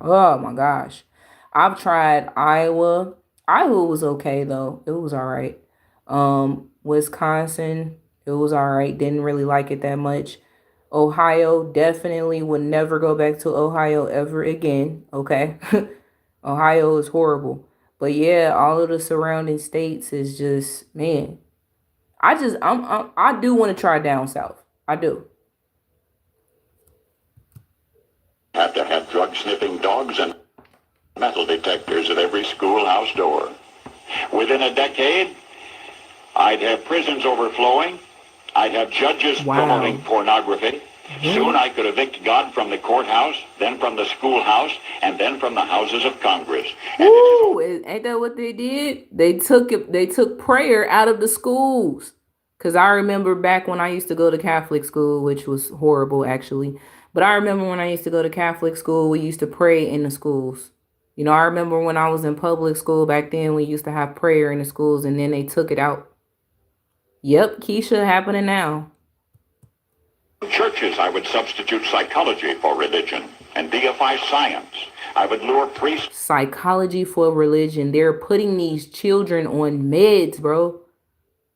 oh my gosh. I've tried Iowa. Iowa was okay though. It was all right. Wisconsin, it was all right. Didn't really like it that much. Ohio, definitely would never go back to Ohio ever again. Okay. Ohio is horrible. But yeah, all of the surrounding states is just, man. I do want to try down south. I do. have to have drug-sniffing dogs and metal detectors at every schoolhouse door. Within a decade, I'd have prisons overflowing. I'd have judges promoting pornography. Soon I could evict God from the courthouse, then from the schoolhouse, and then from the houses of Congress. Ooh, ain't that what they did? They took prayer out of the schools. Because I remember back when I used to go to Catholic school, which was horrible actually. But I remember when I used to go to Catholic school, we used to pray in the schools. You know, I remember when I was in public school back then, we used to have prayer in the schools and then they took it out. Yep, Keisha, happening now. Churches, I would substitute psychology for religion and deify science. I would lure priests. Psychology for religion. They're putting these children on meds, bro.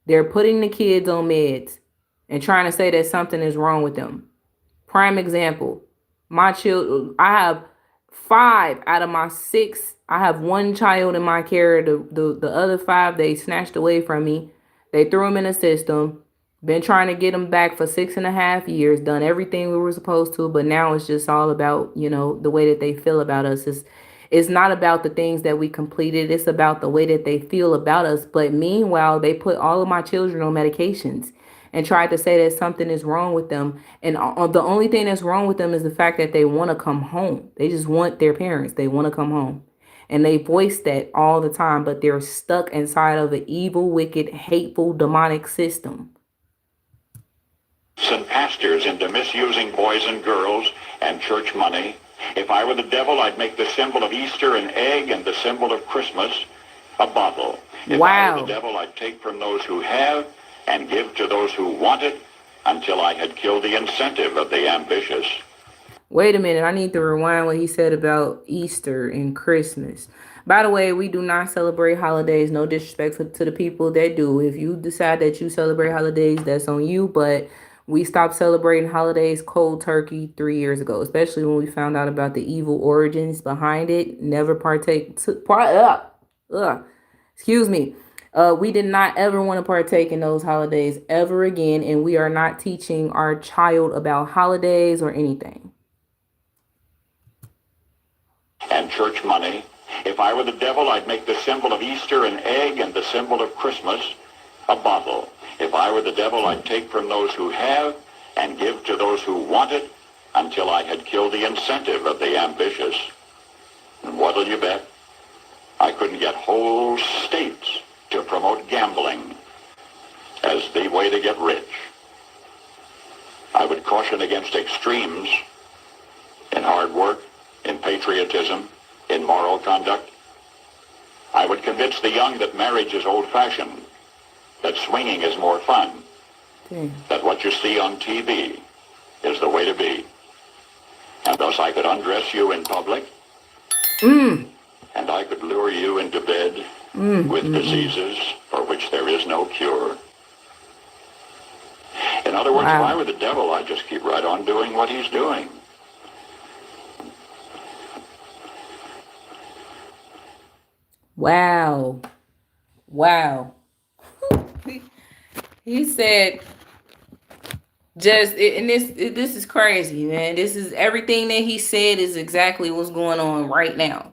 They're putting the kids on meds and trying to say that something is wrong with them. Prime example, my children, I have 5 out of my 6. I have 1 child in my care. The other 5, they snatched away from me. They threw them in the system. Been trying to get them back for 6.5 years. Done everything we were supposed to. But now it's just all about, you know, the way that they feel about us. It's not about the things that we completed. It's about the way that they feel about us. But meanwhile, they put all of my children on medications and tried to say that something is wrong with them. And the only thing that's wrong with them is the fact that they want to come home. They just want their parents. They want to come home. And they voice that all the time, but they're stuck inside of an evil, wicked, hateful, demonic system. And pastors into misusing boys and girls and church money If I were the devil, I'd make the symbol of Easter an egg and the symbol of Christmas a bottle. If I were the devil, I'd take from those who have and give to those who want it until I had killed the incentive of the ambitious. Wait a minute. I need to rewind what he said about Easter and Christmas. By the way, we do not celebrate holidays. No disrespect to the people that do. If you decide that you celebrate holidays, that's on you. But we stopped celebrating holidays cold turkey 3 years ago, especially when we found out about the evil origins behind it. Never excuse me. We did not ever want to partake in those holidays ever again. And we are not teaching our child about holidays or anything. And church money. If I were the devil, I'd make the symbol of Easter an egg and the symbol of Christmas a bottle. If I were the devil, I'd take from those who have and give to those who want it until I had killed the incentive of the ambitious. And what'll you bet? I couldn't get whole states to promote gambling as the way to get rich. I would caution against extremes in hard work, in patriotism, in moral conduct. I would convince the young that marriage is old-fashioned, that swinging is more fun, that what you see on TV is the way to be. And thus I could undress you in public, and I could lure you into bed with diseases for which there is no cure. In other words, if I were the devil, I'd just keep right on doing what he's doing. Wow. He said, and this is crazy, man. This is everything that he said is exactly what's going on right now.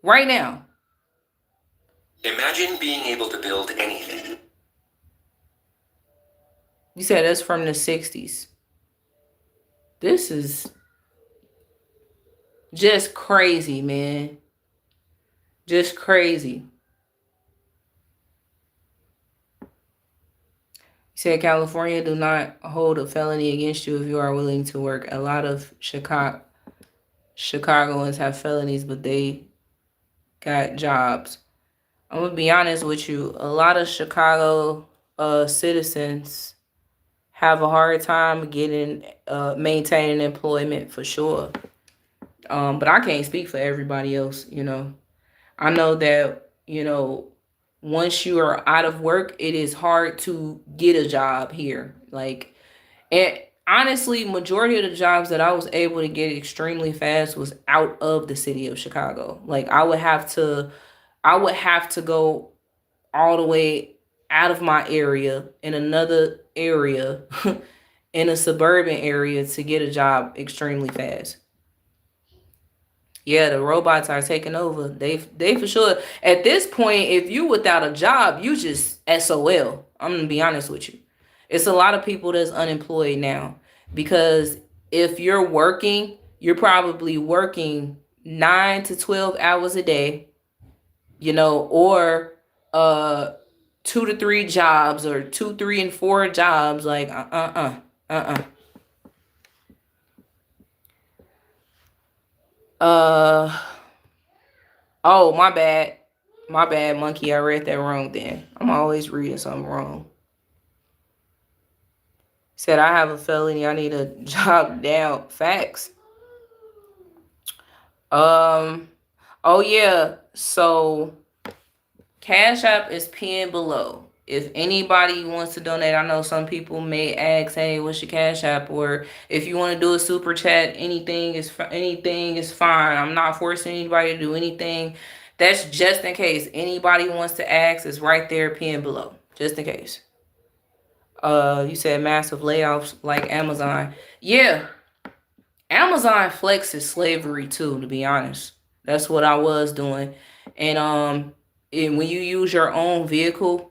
Right now. Imagine being able to build anything. You said that's from the 60s. This is just crazy, man. Just crazy. He said California do not hold a felony against you if you are willing to work. A lot of Chicagoans have felonies, but they got jobs. I'm going to be honest with you. A lot of Chicago citizens have a hard time maintaining employment for sure. But I can't speak for everybody else, you know. I know that, you know, once you are out of work, it is hard to get a job here. Like, and honestly, majority of the jobs that I was able to get extremely fast was out of the city of Chicago. Like, I would have to go all the way out of my area in another area in a suburban area to get a job extremely fast. Yeah, the robots are taking over. They for sure. At this point, if you without a job, you just SOL. I'm gonna be honest with you. It's a lot of people that's unemployed now because if you're working, you're probably working 9 to 12 hours a day, you know, or 2 to 3 jobs or 2, 3, and 4 jobs. Like oh, my bad, monkey. I read that wrong then. I'm always reading something wrong. Said I have a felony. I need a job now. Facts. Oh yeah. So Cash App is pinned below. If anybody wants to donate, I know some people may ask, "Hey, what's your Cash App?" Or if you want to do a super chat, anything is fine. I'm not forcing anybody to do anything. That's just in case anybody wants to ask. It's right there, pinned below, just in case. You said massive layoffs like Amazon. Yeah, Amazon flexes slavery too. To be honest, that's what I was doing, and when you use your own vehicle.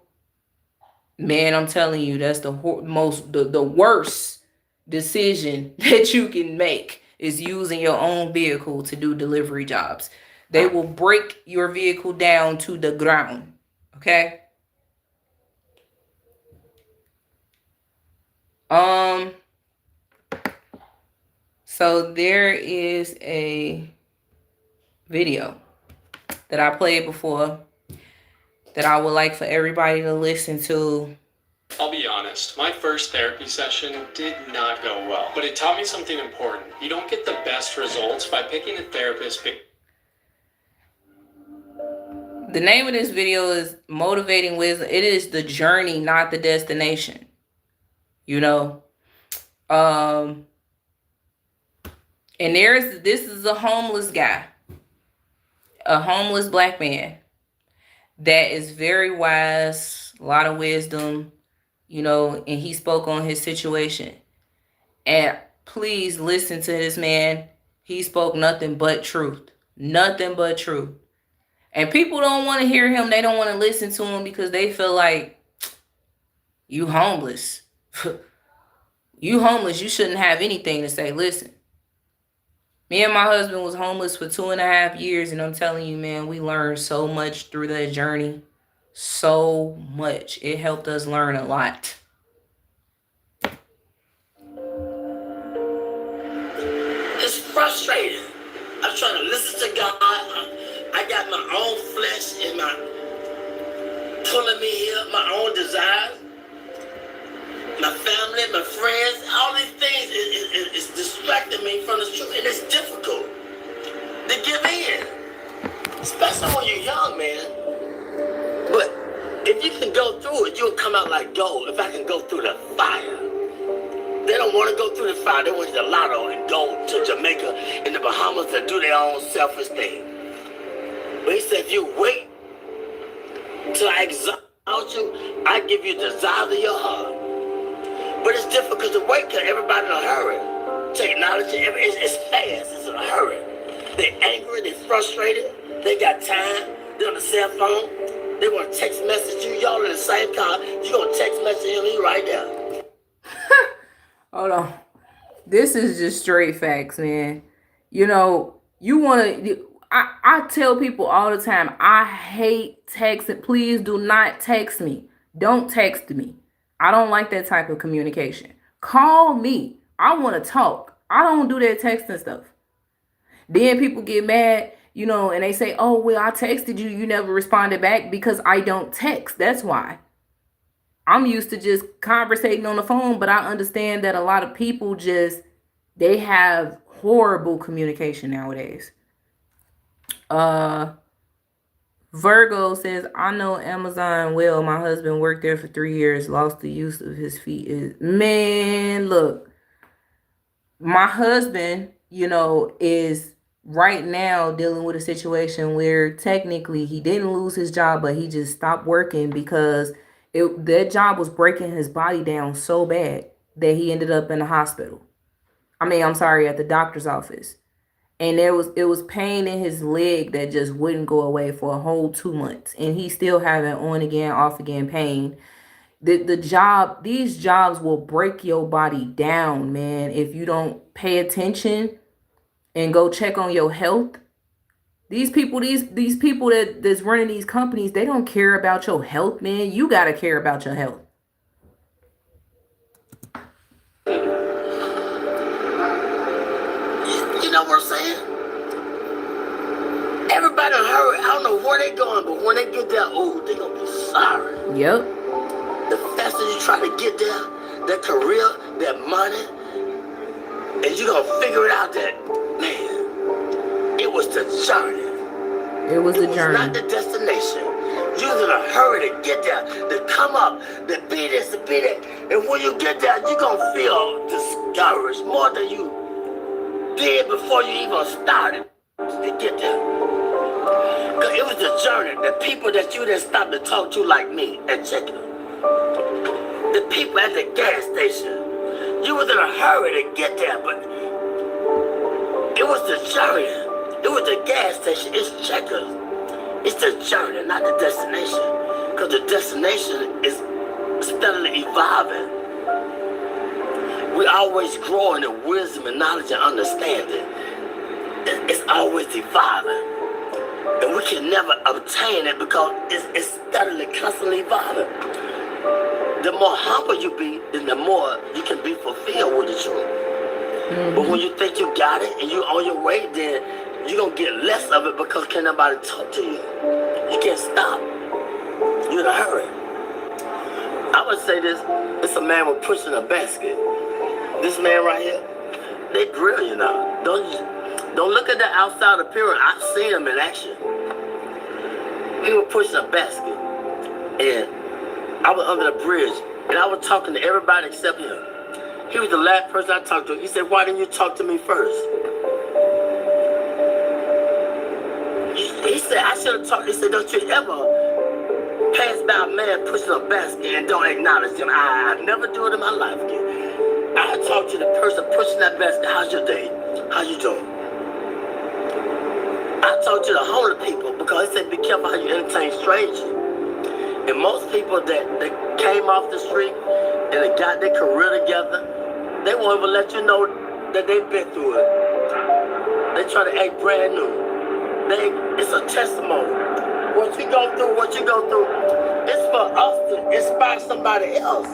Man, I'm telling you, that's the worst decision that you can make is using your own vehicle to do delivery jobs. They will break your vehicle down to the ground. Okay? So there is a video that I played before that I would like for everybody to listen to. I'll be honest, my first therapy session did not go well, but it taught me something important. You don't get the best results by picking a therapist. The name of this video is Motivating Wisdom. It is the journey, not the destination. You know? And this is a homeless guy. A homeless black man that is very wise, a lot of wisdom, you know, and he spoke on his situation. And please listen to this man. He spoke nothing but truth. Nothing but truth. And people don't want to hear him. They don't want to listen to him because they feel like, you homeless. You homeless. You shouldn't have anything to say. Listen. Me and my husband was homeless for 2.5 years, and I'm telling you, man, we learned so much through that journey. So much. It helped us learn a lot. It's frustrating. I'm trying to listen to God. I got my own flesh and my pulling me here, my own desires. My family, my friends, all these things is distracting me from the truth, and it's difficult to give in, especially when you're young, man. But if you can go through it, you'll come out like gold. If I can go through the fire, they don't want to go through the fire. They want the lotto and go to Jamaica and the Bahamas to do their own selfish thing. But he said, if you wait till I exalt you, I give you the desires of your heart. But it's difficult to wait because everybody in a hurry. Technology, it's fast, it's in a hurry. They're angry, they're frustrated, they got time, they're on the cell phone, they want to text message you, y'all in the same car, you going to text message him, he right there. Hold on. This is just straight facts, man. You know, you want to... I tell people all the time, I hate texting. Please do not text me. Don't text me. I don't like that type of communication. Call me. I want to talk. I don't do that texting stuff. Then people get mad, you know, and they say, oh, well, I texted you. You never responded back because I don't text. That's why. I'm used to just conversating on the phone, but I understand that a lot of people they have horrible communication nowadays. Virgo says, I know Amazon well. My husband worked there for 3 years, lost the use of his feet. Man, look, my husband, you know, is right now dealing with a situation where technically he didn't lose his job, but he just stopped working because that job was breaking his body down so bad that he ended up in the hospital. At the doctor's office. And it was pain in his leg that just wouldn't go away for a whole 2 months. And he's still having on again, off again pain. These jobs will break your body down, man. If you don't pay attention and go check on your health. These people that's running these companies, they don't care about your health, man. You got to care about your health. You know what I'm saying? Everybody in a hurry. I don't know where they going, but when they get there, they going to be sorry. Yep. The faster you try to get there, that career, that money, and you going to figure it out that, man, it was the journey. It was the journey. Not the destination. You was in a hurry to get there, to come up, to be this, to be that. And when you get there, you're going to feel discouraged more than you did before you even started to get there. Because it was the journey. The people that you didn't stop to talk to like me at Chicken. The people at the gas station. You was in a hurry to get there, but it was the journey. It was the gas station. It's Checkers. It's the journey, not the destination. Because the destination is steadily evolving. We're always growing in wisdom and knowledge and understanding. It's always evolving. And we can never obtain it because it's steadily, constantly evolving. The more humble you be, then the more you can be fulfilled with the truth. But when you think you got it and you on your way, then you're going to get less of it because can't nobody talk to you. You can't stop. You're in a hurry. I would say this. It's a man with pushing a basket. This man right here, they grill you now. Don't look at the outside appearance. I've seen him in action. He was pushing a basket. And I was under the bridge. And I was talking to everybody except him. He was the last person I talked to. He said, why didn't you talk to me first? He said, I should have talked. He said, don't you ever pass by a man pushing a basket and don't acknowledge him. I'd never do it in my life again. I talk to the person pushing that basket. How's your day? How you doing? I talk to the homeless people because he said, be careful how you entertain strangers. And most people that came off the street and they got their career together, they won't even let you know that they've been through it. They try to act brand new. It's a testimony. What you go through, it's for us to inspire somebody else.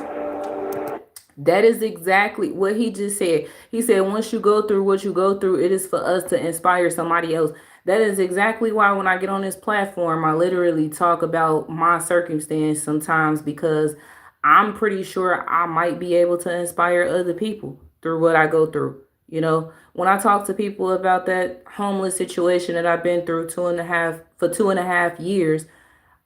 That is exactly what he just said. He said, once you go through what you go through, it is for us to inspire somebody else. That is exactly why when I get on this platform, I literally talk about my circumstance sometimes, because I'm pretty sure I might be able to inspire other people through what I go through. You know, when I talk to people about that homeless situation that I've been through 2.5 years,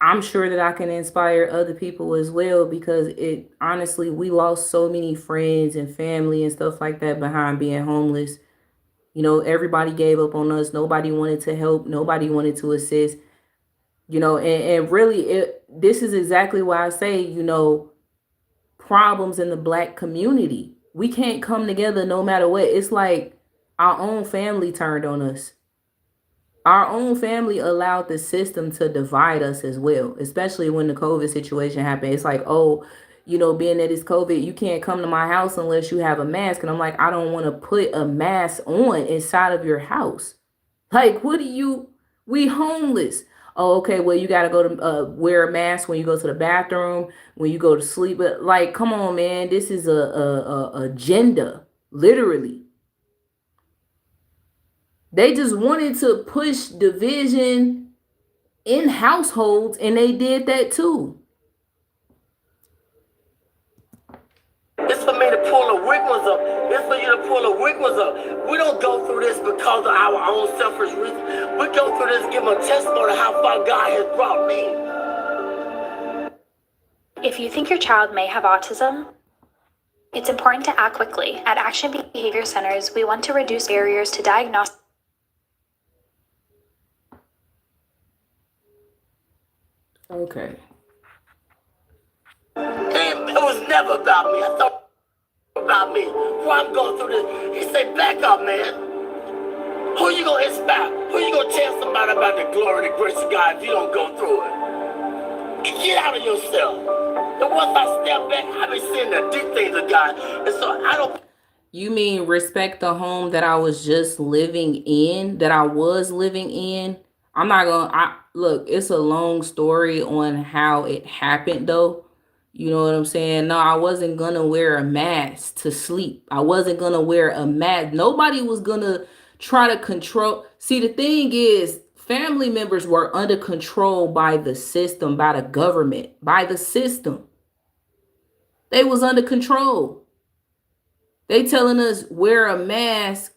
I'm sure that I can inspire other people as well, because it honestly, we lost so many friends and family and stuff like that behind being homeless. You know, everybody gave up on us. Nobody wanted to help. Nobody wanted to assist. You know, and really, this is exactly why I say, you know, problems in the Black community. We can't come together no matter what. It's like our own family turned on us. Our own family allowed the system to divide us as well, especially when the COVID situation happened. It's like, oh, you know, being that it's COVID, you can't come to my house unless you have a mask. And I'm like, I don't want to put a mask on inside of your house. Like, we homeless. Oh, okay, well, you got to go to wear a mask when you go to the bathroom, when you go to sleep. But like, come on, man, this is a agenda, literally. They just wanted to push division in households, and they did that too. It's for me to pull the weak ones up. It's for you to pull the weak ones up. We don't go through this because of our own selfish reasons. We go through this to give them a testimony of how far God has brought me. If you think your child may have autism, it's important to act quickly. At Action Behavior Centers, we want to reduce barriers to diagnosis. Okay. And it was never about me. I thought about me. Why I'm going through this. He said, back up, man. Who you going to inspire? Who you going to tell somebody about the glory and the grace of God if you don't go through it? Get out of yourself. And once I step back, I be seeing the deep things of God. And so I don't... You mean respect the home that I was just living in, that I was living in? I'm not gonna, look, it's a long story on how it happened though. You know what I'm saying? No, I wasn't gonna wear a mask to sleep. I wasn't gonna wear a mask. Nobody was gonna try to control. See, the thing is, family members were under control by the system, by the government, by the system. They was under control. They telling us wear a mask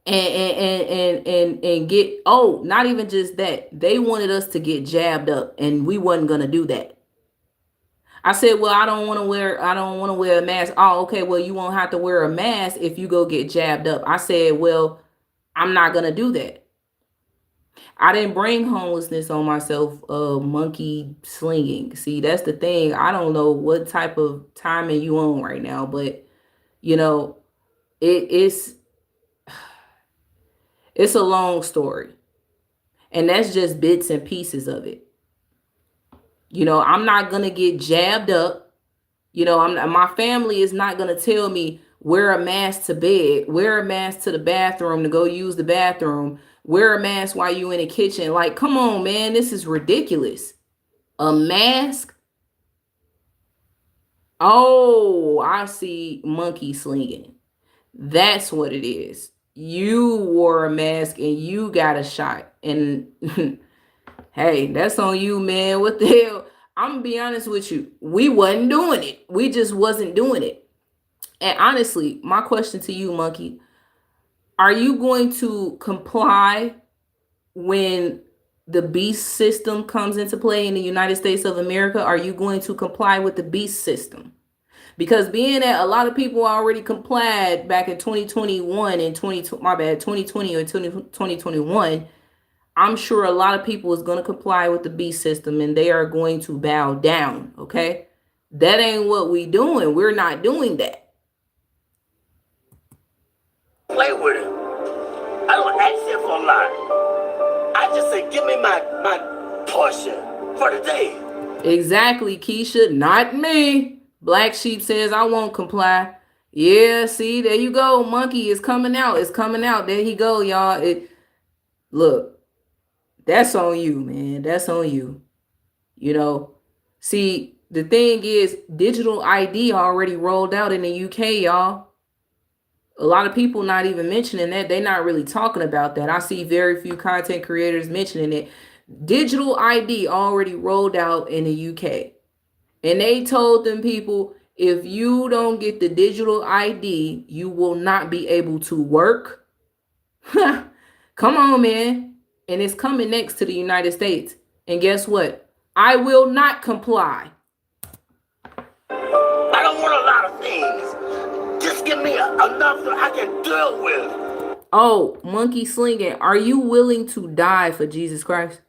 and get, oh, not even just that. They wanted us to get jabbed up, and we wasn't gonna do that. I said, well, I don't want to wear a mask. Oh, okay, well, you won't have to wear a mask if you go get jabbed up. I said, well, I'm not gonna do that. I didn't bring homelessness on myself, monkey slinging. See, that's the thing. I don't know what type of timing you on right now, but you know, it's a long story. And that's just bits and pieces of it. You know, I'm not going to get jabbed up. You know, my family is not going to tell me wear a mask to bed, wear a mask to the bathroom to go use the bathroom, wear a mask while you in the kitchen. Like, come on, man, this is ridiculous. A mask? Oh, I see monkey slinging. That's what it is. You wore a mask and you got a shot. And hey, that's on you, man. What the hell? I'm gonna be honest with you. We wasn't doing it. We just wasn't doing it. And honestly, my question to you, Monkey, are you going to comply when the beast system comes into play in the United States of America? Are you going to comply with the beast system? Because being that a lot of people already complied back in 2021 and 2020 or 2021, I'm sure a lot of people is going to comply with the beast system and they are going to bow down, okay? That ain't what we doing. We're not doing that. Play with him. I don't ask him for a lot. I just say, give me my portion for the day. Exactly, Keisha. Not me. Black Sheep says, I won't comply. Yeah, see, there you go. Monkey is coming out. It's coming out. There he go, y'all. Look, that's on you, man. That's on you. You know, see, the thing is, digital ID already rolled out in the UK, y'all. A lot of people not even mentioning that. They're not really talking about that. I see very few content creators mentioning it. Digital ID already rolled out in the UK. And they told them people, if you don't get the digital ID, you will not be able to work. Come on, man. And it's coming next to the United States. And guess what? I will not comply. I don't want a lot of things. Just give me enough that I can deal with. Oh, Monkey Slinging, are you willing to die for Jesus Christ?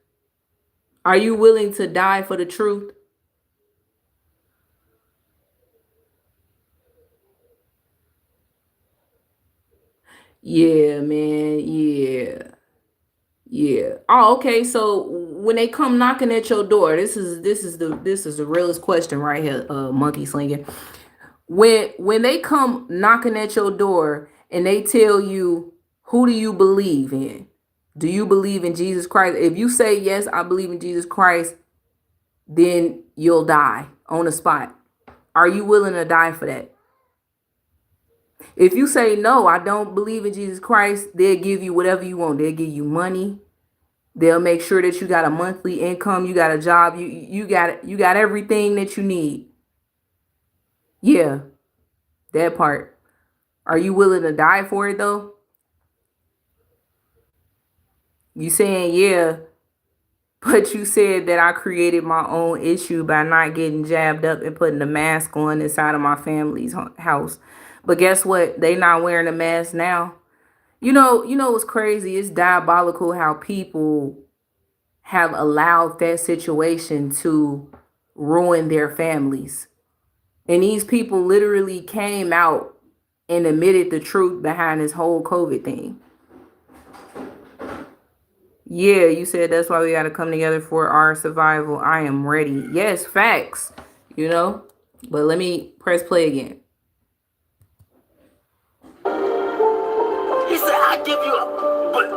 Are you willing to die for the truth? Yeah, man. Yeah. Oh, okay. So when they come knocking at your door, this is the realest question right here, Monkey Slinging. When they come knocking at your door and they tell you, who do you believe in? Do you believe in Jesus Christ? If you say yes, I believe in Jesus Christ, then you'll die on the spot. Are you willing to die for that? If you say no, I don't believe in Jesus Christ, they'll give you whatever you want. They'll give you money. They'll make sure that you got a monthly income, you got a job, you got everything that you need. Yeah, that part. Are you willing to die for it though? You saying yeah, but you said that I created my own issue by not getting jabbed up and putting the mask on inside of my family's house. But guess what? They not wearing a mask now. You know what's crazy? It's diabolical how people have allowed that situation to ruin their families. And these people literally came out and admitted the truth behind this whole COVID thing. Yeah, you said that's why we got to come together for our survival. I am ready. Yes, facts, But let me press play again. He said, I give you but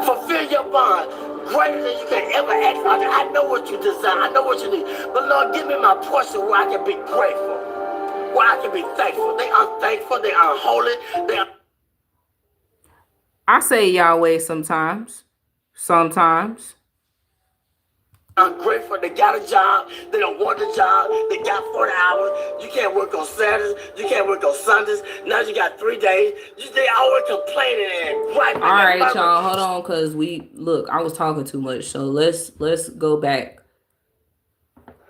fulfill your bond greater than you can ever ask. I know what you desire. I know what you need. But Lord, give me my portion where I can be grateful, where I can be thankful. They unthankful. They unholy. I say Yahweh sometimes. Ungrateful. They got a job. They don't want the job. They got 40 hours. You can't work on Saturdays. You can't work on Sundays. Now you got 3 days. They always complaining and griping. All right, y'all, hold on, cause I was talking too much. So let's go back.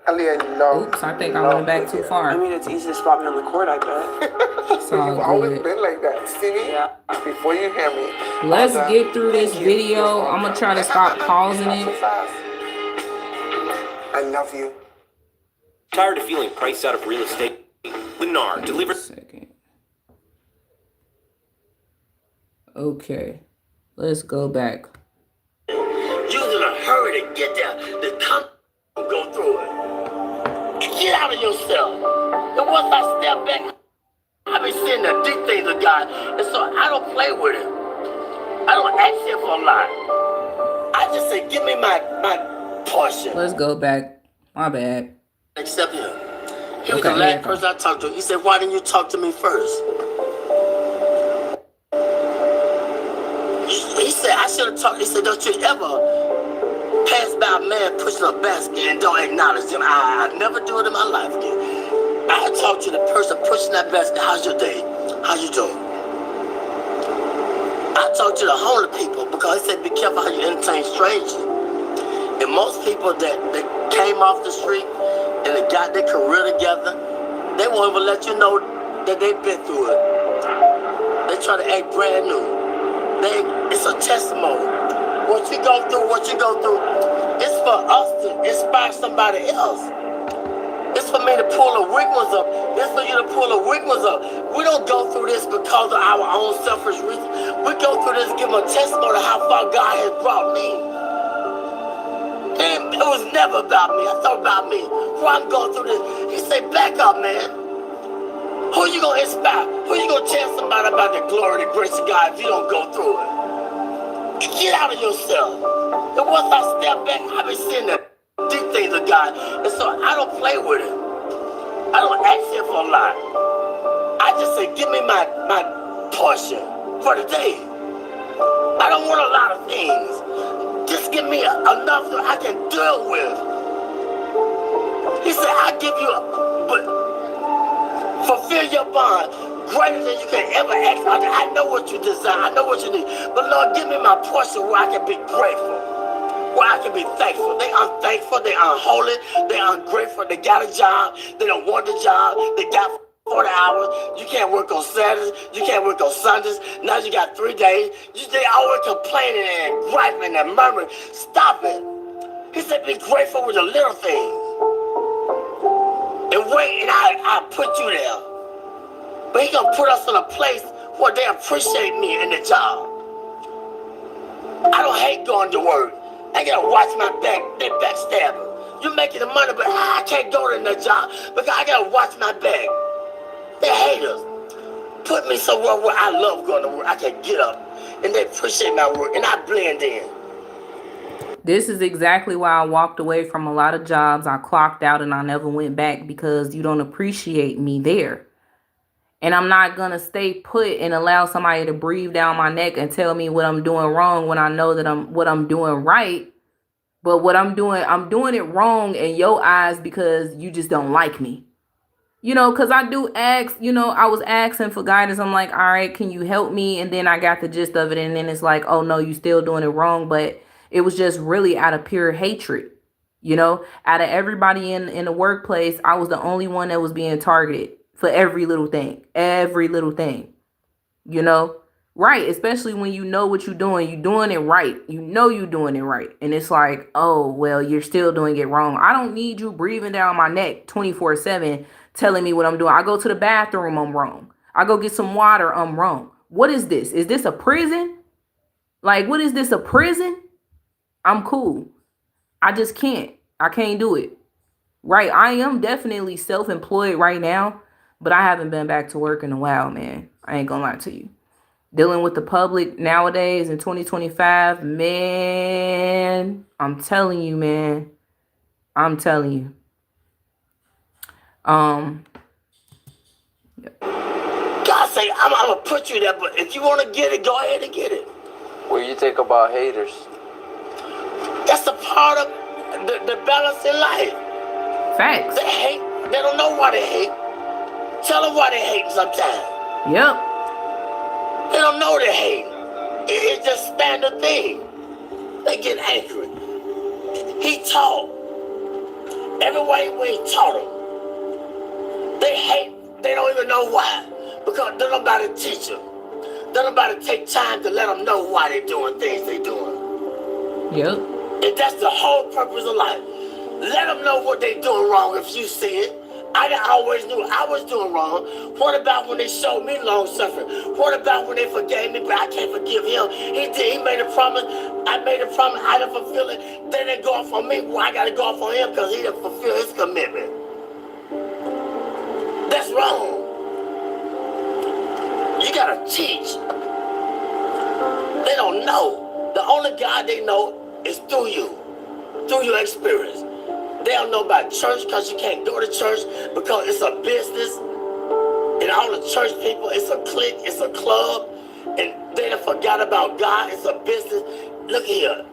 Oops, I think I went back too far. I mean, it's easy to spot me on the court, I bet. It's all You've always good. been like that. See me? Yeah. Before you hear me. Let's get through this video. I'm gonna try to stop pausing it. I love you. Tired of feeling priced out of real estate? Lennar delivers. Okay, let's go back. You're in a hurry to get there. The come go through it. Get out of yourself. And once I step back, I be seeing the deep things of God. And so I don't play with him. I don't ask him for a lot. I just say, give me my portion. Let's go back. My bad. Accept him. He was the last person I talked to. He said, why didn't you talk to me first? said, I should have talked. He said, don't you ever pass by a man pushing a basket and don't acknowledge him. I never do it in my life again. I talk to the person pushing that basket. How's your day? How you doing? I talk to the homeless people because he said, be careful how you entertain strangers. And most people that came off the street and they got their career together, they won't even let you know that they've been through it. They try to act brand new. It's a testimony. What you go through, it's for us to inspire somebody else. It's for me to pull the weak ones up. It's for you to pull the weak ones up. We don't go through this because of our own selfish reasons. We go through this to give them a testimony of how far God has brought me. And it was never about me. I thought about me. Why I'm going through this. He said, back up, man. Who you going to inspire? Who you going to tell somebody about the glory and the grace of God if you don't go through it? Get out of yourself. And once I step back, I be seeing the deep things of God. And so I don't play with it. I don't ask him for a lot. I just say, give me my portion for the day. I don't want a lot of things. Just give me enough that I can deal with. He said, I give you but fulfill your bond greater than you can ever ask. I know what you desire. I know what you need. But Lord, give me my portion where I can be grateful. Where I can be thankful. They unthankful. They unholy. They ungrateful. They got a job. They don't want the job. They got 40 hours. You can't work on Saturdays. You can't work on Sundays. Now you got 3 days. They always complaining and griping and murmuring. Stop it. He said, be grateful with the little things. And wait, and I put you there. But he gonna put us in a place where they appreciate me in the job. I don't hate going to work. I gotta watch my back. They backstabber. You're making the money, but I can't go to the job because I gotta watch my back. They hate us. Put me somewhere where I love going to work. I can get up and they appreciate my work and I blend in. This is exactly why I walked away from a lot of jobs. I clocked out and I never went back because you don't appreciate me there. And I'm not going to stay put and allow somebody to breathe down my neck and tell me what I'm doing wrong when I know that what I'm doing right. But what I'm doing it wrong in your eyes because you just don't like me. You know, because I do ask, I was asking for guidance. I'm like, all right, can you help me? And then I got the gist of it. And then it's like, oh, no, you still doing it wrong. But it was just really out of pure hatred. Out of everybody in the workplace, I was the only one that was being targeted for every little thing, right. Especially when you know what you're doing it right. You're doing it right. And it's like, oh, well, you're still doing it wrong. I don't need you breathing down my neck 24/7 telling me what I'm doing. I go to the bathroom, I'm wrong. I go get some water, I'm wrong. What is this? Is this a prison? Like, what is this, a prison? I'm cool. I just can't. I can't do it. Right. I am definitely self-employed right now, but I haven't been back to work in a while, man. I ain't gonna lie to you. Dealing with the public nowadays in 2025, man, I'm telling you, man. I'm telling you. God say, I'm gonna put you there, but if you want to get it, go ahead and get it. What do you think about haters? That's a part of the balance in life. Facts. They hate. They don't know why they hate. Tell them why they hate sometimes. Yep. They don't know they hate. It's just standard thing. They get angry. He taught. Every way he taught them. They hate. They don't even know why. Because don't nobody teach them. Don't nobody take time to let them know why they're doing things they're doing. Yep. And that's the whole purpose of life. Let them know what they're doing wrong if you see it. I always knew I was doing wrong. What about when they showed me long suffering? What about when they forgave me, but I can't forgive him? He made a promise. I made a promise. I didn't fulfill it. Then they go off on me. Well, I got to go off on him because he didn't fulfill his commitment. That's wrong. You got to teach. They don't know. The only God they know is through you, through your experience. They don't know about church because you can't go to church because it's a business. And all the church people, it's a clique, it's a club. and they done forgot about God. It's a business. Look here.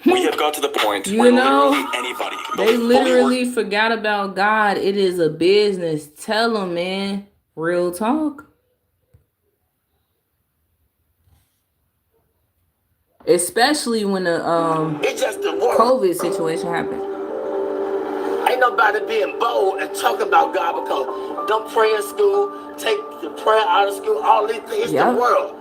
We have got to the point You where know, literally anybody can they both fully literally forgot about God. It is a business. Tell them, man. Real talk. Especially when the It's just the word. COVID situation happened. Ain't nobody being bold and talking about God because don't pray in school, take the prayer out of school, all these things. It's the world.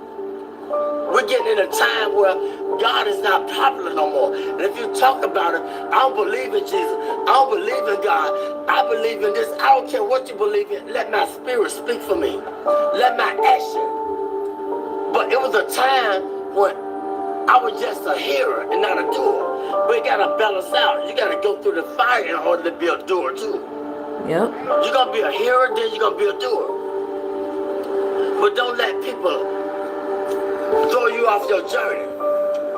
We're getting in a time where God is not popular no more. And if you talk about it, I don't believe in Jesus. I don't believe in God. I believe in this. I don't care what you believe in. Let my spirit speak for me. Let my action. But it was a time when I was just a hearer and not a doer. But you gotta balance out. You gotta go through the fire in order to be a doer too. Yep. You're gonna be a hearer, then you're gonna be a doer. But don't let people throw you off your journey.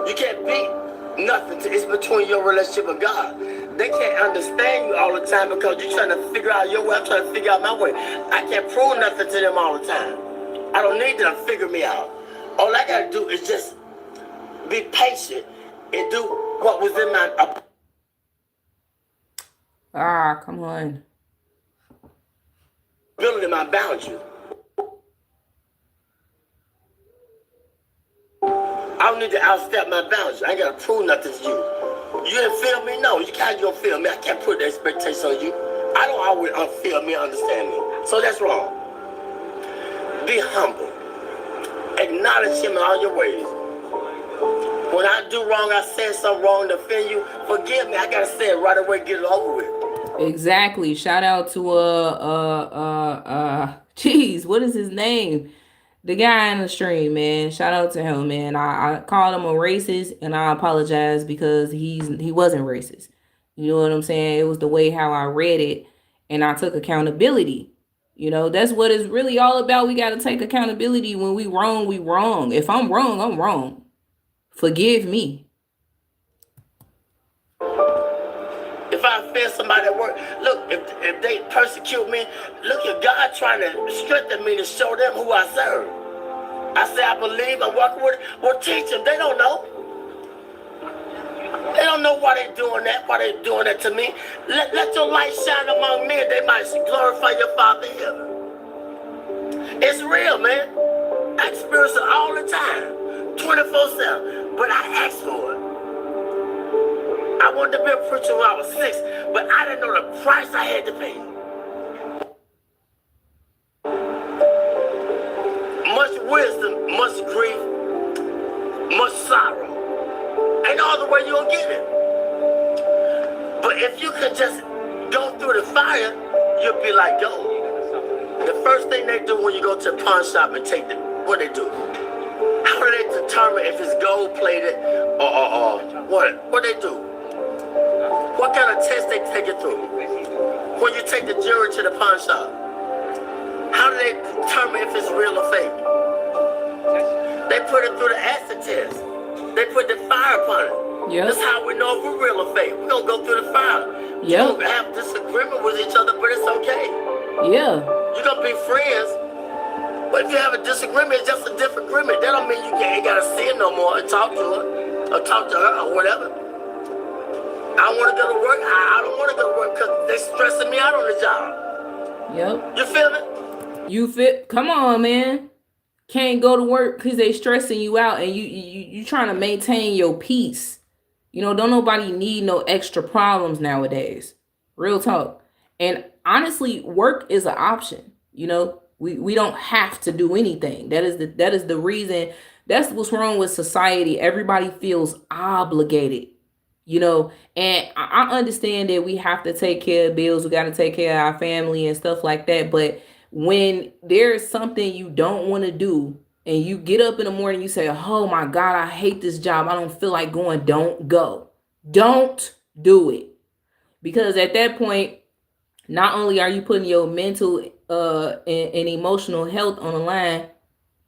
You can't beat nothing. It's between your relationship with God. They can't understand you all the time because you're trying to figure out your way. I'm trying to figure out my way. I can't prove nothing to them all the time. I don't need them to figure me out. All I gotta do is just be patient and do what was in my Come on. ability, my boundary. I don't need to outstep my boundaries. I ain't gotta prove nothing to you. You didn't feel me? No, you can't gonna feel me. I can't put the expectation on you. I don't always feel me, understand me. So that's wrong. Be humble. Acknowledge him in all your ways. When I do wrong, I said something wrong to offend you, forgive me. I gotta say it right away, get it over with. Exactly. Shout out to geez, what is his name? The guy in the stream, man. Shout out to him, man. I called him a racist, and I apologize because he wasn't racist. You know what I'm saying? It was the way how I read it, and I took accountability. You know, that's what it's really all about. We got to take accountability. When we wrong, we wrong. If I'm wrong, I'm wrong. Forgive me. If I offend somebody at work, look, if they persecute me, look at God trying to strengthen me to show them who I serve. I say I believe, I'm walking with it. Well, teach them. They don't know. They don't know why they're doing that, why they're doing that to me. Let your light shine among men. They might glorify your Father here. It's real, man. I experience it all the time, 24/7. But I asked for it. I wanted to be a preacher when I was 6, but I didn't know the price I had to pay. Much wisdom, much grief, much sorrow. Ain't no other way you'll get it. But if you could just go through the fire, you'll be like gold. The first thing they do when you go to a pawn shop and take what they do? How do they determine if it's gold plated or what they do? What kind of test they take it through? When you take the jewelry to the pawn shop, how do they determine if it's real or fake? They put it through the acid test. They put the fire upon it. Yep. That's how we know if we're real or fake. We're going to go through the fire. Yep. You're going to have disagreement with each other, but it's okay. Yeah. You're going to be friends. But if you have a disagreement, it's just a different agreement. That don't mean you ain't got to see her no more and talk to her or talk to her or whatever. I want to go to work. I don't want to go to work because they're stressing me out on the job. Yep. You feel me? You fit. Come on, man. Can't go to work because they stressing you out, and you trying to maintain your peace. You know, don't nobody need no extra problems nowadays. Real talk. And honestly, work is an option. You know, we don't have to do anything. That is the reason. That's what's wrong with society. Everybody feels obligated. You know, and I understand that we have to take care of bills. We got to take care of our family and stuff like that. But when there's something you don't want to do and you get up in the morning, you say, oh my God, I hate this job. I don't feel like going. Don't go. Don't do it. Because at that point, not only are you putting your mental and emotional health on the line,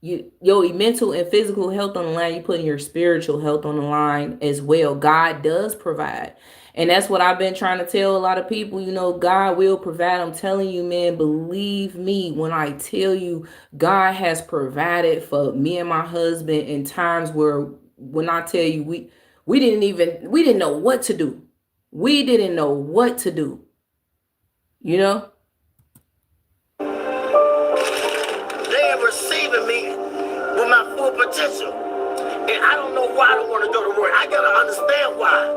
your mental and physical health on the line, you putting your spiritual health on the line as well. God does provide. And that's what I've been trying to tell a lot of people. You know, God will provide. I'm telling you, man, believe me when I tell you, God has provided for me and my husband in times where, when I tell you, we didn't know what to do. We didn't know what to do. You know? They are receiving me with my full potential. And I don't know why I don't want to go to work. I gotta understand why.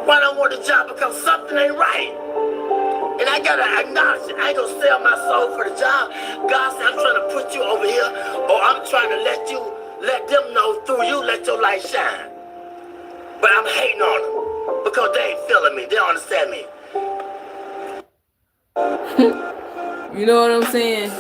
Why I don't want the job? Because something ain't right. And I gotta acknowledge it. I ain't gonna sell my soul for the job. God said, I'm trying to put you over here, or I'm trying to let them know through you, let your light shine. But I'm hating on them because they ain't feeling me. They don't understand me. You know what I'm saying?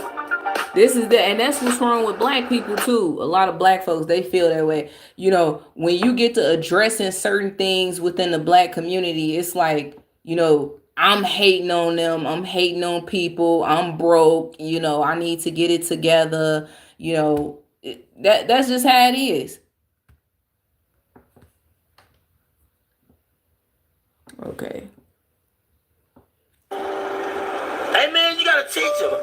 And that's what's wrong with black people too. A lot of black folks, they feel that way. You know, when you get to addressing certain things within the black community, it's like, you know, I'm hating on them. I'm hating on people. I'm broke. You know, I need to get it together. You know, that's just how it is. Okay. Hey man, you gotta teach them.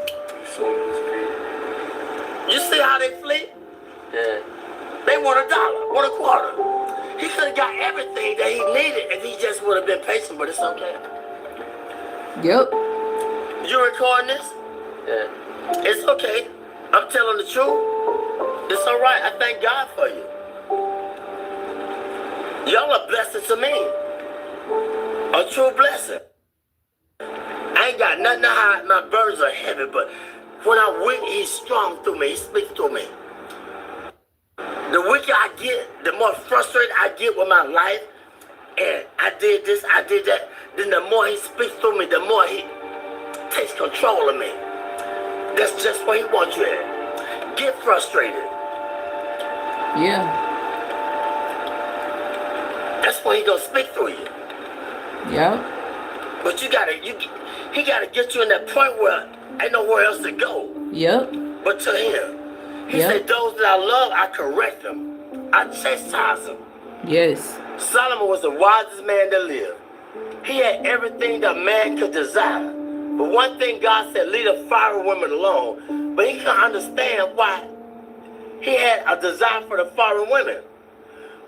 You see how they flee? Yeah. They want $1, want $0.25. He could have got everything that he needed if he just would have been patient, but it's okay. Yep. You recording this? Yeah. It's okay. I'm telling the truth. It's all right. I thank God for you. Y'all a blessing to me. A true blessing. I ain't got nothing to hide. My burdens are heavy, but when I'm weak, he's strong through me. He speaks through me. The weaker I get, the more frustrated I get with my life. And I did this, I did that. Then the more he speaks through me, the more he takes control of me. That's just what he wants you at. Get frustrated. Yeah. That's when he gonna speak through you. Yep. But he gotta get you in that point where ain't nowhere else to go. Yep. But to him. He said, those that I love, I correct them. I chastise them. Yes. Solomon was the wisest man that lived. He had everything that man could desire. But one thing God said, leave the foreign women alone. But he couldn't understand why he had a desire for the foreign women.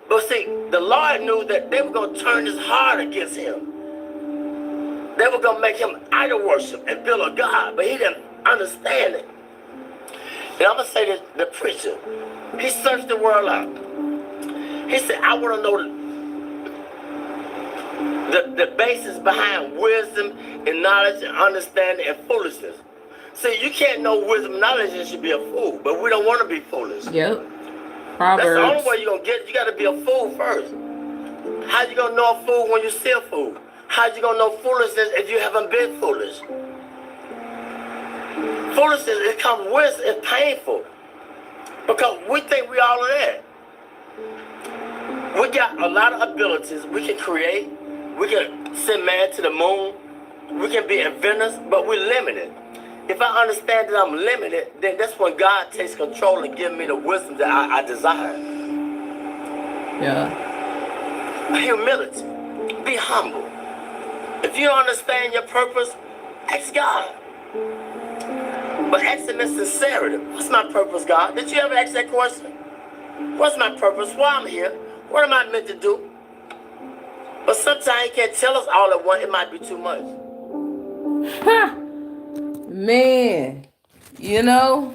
But see, the Lord knew that they were going to turn his heart against him. They were going to make him idol worship and build a God. But he didn't understand it. And I'm going to say this, the preacher, he searched the world out. He said, I want to know the basis behind wisdom and knowledge and understanding and foolishness. See, you can't know wisdom and knowledge and should be a fool, but we don't want to be foolish. Yep. Proverbs. That's the only way you're going to get it. You got to be a fool first. How you going to know a fool when you see a fool? How you going to know foolishness if you haven't been foolish? Foolishness, it comes with, it's painful. Because we think we all of that. We got a lot of abilities. We can create. We can send man to the moon. We can be inventors, but we're limited. If I understand that I'm limited, then that's when God takes control and gives me the wisdom that I desire. Yeah. Humility. Be humble. If you don't understand your purpose, ask God. But ask him in sincerity. What's my purpose, God? Did you ever ask that question? What's my purpose? Why I'm here? What am I meant to do? But sometimes he can't tell us all at once. It might be too much. Man, you know,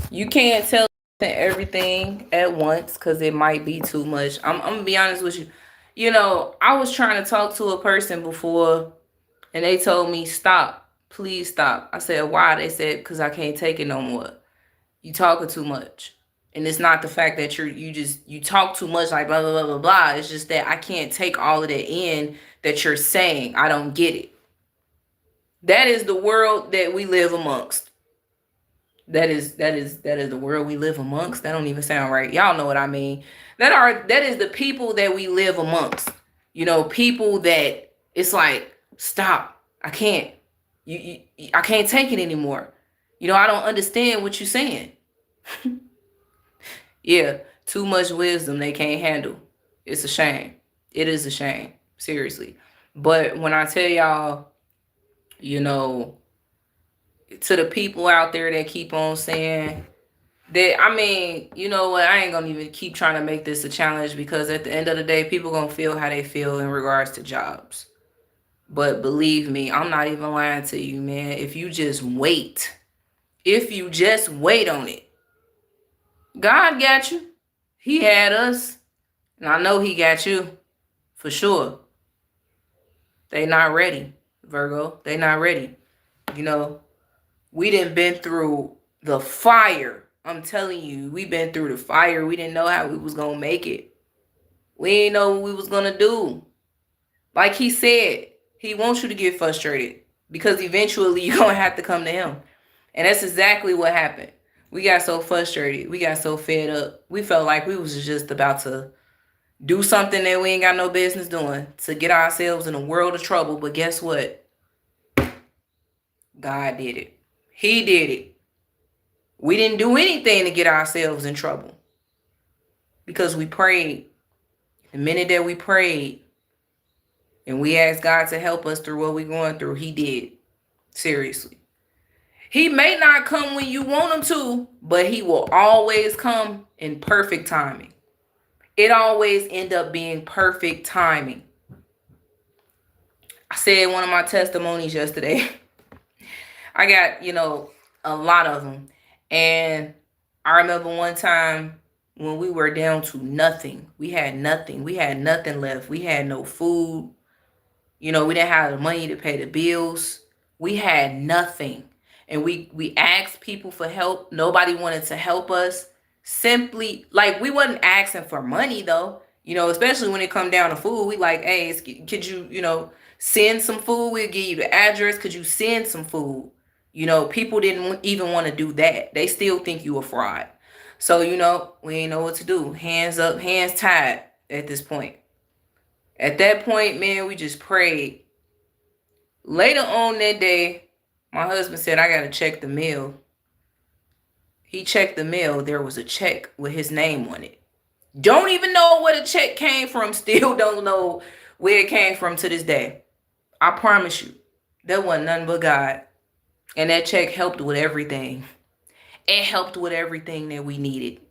you can't tell everything at once because it might be too much. I'm gonna be honest with you. You know, I was trying to talk to a person before and they told me, stop, please stop. I said, why? They said, because I can't take it no more. You talking too much. And it's not the fact that you talk too much, like blah, blah, blah, blah, blah. It's just that I can't take all of that in that you're saying. I don't get it. That is the world that we live amongst. That is the world we live amongst. That don't even sound right. Y'all know what I mean. That is the people that we live amongst. You know, people that it's like, stop. I can't. I can't take it anymore. You know, I don't understand what you're saying. Yeah, Too much wisdom they can't handle. It's a shame. It is a shame. Seriously. But when I tell y'all, you know, to the people out there that keep on saying that, I mean, you know what? I ain't gonna even keep trying to make this a challenge, because at the end of the day, people gonna feel how they feel in regards to jobs. But believe me, I'm not even lying to you, man. If you just wait on it, God got you. He had us. And I know he got you. For sure. They not ready, Virgo. They not ready. You know, we done been through the fire. I'm telling you, we been through the fire. We didn't know how we was going to make it. We didn't know what we was going to do. Like he said, he wants you to get frustrated, because eventually you're going to have to come to him. And that's exactly what happened. We got so frustrated. We got so fed up. We felt like we was just about to do something that we ain't got no business doing, to get ourselves in a world of trouble. But guess what? God did it. He did it. We didn't do anything to get ourselves in trouble, because we prayed. The minute that we prayed and we asked God to help us through what we're going through, he did. Seriously. He may not come when you want him to, but he will always come in perfect timing. It always end up being perfect timing. I said one of my testimonies yesterday. I got, a lot of them. And I remember one time when we were down to nothing. We had nothing. We had nothing left. We had no food. We didn't have the money to pay the bills. We had nothing. And we asked people for help. Nobody wanted to help us. Simply, like, we wasn't asking for money, though. Especially when it come down to food. We like, hey, could you, send some food? We'll give you the address. Could you send some food? People didn't even want to do that. They still think you a fraud. So, we ain't know what to do. Hands up, hands tied at this point. At that point, man, we just prayed. Later on that day, my husband said, I got to check the mail. He checked the mail. There was a check with his name on it. Don't even know where the check came from. Still don't know where it came from to this day. I promise you, that wasn't nothing but God. And that check helped with everything. It helped with everything that we needed.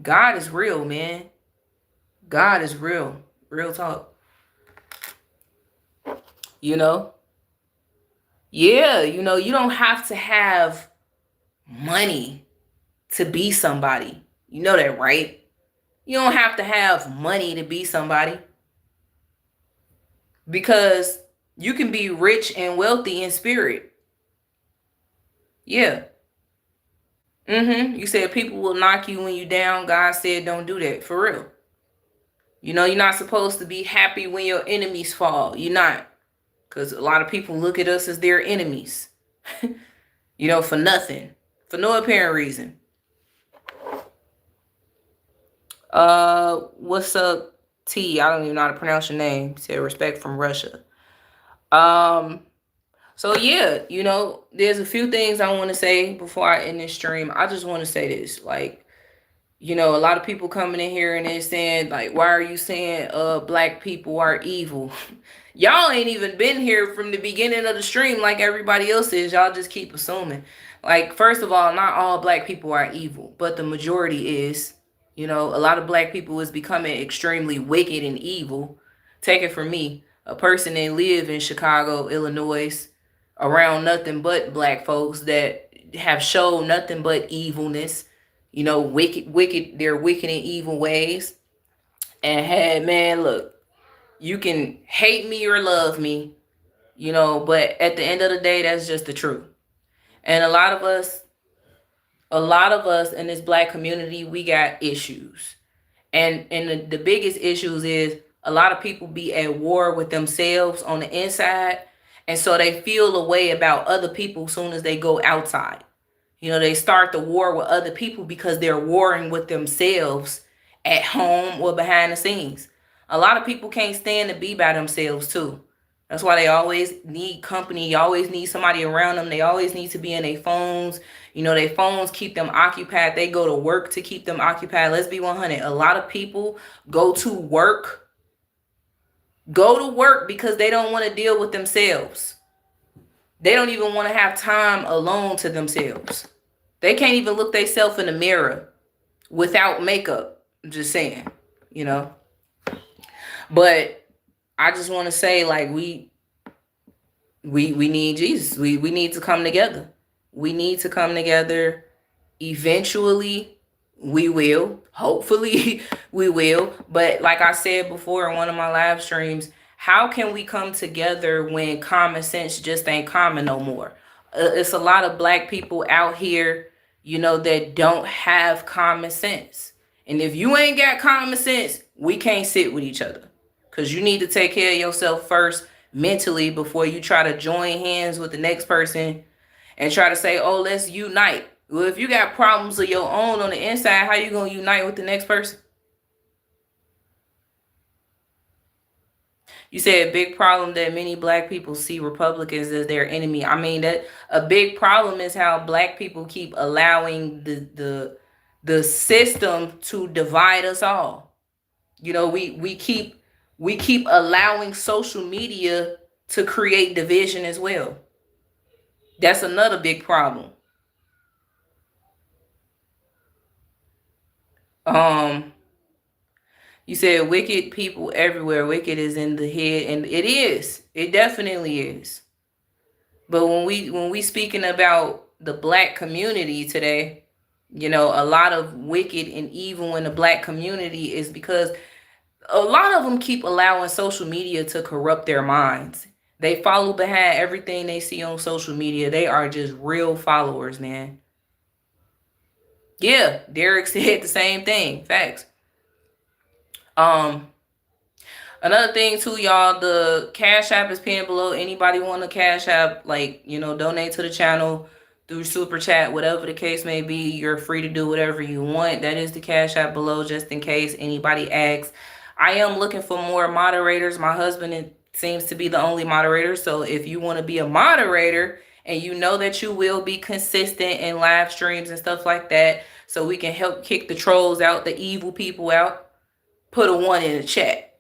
God is real, man. God is real. Real talk. Yeah, you don't have to have money to be somebody. You know that, right? You don't have to have money to be somebody. Because you can be rich and wealthy in spirit. Yeah. You said people will knock you when you down. God said don't do that. For real. You're not supposed to be happy when your enemies fall. You're not. Because a lot of people look at us as their enemies. For nothing. For no apparent reason. What's up, T? I don't even know how to pronounce your name. Said respect from Russia. So yeah, there's a few things I want to say before I end this stream. I just want to say this, like, a lot of people coming in here and they're saying, like, why are you saying black people are evil? Y'all ain't even been here from the beginning of the stream like everybody else is. Y'all just keep assuming. Like, first of all, not all black people are evil, but the majority is. A lot of black people is becoming extremely wicked and evil. Take it from me, a person that live in Chicago, Illinois, around nothing but black folks that have shown nothing but evilness, wicked, their wicked and evil ways. And had, man, look, you can hate me or love me, but at the end of the day, that's just the truth. And a lot of us in this black community, we got issues. And the biggest issues is a lot of people be at war with themselves on the inside. And so they feel a way about other people as soon as they go outside. They start the war with other people because they're warring with themselves at home or behind the scenes. A lot of people can't stand to be by themselves too. That's why they always need company. You always need somebody around them. They always need to be in their phones. You know, their phones keep them occupied. They go to work to keep them occupied. Let's be 100. A lot of people go to work because they don't want to deal with themselves. They don't even want to have time alone to themselves. They can't even look themselves in the mirror without makeup. I'm just saying, you know. But I just want to say, like, we need Jesus. We need to come together. We need to come together. Eventually, we will. Hopefully, we will. But like I said before in one of my live streams, how can we come together when common sense just ain't common no more? It's a lot of black people out here, you know, that don't have common sense. And if you ain't got common sense, we can't sit with each other. Because you need to take care of yourself first mentally before you try to join hands with the next person and try to say, oh, let's unite. Well, if you got problems of your own on the inside, how you going to unite with the next person? You said a big problem that many black people see Republicans as their enemy. I mean, that a big problem is how black people keep allowing the system to divide us all. You know, we keep allowing social media to create division as well. That's another big problem. You said wicked people everywhere. Wicked is in the head, and it is. It definitely is. But when we speaking about the black community today, you know, a lot of wicked and evil in the black community is because a lot of them keep allowing social media to corrupt their minds. They follow behind everything they see on social media. They are just real followers, man. Yeah, Derek said the same thing. Facts. Another thing too, y'all, the Cash App is pinned below. Anybody want to Cash App, like, you know, donate to the channel through Super Chat, whatever the case may be, you're free to do whatever you want. That is the Cash App below, just in case anybody asks. I am looking for more moderators. My husband seems to be the only moderator. So if you want to be a moderator and you know that you will be consistent in live streams and stuff like that, so we can help kick the trolls out, the evil people out, put a 1 in the chat.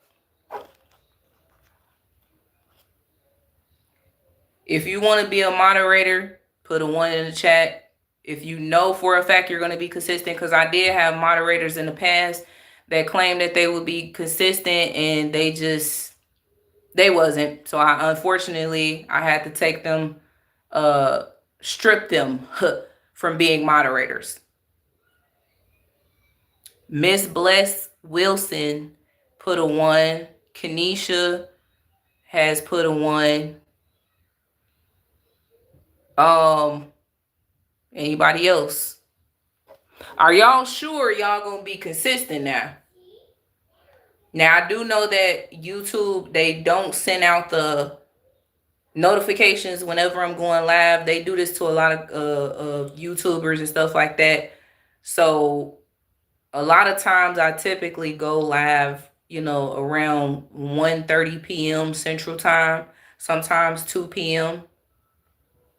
If you want to be a moderator, put a 1 in the chat. If you know for a fact you're going to be consistent, because I did have moderators in the past that claimed that they would be consistent and they wasn't. So unfortunately, I had to take them, strip them from being moderators. Miss Bless Wilson put a 1. Kenesha has put a 1. Anybody else? Are y'all sure y'all gonna be consistent now? Now, I do know that YouTube, they don't send out the notifications whenever I'm going live. They do this to a lot of YouTubers and stuff like that. So a lot of times I typically go live, you know, around 1:30 p.m. Central Time, sometimes 2 p.m.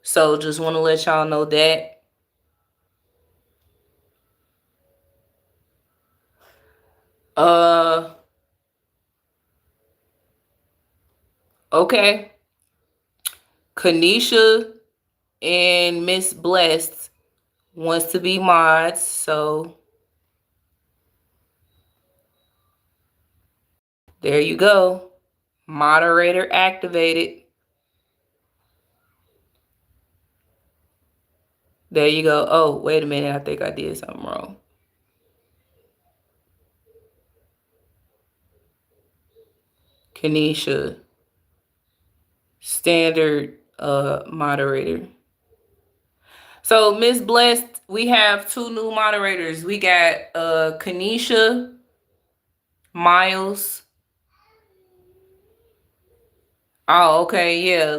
So just want to let y'all know that. Okay. Kenesha and Miss Blessed wants to be mods, so there you go. Moderator activated. There you go. Oh, wait a minute. I think I did something wrong. Kenesha, standard moderator. So Miss Blessed, we have 2 new moderators. We got Kenesha Miles. Oh, okay, yeah.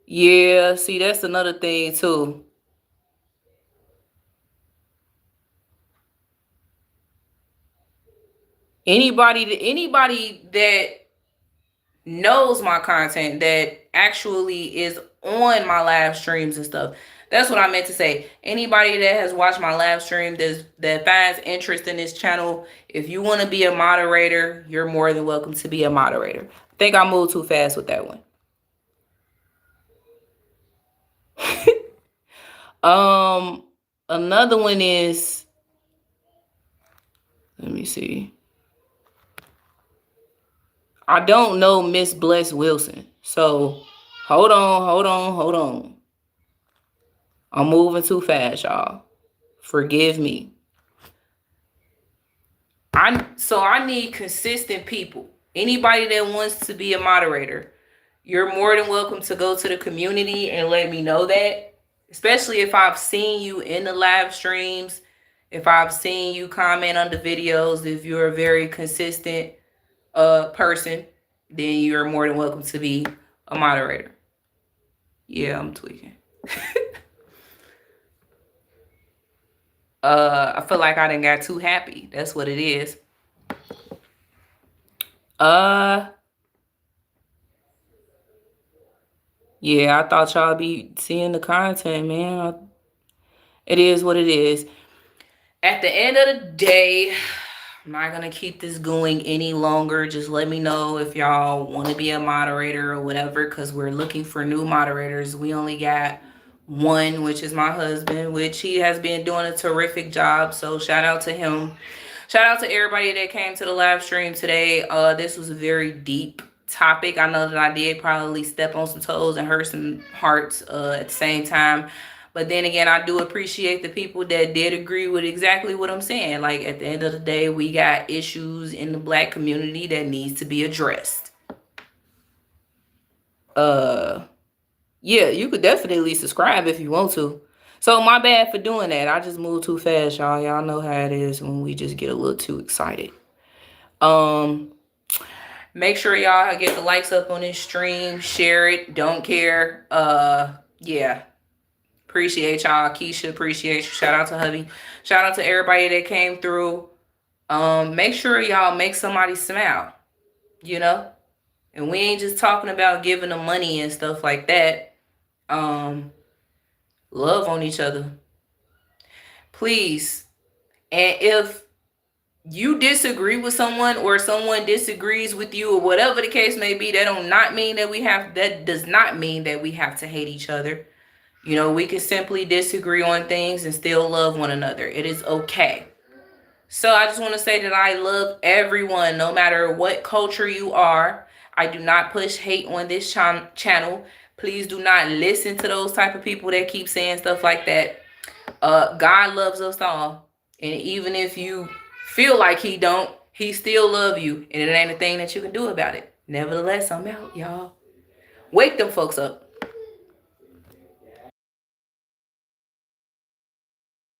Yeah, see, that's another thing too. Anybody that knows my content, that actually is on my live streams and stuff. That's what I meant to say. Anybody that has watched my live stream that finds interest in this channel, if you want to be a moderator, you're more than welcome to be a moderator. I think I moved too fast with that one. Another one is, let me see. I don't know Miss Bless Wilson. So hold on. I'm moving too fast, y'all. Forgive me. I need consistent people. Anybody that wants to be a moderator, you're more than welcome to go to the community and let me know that. Especially if I've seen you in the live streams, if I've seen you comment on the videos, if you're a very consistent person, then you're more than welcome to be a moderator. Yeah, I'm tweaking. I feel like I done got too happy. That's what it is. Yeah, I thought y'all be seeing the content, man. It is what it is. At the end of the day, I'm not gonna keep this going any longer. Just let me know if y'all want to be a moderator or whatever, because we're looking for new moderators. We only got one, which is my husband, which he has been doing a terrific job. So shout out to him. Shout out to everybody that came to the live stream today. This was a very deep topic. I know that I did probably step on some toes and hurt some hearts at the same time. But then again, I do appreciate the people that did agree with exactly what I'm saying. Like, at the end of the day, we got issues in the Black community that needs to be addressed. Yeah, you could definitely subscribe if you want to. So my bad for doing that. I just moved too fast, y'all. Y'all know how it is when we just get a little too excited. Make sure y'all get the likes up on this stream. Share it. Don't care. Yeah. Appreciate y'all. Keisha, appreciate you. Shout out to Harvey. Shout out to everybody that came through. Make sure y'all make somebody smile, you know? And we ain't just talking about giving them money and stuff like that. Love on each other. Please. And if you disagree with someone, or someone disagrees with you, or whatever the case may be, that does not mean that we have to hate each other. You know, we can simply disagree on things and still love one another. It is okay. So I just want to say that I love everyone, no matter what culture you are. I do not push hate on this channel. Please do not listen to those type of people that keep saying stuff like that. God loves us all. And even if you feel like he don't, he still love you. And it ain't a thing that you can do about it. Nevertheless, I'm out, y'all. Wake them folks up.